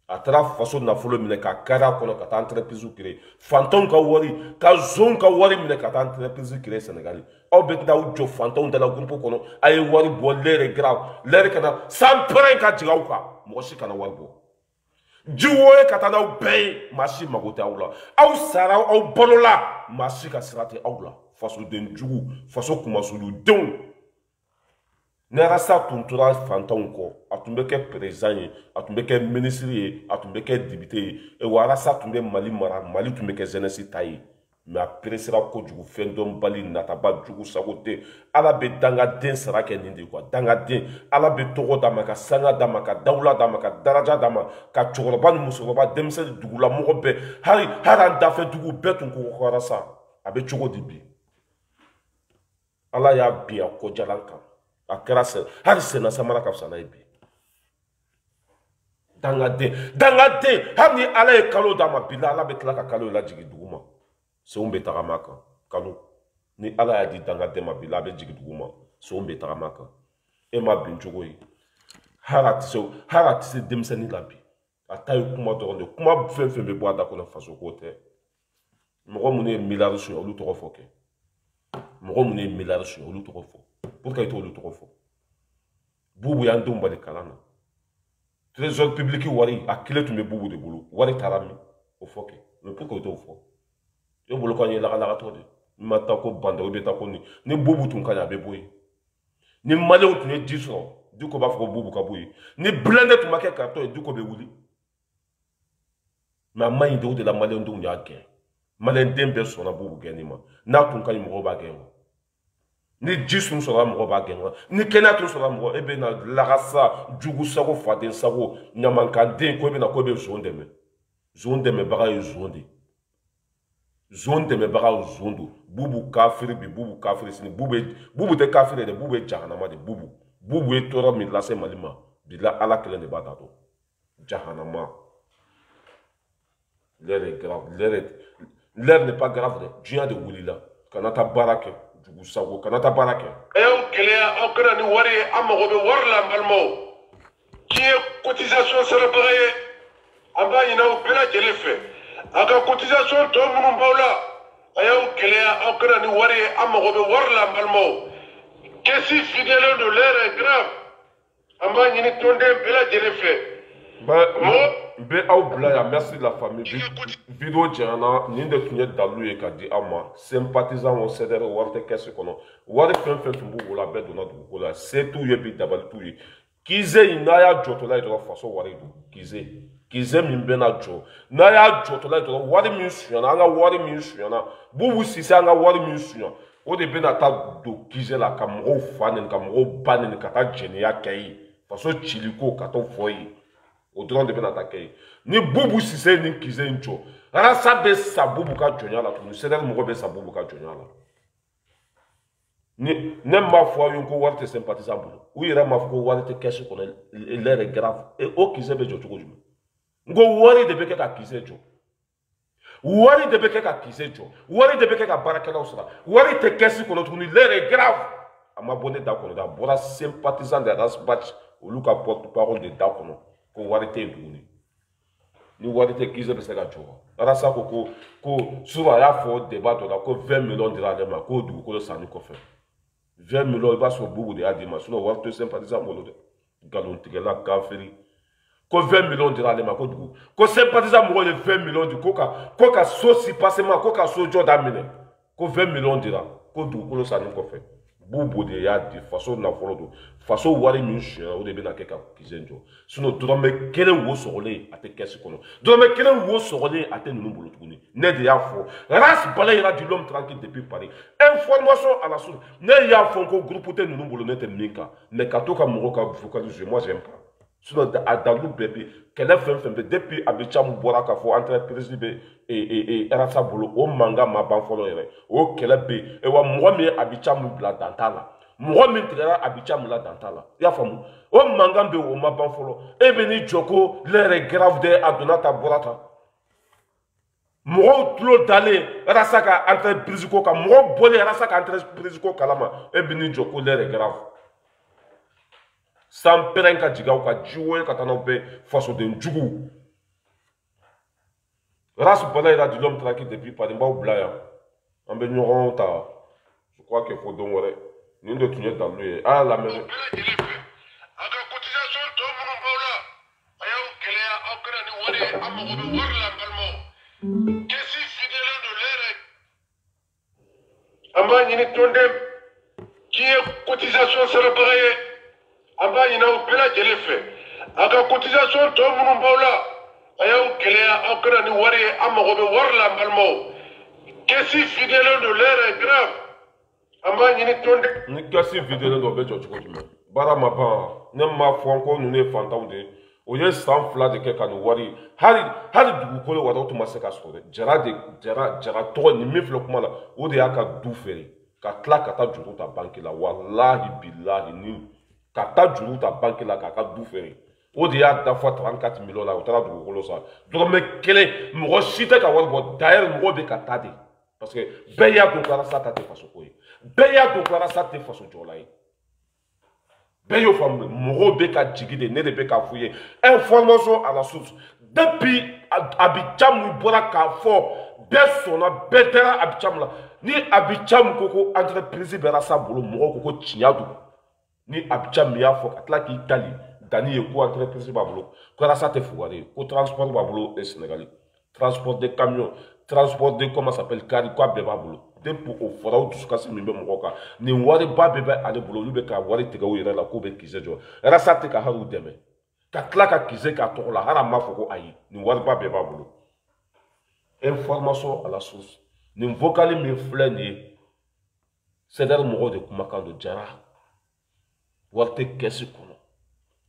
A tra façon na folo mine ka kara kono ka entreprise créer. Fantom ka wari, ka zone ka wari mine ka entreprise créer Sénégal. Au bet da ujo fantom de la groupe kono ay wari bo l'air grave. L'air kana sans pren ka jigauka. Mo shi kana wari bo. Jiwoe ka tana u bay machi magote awla. Aw sara aw bolola machi ka sirate awla. Façon den jugu, façon kuma sulu don. Nera sa tuntura fantom ko atumbe ke président atumbe ke ministre atumbe ke député e wara sa tumbe mali mara mali tumbe ke jeunesse tayi mais après sera ko jugu fendom bali nata ba jugu sagote ala be danga den sara ke nindi quoi danga den ala be togo dama ka sanga dama ka dawla dama ka daraja dama ka chogoroba ni musoroba demse dugula mo be haran dafe dugu betun ko khara sa abe chogo dibi ala ya biya ko jalanka a kɛra hali sena samara ka fisa n'a ye bi dangaden hali ni ala ye kalo d'a ma bi la ala bɛ tila ka kalo lajigin dugu ma senw bɛ tagama kan kalo ni ala y'a di dangaden ma bi la a bɛ jigin dugu ma senw bɛ tagama kan e ma bin cogo ye hali a tɛ se denmisɛnnin la bi a ta ye kuma dɔrɔn de kuma fɛn fɛn bɛ bɔ a da kɔnɔ faso ko tɛ mɔgɔ minnu ye miliyari suɲɛ olu tɔgɔ fɔ kɛ mɔgɔ minnu ye miliyari suɲɛ olu tɔgɔ fɔ. Pourquoi il t'olu trop fort? Boubou y'en donne de kalana. Trésor public wari a clé tout mes boubou de boulot. Wari tarami au foke. Mais pourquoi il t'au fort? Yo boulot quand il la la toi de. Matako banda ou beta koni. Ni boubou ton kanya beboui. Ni malé ou tu ne dis son. Du ko ba fo boubou kaboui. Ni blende tu maké carton et du ko be wuli. Mais main de la malé on ya gain. Malé dembe son na boubou gainima. Na ton kanya mo ba gain. Ni jisum sera mo ba genwa ni kenatu sera mo ebe na lagasa jugu sago faden sago nyamanka den ko be na ko be zondeme baga yo zonde baga zondo bubu kafiri bi bubu kafiri sini bubu te kafiri de bubu jahannama de bubu e toro mi lase malima bila ala kelen de batato jahannama L'air est grave. L'air n'est pas grave. Dieu de Wulila. Kanata Barake. Du Sago. Kanata Barake. Et Kéléa, Okana Niwari, Amarobe Warlam Almo. Qui est cotisation célébrée. Aba Ina Opela Djelefe. Aka cotisation Tomun Baula. Ayaw Kéléa, Okana Niwari, Amarobe Warlam Almo. Qu'est-ce que fidèle de l'air est grave. Amba Nini Tonde Bela Djelefe. Be aw bila ya merci la famille vidéo jana ni de tunye dalu ye ka di ama sympathisant o cdr warte kesse kono wari fen tumbu la be dona du ko la c'est tout ye bi dabal tout ye kize ina ya joto la do faso wari du kize min be na jo na ya joto la do wari min suana anga wari min suana bubu sisi anga wari min suana o de be na ta do kize la ka mo fanen ka mo banen ka ta jeni ya kai faso chiliko ka to foyi au droit de bien attaquer. Ni boubou si c'est ni kize ncho. Ara sa be sa boubou ka jonya la tout. C'est d'elle mo be sa boubou ka jonya la. Ni nem ma foi yon ko warte sympathisant boulou. Ou ira ma foi warte cache qu'on l'air est grave et o kize be joto ko jume. Ngo wari de be ka kize jo. Wari de be ka kize jo. Wari de be ka baraka la usra. Wari te cache qu'on tout ni l'air est grave. Ama bonne da qu'on da bora sympathisant de ras batch ou luka porte-parole de da qu'on ko warite duni ni warite kize be se ga jowa arasa ko suba ya fo débat to ko 20 millions de dollars ma ko du ko sani ko fe 20 millions ba so bugu de adima suno warite sympathisant mo de galon tigela kafiri ko 20 millions de dollars ma ko du ko sympathisant mo de 20 millions de koka so si passement koka so joda mine ko 20 millions de dollars ko du ko sani ko fe bubu de ya di façon na folo do façon wari min shira o de be na keka kizenjo suno drome kele wo sorole ate kesi kono drome kele wo sorole ate nunu bolo tuguni ne de ya fo ras balay ra du l'homme tranquille depuis Paris information à la source ne ya fo ko groupe te nunu bolo ne te minka ne katoka mo ka focaliser moi j'aime pas suno da dalu bébé kele fem depuis abicham bora ka fo entreprise be et rasa bolo o manga ma ban folo yere o kele be e wa mo mi abicham bla dantala mo mi tigara abicham la dantala ya famu o manga be o ma ban folo e be ni joko l'air grave de adonata borata mo tlo dale rasa ka entreprise ko ka mo bolé rasa ka entreprise ko kalama e be ni joko l'air grave sans perenka jiga ka jiwe ka tanobe faso de njugu race balay là de l'homme tranquille depuis pas de blaya en benyoron ta je crois qu'il faut donc ouais ni de tunye dans lui ah la même aga cotisation to mon baula ayaw kelea akra ni wari amogo warla balmo kesi fidèle de l'air amba ni tonde qui est cotisation célébrée amba ina opela jelefe aga cotisation to mon baula ayaw kelea akra ni wari amogo warla balmo kesi fidèle de l'air est grave amba ni tonde ni kasi vidéo do be jojo ko dum bara ma ba ne ma fo encore nous ne fantaw de o ye sans fla de ke kan wari hari du ko le wado to ma se ka so jara to ni mi flo kuma la o de aka du fere ka tla ka ta juru ta banki la wallahi billahi ni ka ta juru ta banki la ka du fere o de ya da fois 34 millions la o ta du ko lo sa do me kele mo shite ka wal bo d'ailleurs mo be ka tade parce que beya ko kala sa ta te faso ko beya ko kala sa te faso jolai beyo fam mo be ka jigide ne de be ka fouiller information à la source depuis Abidjan bora ka fo besona betera Abidjan la ni Abidjan koko entreprise bera sa bolo mo koko chinyadu ni Abidjan ya fo atla ki Italie dani ko entreprise ba bolo ko la sa te fouare ko transport ba bolo et sénégalais transport de camions transport de comment s'appelle cari quoi beba bolo depuis au fora ou tout ce que mimbe mokoka ni wari ba beba ale bolo lube ka wari tega o yera la ko be kizejo era sa te ka haru deme ka klaka kize ka to la hara mafoko ayi ni wari ba beba bolo information à la source ni vocali mi fleni c'est der mo de kumaka do jara warte kesi kono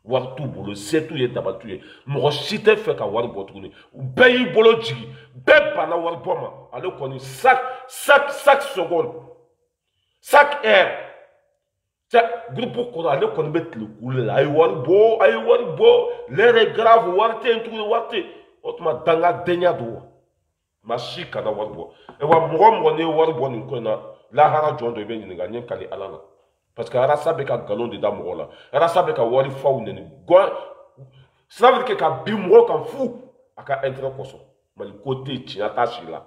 wartu bolo setu ye dabatu ye mo shite fe ka wari botuni beyi bolo jigi be bana wari boma ale koni chaque seconde chaque heure ta groupe ko ale koni bet le coule ay wari bo l'air est grave warte entru warte otma danga denya do Machi kana warbo. Et wa mouron ne warbo ni kona. La hara jondo ebe ni nga nyen kali alala. Parce que ara sabe ka galon de damo la. Ara sabe ka wari faou neni. Cela veut dire que ka bimro kan fou. Aka entre koso. Mali côté tia tachi la.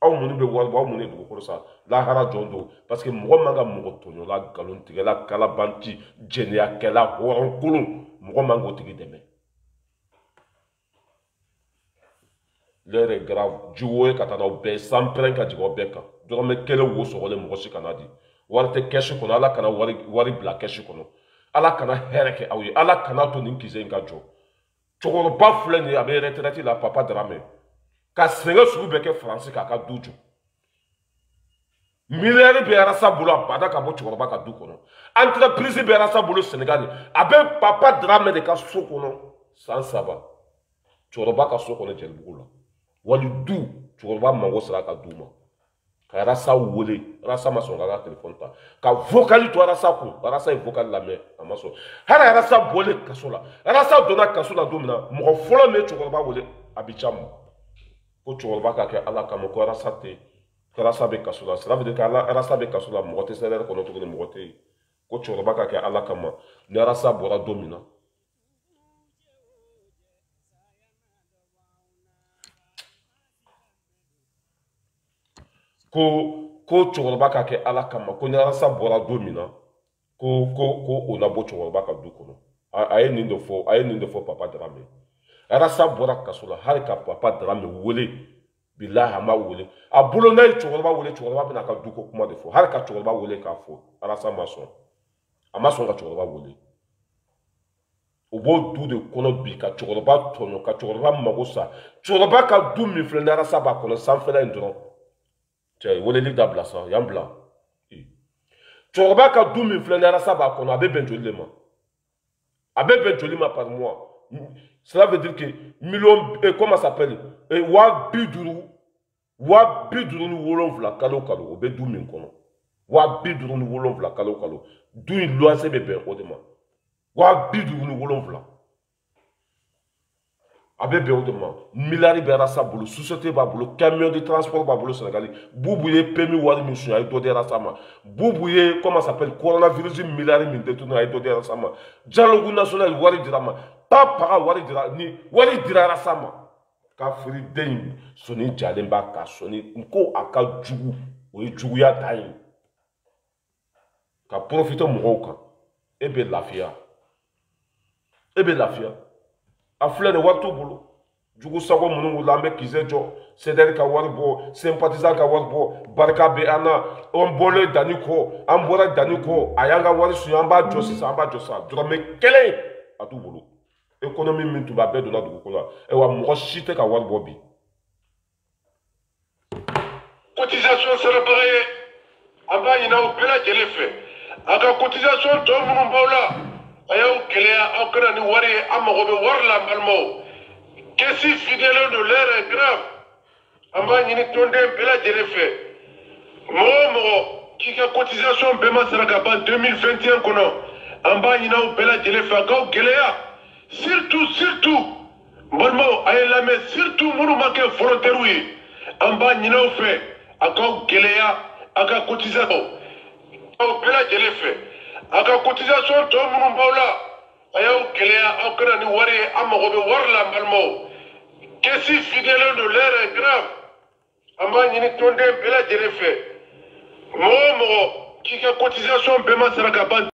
Aw munu be warbo aw munu dugo ça. La hara jondo. Parce que mouron manga mouron tonyo la galon tige la kalabanti. Jenia kela horon kulun. Mouron mango tige deme. L'heure est grave. Jouer katana be sans prendre ka digo beka. Dorme kele wo so wole mo shi kanadi. Warate keshi kono ala kana wari bla keshi kono. Ala kana hereke awi. Ala kana to ninkize ngajo. Chokoro ba fleni abe retraité la papa drame. Ka senga sugu beke français ka duju. Milliard be arasa bula bada ka bo chokoro ba ka du kono. Entreprise be arasa bulu Sénégal. Abe papa drame de ka so kono sans saba. Chokoro ba ka so kono jelbula. Wali du chokoro ba mango sala ka duma. Ka rasa wole rasa maso ngara téléphone ta ka vocal to rasa ko rasa e vocal la me amaso hara rasa bole kasola rasa dona kasola domina mo folo me choko ba wole abicham ko choko ba ka ke ala ka mo ko rasa te rasa be kasola cela veut dire que ala rasa be kasola mo te sere ko no to mo te ko choko ba ka ke ala ka ma ne rasa bora domina ko chokoroba ka ke ala kama ko nyara sa bora domina ko ona bo chokoroba ka du kono aye nindo fo papa drame ara sa bora kasola har ka papa drame wole billahi ma wole abulo na chokoroba wole chokoroba bina ka du ko kuma de fo har ka chokoroba wole ka fo ara sa maso amaso ka chokoroba wole obo du de kono bi ka chokoroba tono ka chokoroba magosa chokoroba ka du mi fle na ara sa ba kono san fela ndro tu vois les livres d'Ablassa, Yann Blanc. Tu vois que tout le monde a ça, qu'on a bien joli ma. A bien joli ma par mois. Cela veut dire que million, comment ça s'appelle? Et wa biduru nous volons la kalo kalo, au bédou min kono. Wa biduru nous volons la kalo kalo. D'où il doit se bébé au demain. Wa biduru nous volons la. Abe be odema milari be rasa bulu société ba bulu camion de transport ba bulu sénégalais boubouye permis wari mission ay do de rasama boubouye comment ça s'appelle coronavirus milari min détourné ay do de rasama dialogue national wari dirama papa wari dira ni wari dira rasama ka fri den soni jalemba ka soni nko aka jugu o jugu ya tayi ka profiter mo ka ebe lafia a fleur de watu bulu jugu sago munu lambe kizejo cedel ka warbo sympathisant ka warbo barka be ana on bole daniko ambora daniko ayanga wari su amba josi samba josa drame kele atu bulu économie min tuba be do na dugu kola e wa mo shite ka warbo bi cotisation sera pareil aba ina o bela jelefe aka cotisation to munu bawla ayaw kelea akana ni wari amago be warla malmo kesi fidèle de l'air est grave amba ni tonde bela jelefe mo kika cotisation bema saraka ban 2021 kono amba ni na bela jelefe akaw kelea surtout malmo ayela me surtout munu make volontaire wi amba ni na fe akaw kelea aka cotisation akaw bela jelefe aka cotisation to munu bawla ayaw kelea akana ni wari amago be warla malmo kesi fidèle de l'air est grave amba ni tonde bela jelefe mo kika cotisation bema saraka ban